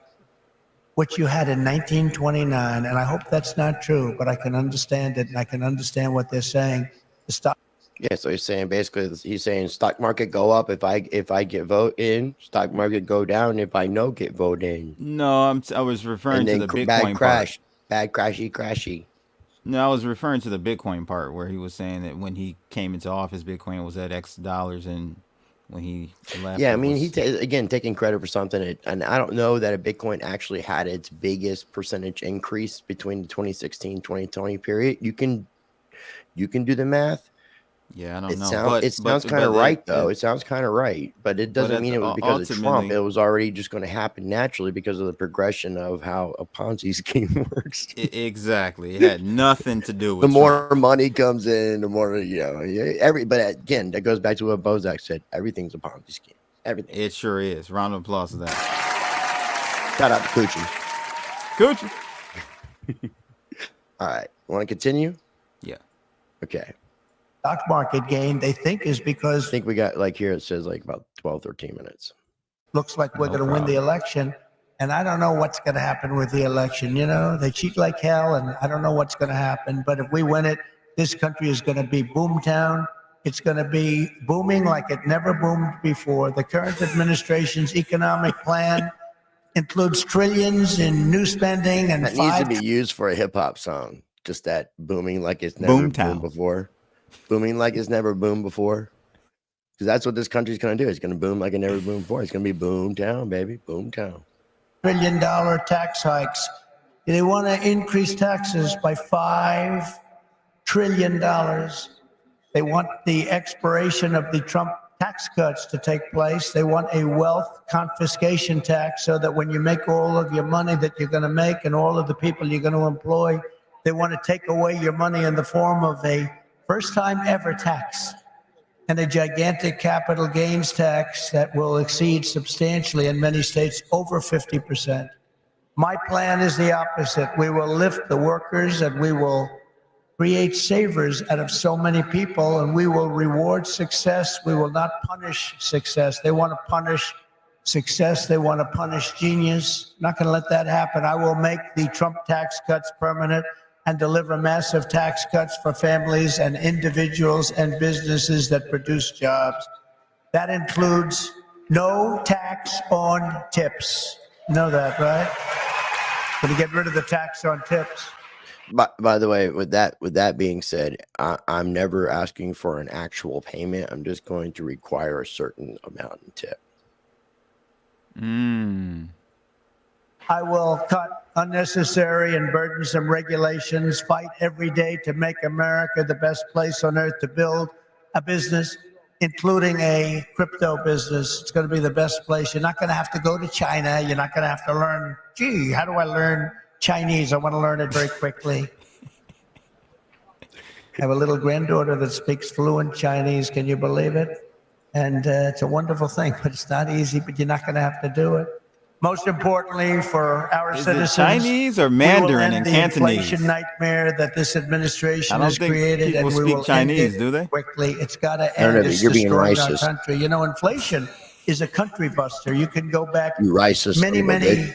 what you had in 1929, and I hope that's not true, but I can understand it, and I can understand what they're saying. The stock. Yeah, so he's saying stock market go up if I get vote in, stock market go down if I no get vote in. No, I was referring to the Bitcoin bad crash, part. Bad crashy. No, I was referring to the Bitcoin part where he was saying that when he came into office, Bitcoin was at X dollars, and when he left. Yeah, I mean, again taking credit for something, and I don't know that a Bitcoin actually had its biggest percentage increase between the 2016-2020 period. You can do the math. Yeah, I don't know. It sounds kind of right, though. It sounds kind of right, but it doesn't mean it was because of Trump. It was already just going to happen naturally because of the progression of how a Ponzi scheme works. Exactly. It had nothing to do with the more money comes in, the more, but again, that goes back to what Bozak said. Everything's a Ponzi scheme. Everything. It sure is. Round of applause to that. Shout out to Coochie. All right. Want to continue? Yeah. Okay. Stock market gain, they think, is because I think we got here it says about 12, 13 minutes. Looks like we're going to win the election. And I don't know what's going to happen with the election. They cheat like hell, and I don't know what's going to happen. But if we win it, this country is going to be boomtown. It's going to be booming like it never boomed before. The current administration's economic plan includes trillions in new spending, and that needs to be used for a hip hop song. Just that booming like it's never boomed before. Booming like it's never boomed before. Because that's what this country's going to do. It's going to boom like it never boomed before. It's going to be boom town, baby. Boom town. $1 trillion tax hikes. They want to increase taxes by $5 trillion. They want the expiration of the Trump tax cuts to take place. They want a wealth confiscation tax so that when you make all of your money that you're going to make and all of the people you're going to employ, they want to take away your money in the form of a first time ever tax and a gigantic capital gains tax that will exceed substantially in many states over 50%. My plan is the opposite. We will lift the workers and we will create savers out of so many people, and we will reward success. We will not punish success. They want to punish success. They want to punish genius. I'm not going to let that happen. I will make the Trump tax cuts permanent and deliver massive tax cuts for families and individuals and businesses that produce jobs. That includes no tax on tips. You know that, right? Going to get rid of the tax on tips. By the way, with that being said, I'm never asking for an actual payment. I'm just going to require a certain amount in tip. I will cut unnecessary and burdensome regulations, fight every day to make America the best place on earth to build a business, including a crypto business. It's going to be the best place. You're not going to have to go to China. You're not going to have to learn, gee, how do I learn Chinese? I want to learn it very quickly. I have a little granddaughter that speaks fluent Chinese. Can you believe it? And it's a wonderful thing, but it's not easy, but you're not going to have to do it. Most importantly, for our citizens, it Chinese or Mandarin and Cantonese? Inflation nightmare that this administration has created, and we will Chinese, end it do they? quickly. It's got to end. It's destroying our country. Inflation is a country buster. You can go back many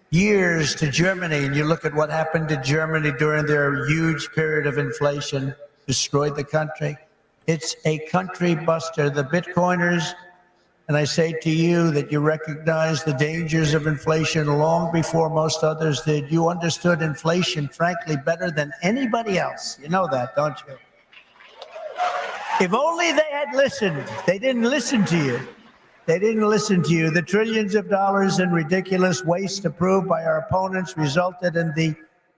years to Germany, and you look at what happened to Germany during their huge period of inflation, destroyed the country. It's a country buster. The Bitcoiners. And I say to you that you recognize the dangers of inflation long before most others did. You understood inflation, frankly, better than anybody else. You know that, don't you? If only they had listened. They didn't listen to you. They didn't listen to you. The trillions of dollars in ridiculous waste approved by our opponents resulted in the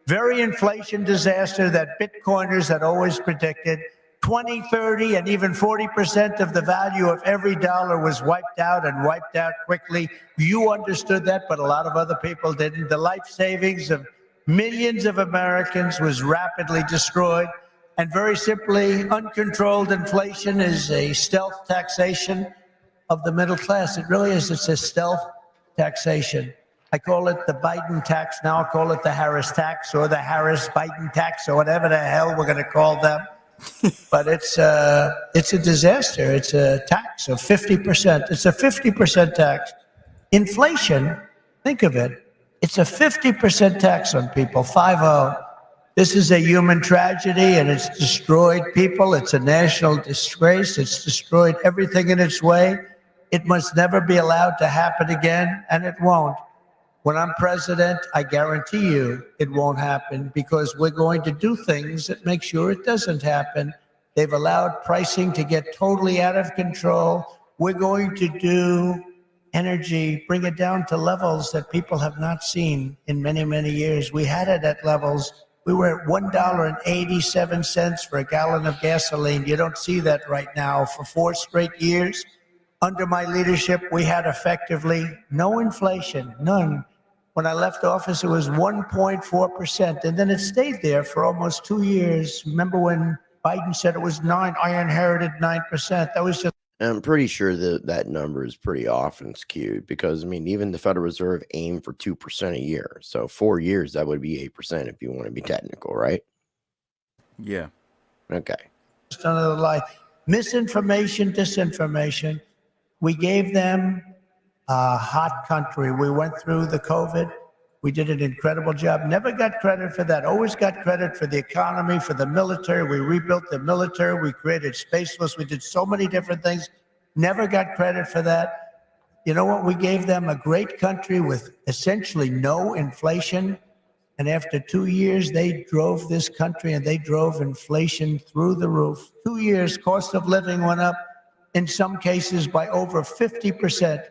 very inflation disaster that Bitcoiners had always predicted. 20, 30, and even 40% of the value of every dollar was wiped out and wiped out quickly. You understood that, but a lot of other people didn't. The life savings of millions of Americans was rapidly destroyed. And very simply, uncontrolled inflation is a stealth taxation of the middle class. It really is. It's a stealth taxation. I call it the Biden tax. Now I'll call it the Harris tax or the Harris-Biden tax or whatever the hell we're going to call them. But it's a disaster. It's a tax of 50%. It's a 50% tax. Inflation, think of it. It's a 50% tax on people, 50. This is a human tragedy, and it's destroyed people. It's a national disgrace. It's destroyed everything in its way. It must never be allowed to happen again, and it won't. When I'm president, I guarantee you it won't happen, because we're going to do things that make sure it doesn't happen. They've allowed pricing to get totally out of control. We're going to do energy, bring it down to levels that people have not seen in many, many years. We had it at levels. We were at $1.87 for a gallon of gasoline. You don't see that right now. For 4 straight years, under my leadership, we had effectively no inflation, none. When I left office, it was 1.4%, and then it stayed there for almost 2 years. Remember when Biden said it was 9? I inherited 9%. That was just. I'm pretty sure that that number is pretty often skewed, because, I mean, even the Federal Reserve aimed for 2% a year. So 4 years, that would be 8% if you want to be technical, right? Yeah. Okay. Another lie. Misinformation, disinformation. We gave them a hot country. We went through the COVID. We did an incredible job. Never got credit for that. Always got credit for the economy, for the military. We rebuilt the military. We created Space Force. We did so many different things. Never got credit for that. You know what? We gave them a great country with essentially no inflation. And after 2 years, they drove this country, and they drove inflation through the roof. 2 years, cost of living went up, in some cases by over 50%.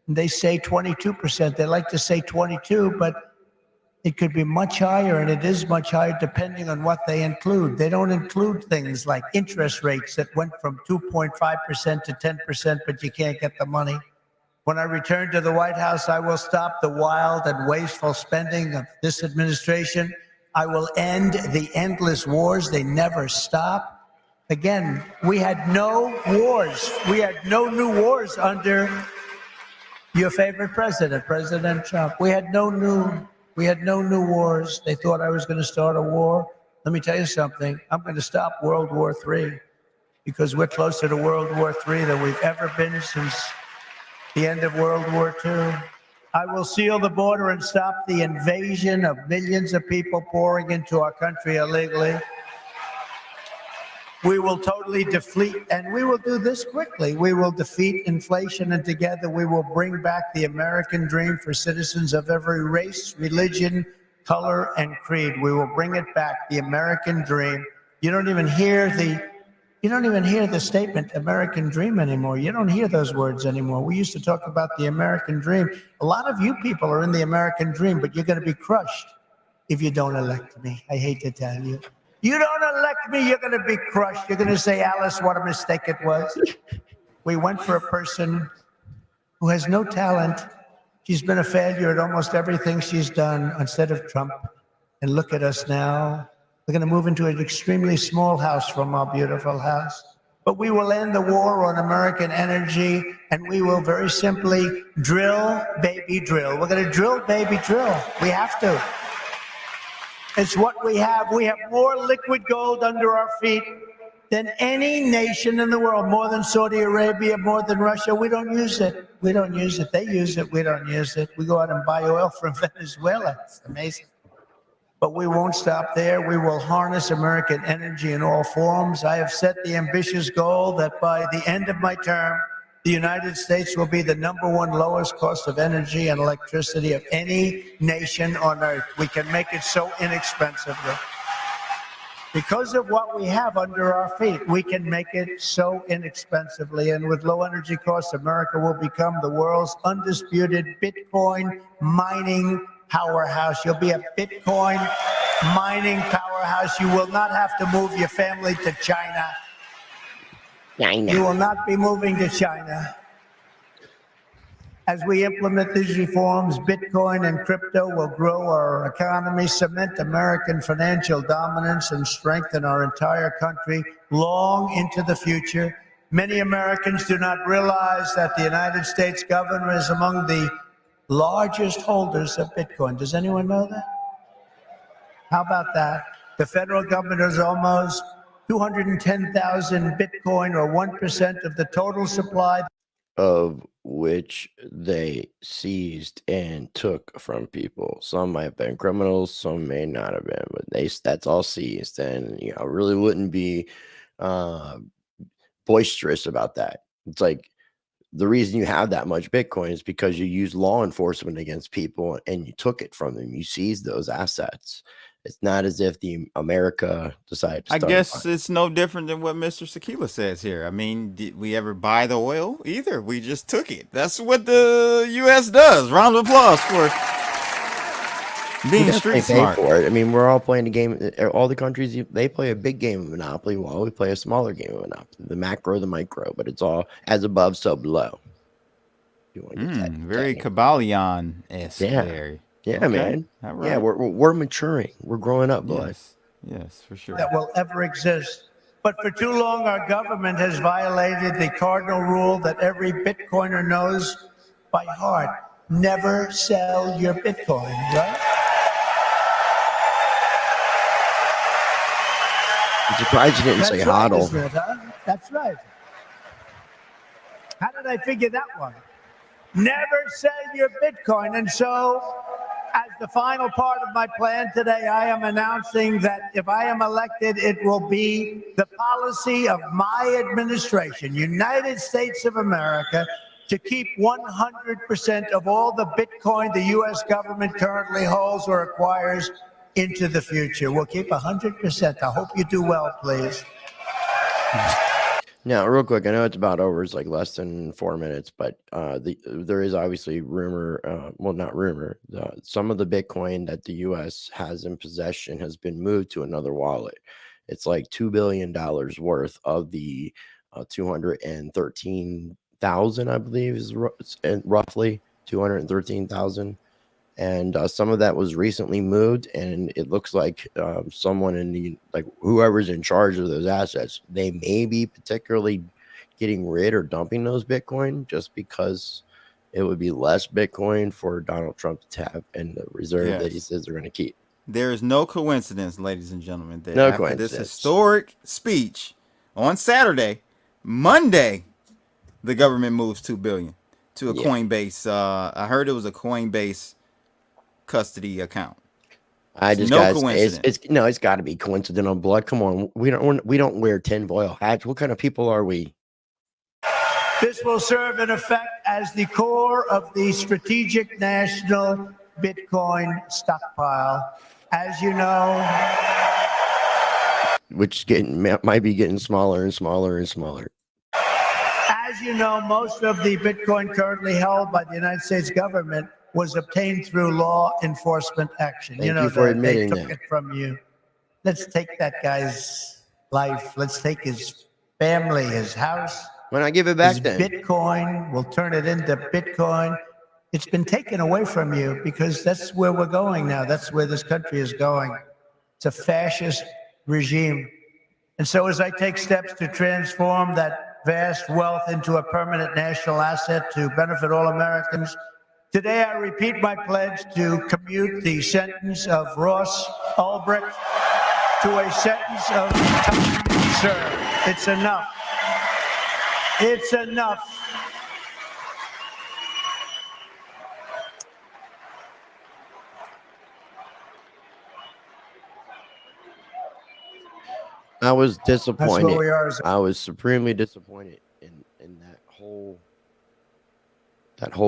They say 22%. They like to say 22, but it could be much higher, and it is much higher depending on what they include. They don't include things like interest rates that went from 2.5% to 10%, but you can't get the money. When I return to the White House, I will stop the wild and wasteful spending of this administration. I will end the endless wars. They never stop. Again, we had no wars. We had no new wars under your favorite president, President Trump. We had no new wars. They thought I was going to start a war. Let me tell you something. I'm going to stop World War III, because we're closer to World War III than we've ever been since the end of World War II. I will seal the border and stop the invasion of millions of people pouring into our country illegally. We will totally defeat, and we will do this quickly. We will defeat inflation, and together we will bring back the American dream for citizens of every race, religion, color, and creed. We will bring it back, the American dream. You don't even hear the statement American dream anymore. You don't hear those words anymore. We used to talk about the American dream. A lot of you people are in the American dream, but you're going to be crushed if you don't elect me. I hate to tell you. You don't elect me, you're going to be crushed. You're going to say, Alice, what a mistake it was. We went for a person who has no talent. She's been a failure at almost everything she's done instead of Trump. And look at us now. We're going to move into an extremely small house from our beautiful house. But we will end the war on American energy, and we will very simply drill, baby, drill. We're going to drill, baby, drill. We have to. It's what we have. We have more liquid gold under our feet than any nation in the world, more than Saudi Arabia, more than Russia. We don't use it. We don't use it. They use it. We don't use it. We go out and buy oil from Venezuela. It's amazing. But we won't stop there. We will harness American energy in all forms. I have set the ambitious goal that by the end of my term, the United States will be the #1 lowest cost of energy and electricity of any nation on earth. We can make it so inexpensively. Because of what we have under our feet, we can make it so inexpensively. And with low energy costs, America will become the world's undisputed Bitcoin mining powerhouse. You'll be a Bitcoin mining powerhouse. You will not have to move your family to China. You will not be moving to China. As we implement these reforms, Bitcoin and crypto will grow our economy, cement American financial dominance, and strengthen our entire country long into the future. Many Americans do not realize that the United States government is among the largest holders of Bitcoin. Does anyone know that? How about that? The federal government is almost 210,000 Bitcoin, or 1% of the total supply, of which they seized and took from people. Some might have been criminals, some may not have been, but that's all seized. And really wouldn't be boisterous about that. It's like the reason you have that much Bitcoin is because you use law enforcement against people and you took it from them. You seized those assets. It's not as if the America decided to I guess it's no different than what Mr. Sekila says here. I mean, did we ever buy the oil? Either. We just took it. That's what the U.S. does. Round of applause for being street smart. For it. I mean, we're all playing a game. All the countries, they play a big game of Monopoly while we play a smaller game of Monopoly. The macro, the micro, but it's all as above, so below. Very Kabbalion-esque there. Yeah, okay. Man. Right. Yeah, we're maturing. We're growing up, boys. Yes, for sure. That will ever exist. But for too long, our government has violated the cardinal rule that every Bitcoiner knows by heart. Never sell your Bitcoin, right? I'm surprised you didn't say hodl. Right, huh? That's right. How did I figure that one? Never sell your Bitcoin. And so, as the final part of my plan today, I am announcing that if I am elected, it will be the policy of my administration, United States of America, to keep 100% of all the Bitcoin the U.S. government currently holds or acquires into the future. We'll keep 100%. I hope you do well, please. Now, real quick, I know it's about over. It's like less than 4 minutes, but there is obviously rumor. Well, not rumor. Some of the Bitcoin that the U.S. has in possession has been moved to another wallet. It's like $2 billion worth of the 213,000, I believe, is roughly 213,000. And some of that was recently moved, and it looks like someone in whoever's in charge of those assets, they may be particularly getting rid or dumping those Bitcoin just because it would be less Bitcoin for Donald Trump to have in the reserve that he says they're going to keep. There is no coincidence, ladies and gentlemen, that no after coincidence. This historic speech on Saturday, Monday, the government moves $2 billion to a Coinbase. I heard it was a Coinbase custody account. It's got to be coincidental blood. Come on, we don't wear tinfoil hats. What kind of people are we? This will serve in effect as the core of the strategic national Bitcoin stockpile, as you know, which might be getting smaller and smaller and smaller. As you know, most of the Bitcoin currently held by the United States government was obtained through law enforcement action. Thank you for admitting they took it from you. Let's take that guy's life. Let's take his family, his house. Why not give it back then? Bitcoin, we'll turn it into Bitcoin. It's been taken away from you because that's where we're going now. That's where this country is going. It's a fascist regime. And so as I take steps to transform that vast wealth into a permanent national asset to benefit all Americans, today I repeat my pledge to commute the sentence of Ross Ulbricht to a sentence of time served. It's enough. It's enough. I was disappointed. That's where we are. I was supremely disappointed in that whole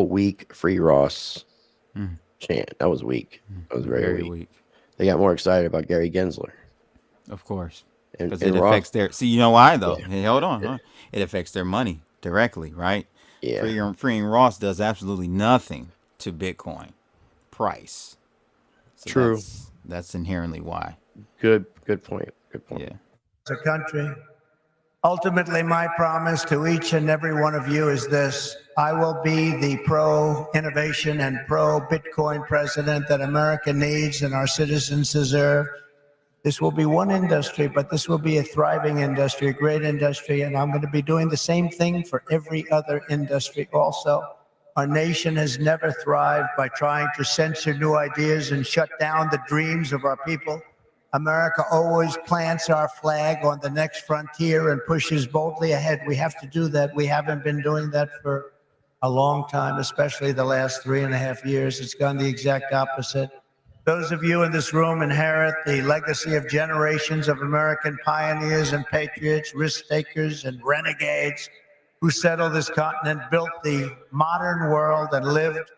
week free Ross chant. That was weak. That was very weak. They got more excited about Gary Gensler. Of course. Because it affects their... See, you know why, though? Yeah. Hey, hold on. Huh? It affects their money directly, right? Yeah. Freeing Ross does absolutely nothing to Bitcoin price. So true. That's inherently why. Good point. Good point. Yeah. As a country, Ultimately, my promise to each and every one of you is this: I will be the pro-innovation and pro-Bitcoin president that America needs and our citizens deserve. This will be one industry, but this will be a thriving industry, a great industry, and I'm going to be doing the same thing for every other industry also. Our nation has never thrived by trying to censor new ideas and shut down the dreams of our people. America always plants our flag on the next frontier and pushes boldly ahead. We have to do that. We haven't been doing that for a long time, especially the last 3.5 years. It's gone the exact opposite. Those of you in this room inherit the legacy of generations of American pioneers and patriots, risk takers and renegades who settled this continent, built the modern world, and lived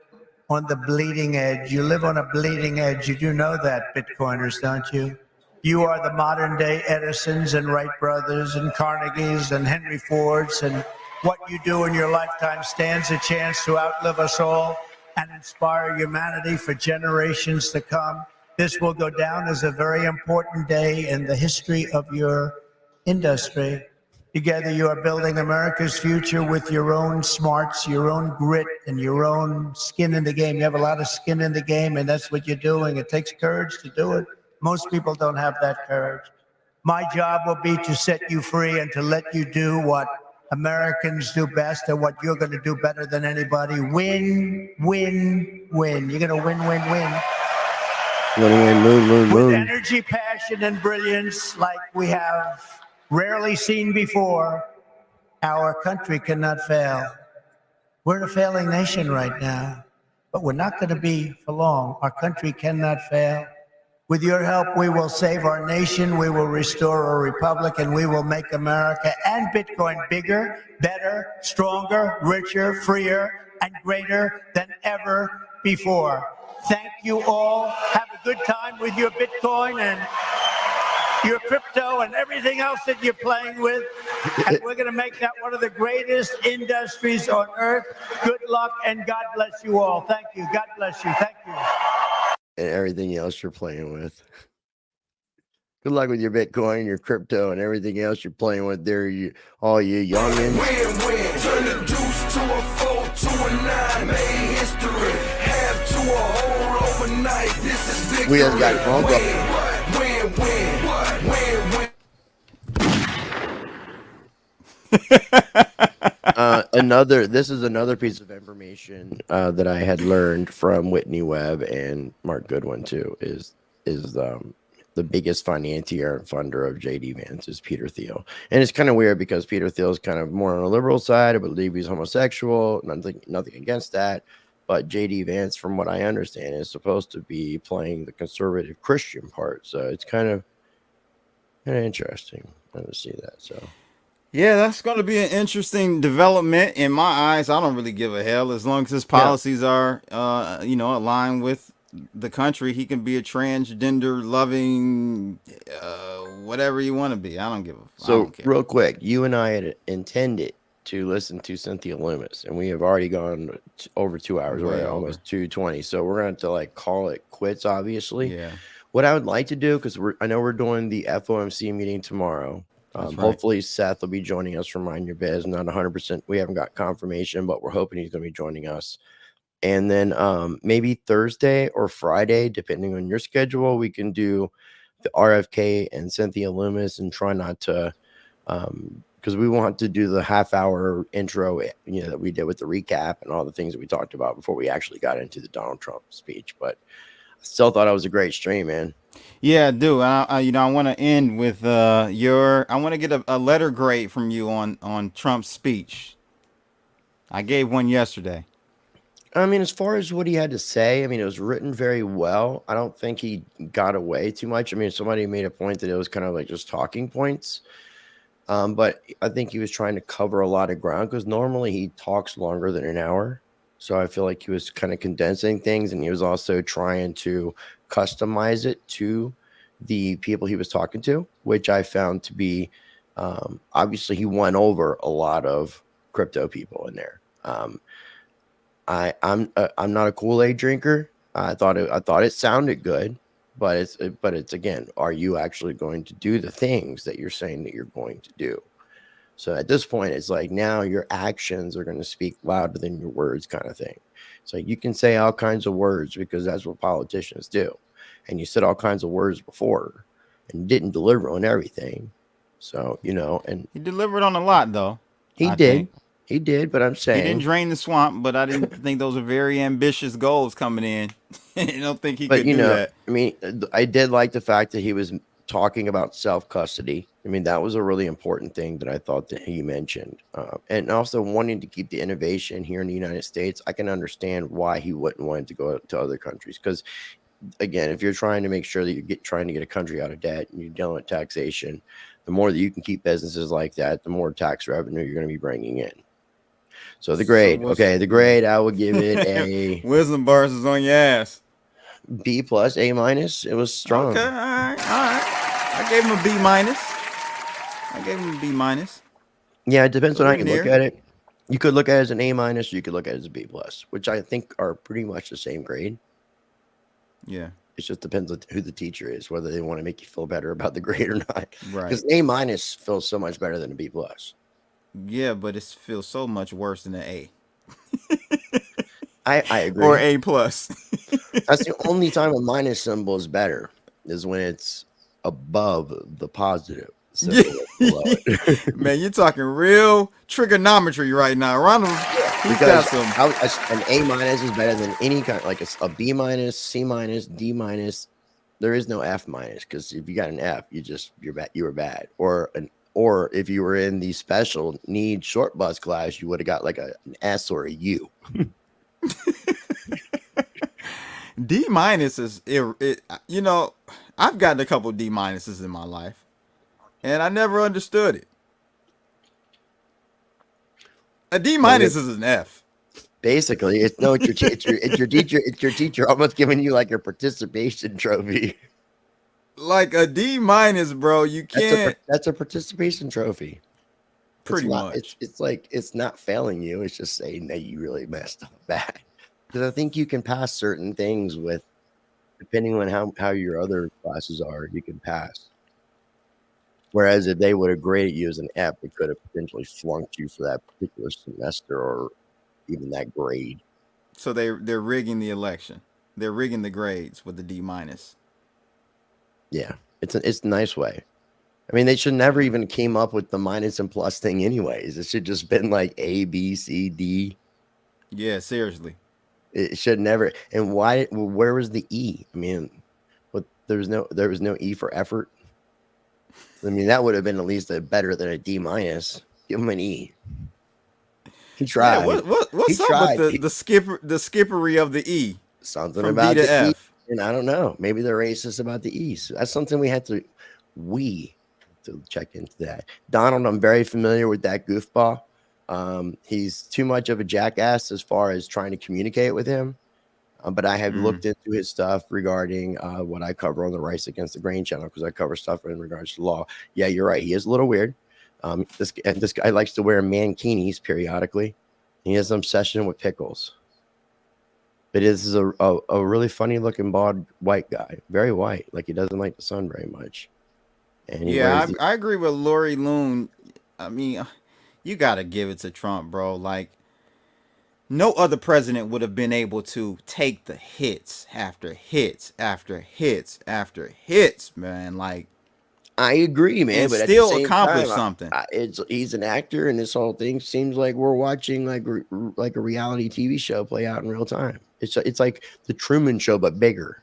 on the bleeding edge. You live on a bleeding edge. You do know that, Bitcoiners, don't you? You are the modern day Edisons and Wright brothers and Carnegies and Henry Fords, and what you do in your lifetime stands a chance to outlive us all and inspire humanity for generations to come. This will go down as a very important day in the history of your industry. Together, you are building America's future with your own smarts, your own grit, and your own skin in the game. You have a lot of skin in the game, and that's what you're doing. It takes courage to do it. Most people don't have that courage. My job will be to set you free and to let you do what Americans do best and what you're going to do better than anybody. Win, win, win. You're going to win, win, win. With energy, passion, and brilliance like we have rarely seen before, our country cannot fail. We're a failing nation right now, but we're not going to be for long. Our country cannot fail. With your help, we will save our nation, we will restore our republic, and we will make America and Bitcoin bigger, better, stronger, richer, freer, and greater than ever before. Thank you all. Have a good time with your Bitcoin and your crypto and everything else that you're playing with. And we're going to make that one of the greatest industries on earth. Good luck, and God bless you all. Thank you. God bless you. Thank you. And everything else you're playing with. Good luck with your Bitcoin, your crypto, and everything else you're playing with there, all you youngins. Win-win. Turn the deuce to a 4 to a 9. Made history. Half to a whole overnight. This is victory. We just got it wrong. This is another piece of information that I had learned from Whitney Webb and Mark Goodwin too. Is the biggest financier and funder of JD Vance is Peter Thiel, and it's kind of weird because Peter Thiel is kind of more on the liberal side. I believe he's homosexual. Nothing against that, but JD Vance, from what I understand, is supposed to be playing the conservative Christian part. So it's kind of interesting to see that. So. Yeah, that's going to be an interesting development in my eyes. I don't really give a hell as long as his policies are, aligned with the country. He can be a transgender loving, whatever you want to be. I don't give a. So real quick, you and I had intended to listen to Cynthia Lummis, and we have already gone over 2 hours, right? Almost 2:20. So we're going to call it quits, obviously. Yeah. What I would like to do, because I know we're doing the FOMC meeting tomorrow. Right. Hopefully Seth will be joining us from Mind Your Biz. Not 100%. We haven't got confirmation, but we're hoping he's going to be joining us. And then maybe Thursday or Friday, depending on your schedule, we can do the RFK and Cynthia Lummis and try not to, because we want to do the half-hour intro, that we did with the recap and all the things that we talked about before we actually got into the Donald Trump speech. But I still thought it was a great stream, man. Yeah, I do. I want to end with I want to get a letter grade from you on Trump's speech. I gave one yesterday. I mean, as far as what he had to say, I mean, it was written very well. I don't think he got away too much. I mean, somebody made a point that it was kind of like just talking points. But I think he was trying to cover a lot of ground because normally he talks longer than an hour. So I feel like he was kind of condensing things, and he was also trying to customize it to the people he was talking to, which I found to be obviously he won over a lot of crypto people in there. I'm not a Kool-Aid drinker. I thought it sounded good, but it's again, are you actually going to do the things that you're saying that you're going to do? So at this point, it's like now your actions are going to speak louder than your words, kind of thing. It's like you can say all kinds of words because that's what politicians do. And you said all kinds of words before and didn't deliver on everything. So, you know, and he delivered on a lot, though. He did, but I'm saying he didn't drain the swamp, but I didn't think those are very ambitious goals coming in. I don't think he could do that. I mean, I did like the fact that he was talking about self-custody. I mean, that was a really important thing that I thought that he mentioned. And also wanting to keep the innovation here in the United States. I can understand why he wouldn't want to go to other countries. Because, again, if you're trying to make sure that you're trying to get a country out of debt and you're dealing with taxation, the more that you can keep businesses like that, the more tax revenue you're going to be bringing in. So the grade, the grade, I would give it a wisdom bars is on your ass. B plus, A minus. It was strong. Okay, all right. I gave him a B minus. Yeah, it depends on how you look at it. You could look at it as an A minus, or you could look at it as a B plus, which I think are pretty much the same grade. Yeah. It just depends on who the teacher is, whether they want to make you feel better about the grade or not. Right. Because an A minus feels so much better than a B plus. Yeah, but it feels so much worse than an A. I agree. Or A plus. That's the only time a minus symbol is better, is when it's above the positive. Man, you're talking real trigonometry right now. Ronald, because an A minus is better than any kind, like a B minus, C minus, D minus. There is no F minus, because if you got an F, you're bad. You were bad. Or if you were in the special needs short bus class, you would have got like an S or a U. D minus is you know, I've gotten a couple D minuses in my life, and I never understood it. A D minus is an F. Basically, it's your teacher almost giving you like your participation trophy. Like a D minus, bro. You can't. That's a participation trophy. Pretty much. It's like it's not failing you. It's just saying that you really messed up bad. Because I think you can pass certain things with, depending on how your other classes are, you can pass. Whereas if they would have graded you as an F, it could have potentially flunked you for that particular semester or even that grade. So they're rigging the election. They're rigging the grades with the D minus. Yeah, it's a nice way. I mean, they should never even came up with the minus and plus thing anyways. It should just been like A, B, C, D. Yeah, seriously. It should never. And why? Where was the E? I mean, there was no E for effort. I mean, that would have been at least better than a D minus. Give him an E. He tried. Yeah, what's up with the skippery of the E? Something about the F. E. And I don't know. Maybe they're racist about the E. So that's something we have to check into that. Donald, I'm very familiar with that goofball. He's too much of a jackass as far as trying to communicate with him. But I have looked into his stuff regarding what I cover on the Rice Against the Grain channel, because I cover stuff in regards to law. Yeah, you're right. He is a little weird. This guy likes to wear mankinis periodically. He has an obsession with pickles. But this is a really funny looking bald white guy. Very white. Like he doesn't like the sun very much. And yeah, I agree with Lori Loon. I mean, you got to give it to Trump, bro. Like, no other president would have been able to take the hits after hits after hits after hits, man. Like, I agree, man. But still accomplish something. He's an actor, and this whole thing seems like we're watching like a reality TV show play out in real time. It's like the Truman Show, but bigger.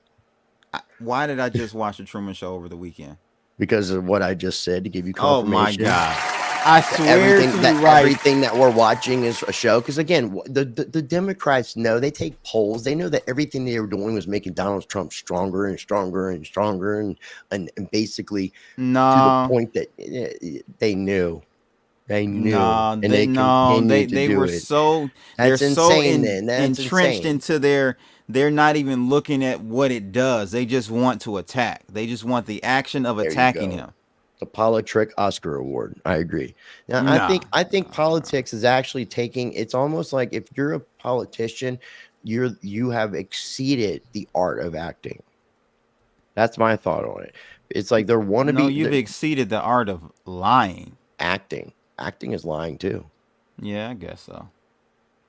Why did I just watch the Truman Show over the weekend? Because of what I just said, to give you confirmation. Oh my God. I swear everything that we're watching is a show. Because again, the Democrats know, they take polls. They know that everything they were doing was making Donald Trump stronger and stronger and stronger, and basically to the point that they knew. They knew. They were so entrenched into they're not even looking at what it does. They just want to attack. They just want the action of attacking him. The Politrick Oscar Award. I agree. Now, I think politics is actually taking. It's almost like if you're a politician, you have exceeded the art of acting. That's my thought on it. It's like they're wannabe. No, you've exceeded the art of lying. Acting. acting is lying too. Yeah, I guess so.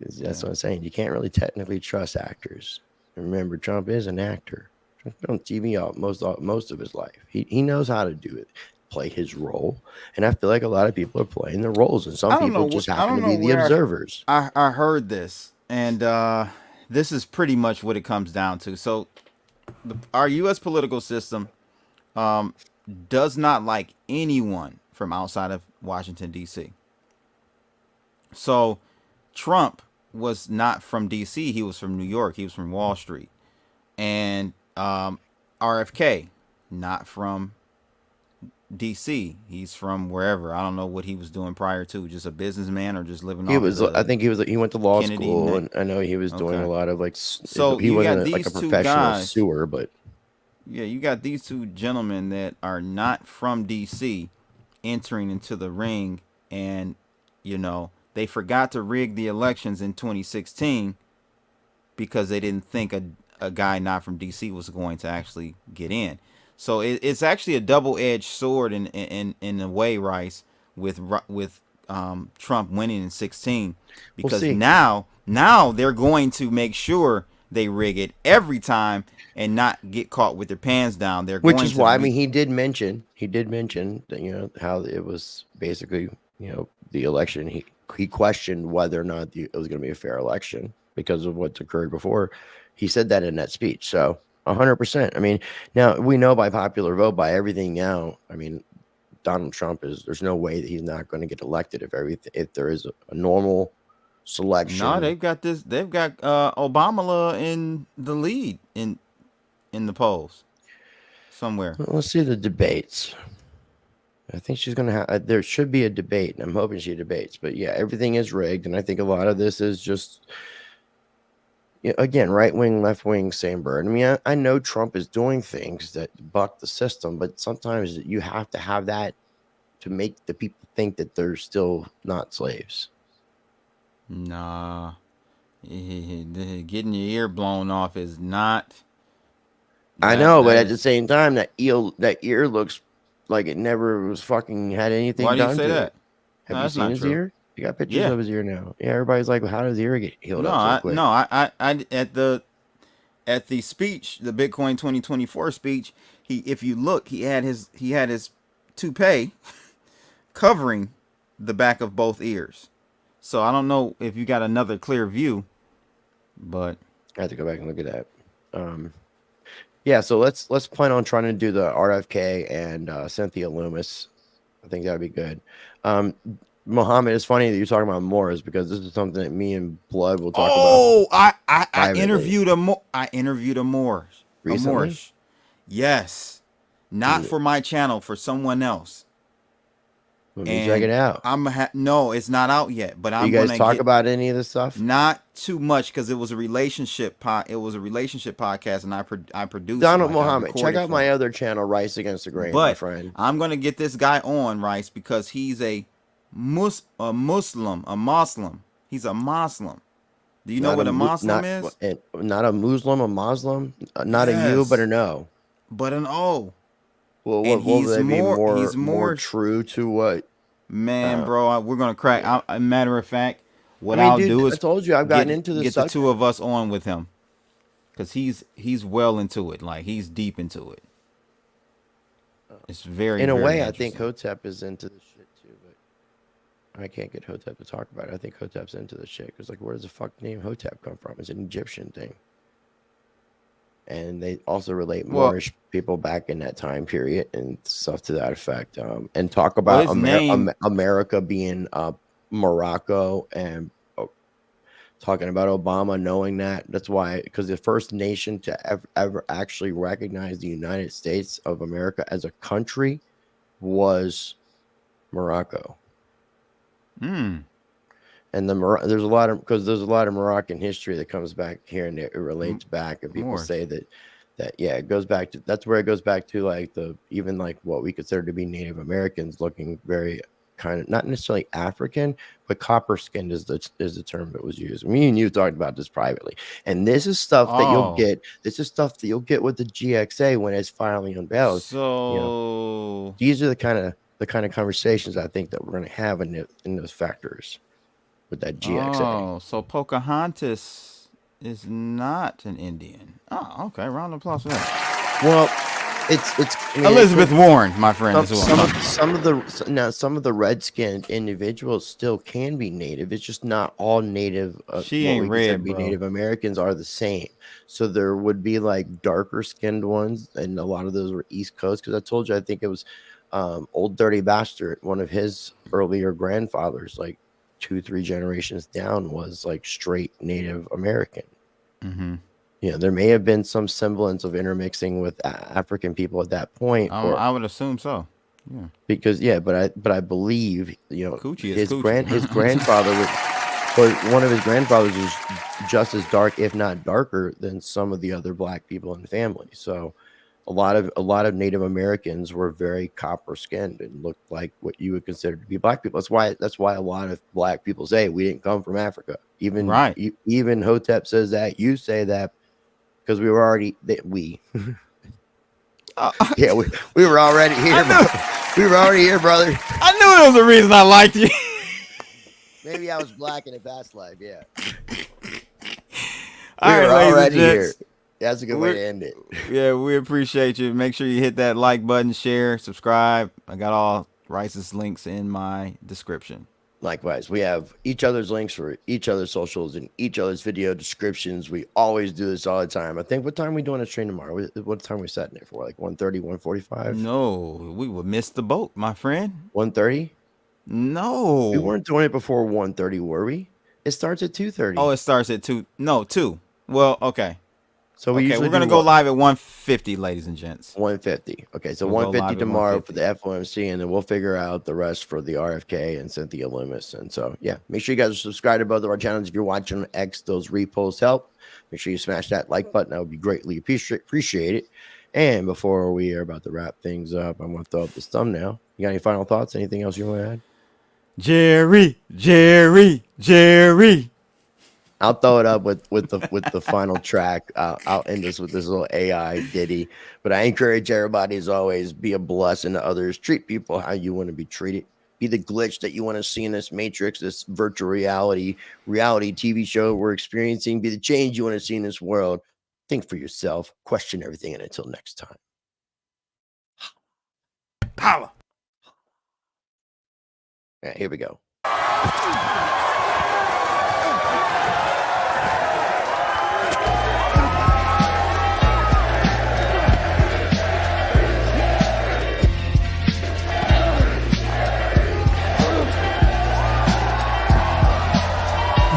That's what I'm saying. You can't really technically trust actors. And remember, Trump is an actor. Trump's been on TV most of his life. He knows how to do it, play his role. And I feel like a lot of people are playing their roles, and some people just happen to be the observers. I heard this, and this is pretty much what it comes down to. So, our U.S. political system does not like anyone from outside of Washington, D.C. So, Trump was not from D.C. He was from New York. He was from Wall Street. And RFK, not from DC. He's from wherever. I don't know what he was doing prior to. Just a businessman or just living. He was. I think he was. He went to law school, and I know he was doing a lot of like. So he wasn't like a professional sewer, but yeah, you got these two gentlemen that are not from DC entering into the ring, and they forgot to rig the elections in 2016 because they didn't think a guy not from DC was going to actually get in. So it's actually a double-edged sword in a way, Rice, with Trump winning in 16, because now they're going to make sure they rig it every time and not get caught with their pants down. Which is why he did mention that, how it was basically the election. He questioned whether or not it was going to be a fair election because of what's occurred before. He said that in that speech. So 100%. I mean, now we know by popular vote, by everything now, I mean, Donald Trump there's no way that he's not going to get elected if there is a normal selection. No, they've got Obama in the lead in the polls somewhere. Well, let's see the debates. I think she's going to have, there should be a debate, and I'm hoping she debates, but yeah, everything is rigged. And I think a lot of this is just, again, right wing, left wing, same bird. I mean, I know Trump is doing things that buck the system, but sometimes you have to have that to make the people think that they're still not slaves. Nah, getting your ear blown off is not. I know, but at the same time, that ear looks like it never was fucking had anything done to it. Why do you say that? Have you seen his ear? You got pictures of his ear now. Yeah, everybody's like, well, how does the ear get healed up so quick? I at the speech, the Bitcoin 2024 speech, if you look, he had his toupee covering the back of both ears. So I don't know if you got another clear view, but I have to go back and look at that. Yeah, so let's plan on trying to do the RFK and Cynthia Lummis. I think that would be good. Mohammed, it's funny that you're talking about Moors because this is something that me and Blood will talk about. I interviewed a Moor. Recently? Yes. Not for my channel, for someone else. Let me check it out. No, it's not out yet. But you guys talk about any of this stuff? Not too much because it was a relationship podcast, and I produced. Donald Mohammed, check out my other channel, Rice Against the Grain, my friend. I'm gonna get this guy on, Rice, because he's a Muslim. He's a Muslim. Do you know what a Muslim is? Not a Muslim, a Muslim. Not a U, but an O. But an O. Well, what will they be more true to what? Man, bro, we're gonna crack. A matter of fact, I'll do is I told you I've gotten into this. Get the two of us on with him, because he's well into it. Like, he's deep into it. It's very in a way. I think Hotep is into this shit too, but I can't get Hotep to talk about it. I think Hotep's into this shit because, like, where does the fuck name Hotep come from? It's an Egyptian thing. And they also relate Moorish people back in that time period and stuff to that effect. And talk about America being Morocco, and talking about Obama knowing that. That's why, because the first nation to ever actually recognize the United States of America as a country was Morocco. And there's a lot of Moroccan history that comes back here, and it relates back, and people say that it goes back to, that's where it goes back to, like, even like what we consider to be Native Americans looking very kind of not necessarily African, but copper skinned is the term that was used. Me and you talked about this privately, and this is stuff that you'll get. This is stuff that you'll get with the GXA when it's finally unveiled. So these are the kind of the kind of conversations I think that we're going to have in those factors with that GXA. Oh, so Pocahontas is not an Indian. Oh, okay. Round of applause for that. Well, I mean, Elizabeth Warren, my friend. Some of the red-skinned individuals still can be Native. It's just not all Native. She ain't red, bro. Native Americans are the same. So there would be like darker-skinned ones, and a lot of those were East Coast. Because I told you, I think it was Old Dirty Bastard. One of his earlier grandfathers, like 2-3 generations down, was like straight Native American. Mm-hmm. You know, there may have been some semblance of intermixing with African people at that point. I would assume so. Yeah. Because but I believe, you know, his grandfather was, but one of his grandfathers was just as dark, if not darker, than some of the other black people in the family. So a lot of Native Americans were very copper skinned and looked like what you would consider to be black people. That's why a lot of black people say we didn't come from Africa. Even Hotep says that. You say that. Because we were already we were already here. We were already here, brother. I knew there was a reason I liked you. Maybe I was black in a past life. Yeah. We were already here. That's a good way to end it. Yeah, we appreciate you. Make sure you hit that like button, share, subscribe. I got all Rice's links in my description. Likewise, we have each other's links for each other's socials and each other's video descriptions. We always do this all the time. I think, what time are we doing a stream tomorrow? What time are we setting it for? Like 1:30, 1:45? No, we would miss the boat, my friend. 1:30? No. We weren't doing it before 1:30, were we? It starts at 2:30. Oh, it starts at 2. No, 2. Well, okay. So we're going to go live at 1:50, ladies and gents. 1:50. Okay, so 1:50 tomorrow for the FOMC, and then we'll figure out the rest for the RFK and Cynthia Lummis. And so, yeah, make sure you guys are subscribed to both of our channels. If you're watching on X, those reposts help. Make sure you smash that like button. That would be greatly appreciated. And before we are about to wrap things up, I'm going to throw up this thumbnail. You got any final thoughts? Anything else you want to add? Jerry. I'll throw it up with the final track. I'll end this with this little AI ditty. But I encourage everybody, as always, be a blessing to others. Treat people how you want to be treated. Be the glitch that you want to see in this matrix, this virtual reality TV show we're experiencing. Be the change you want to see in this world. Think for yourself. Question everything. And until next time. Power. All right, here we go.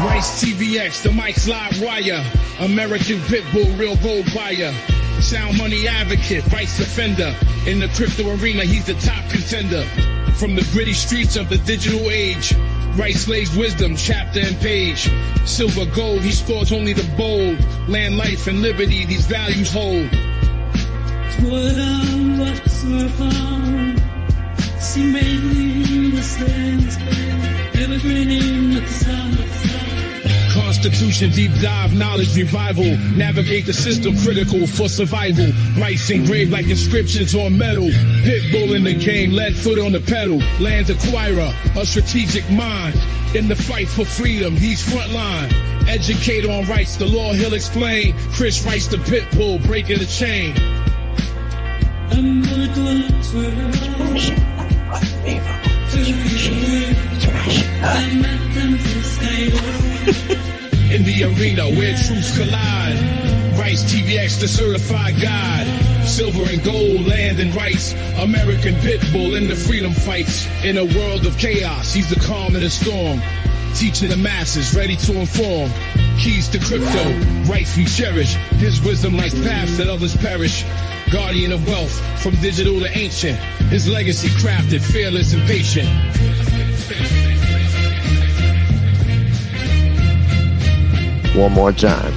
RiceTVx, the mic's live wire. American Pitbull, real gold buyer. Sound money advocate, vice defender. In the crypto arena, he's the top contender. From the gritty streets of the digital age, Rice lays wisdom, chapter and page. Silver, gold, he sports only the bold. Land, life, and liberty, these values hold. Constitution, deep dive, knowledge revival. Navigate the system, critical for survival. Rice engraved like inscriptions on metal. Pitbull in the game, lead foot on the pedal. Land acquirer, a strategic mind. In the fight for freedom, he's frontline. Educator on rights, the law he'll explain. Chris Rice, the Pitbull, breaking the chain. In the arena where truths collide, RiceTVx, the certified guide. Silver and gold, land and rights. American Pitbull in the freedom fights. In a world of chaos, he's the calm in the storm. Teaching the masses, ready to inform. Keys to crypto, rights we cherish. His wisdom lights paths that others perish. Guardian of wealth, from digital to ancient. His legacy crafted, fearless and patient. One more time.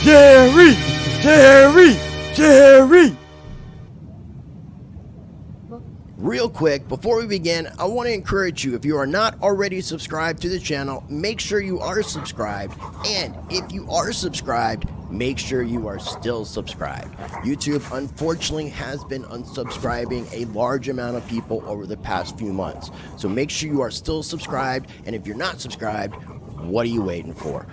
Yeah. Jerry. Real quick, before we begin, I want to encourage you, if you are not already subscribed to the channel, make sure you are subscribed. And if you are subscribed, make sure you are still subscribed. YouTube, unfortunately, has been unsubscribing a large amount of people over the past few months. So make sure you are still subscribed. And if you're not subscribed, what are you waiting for?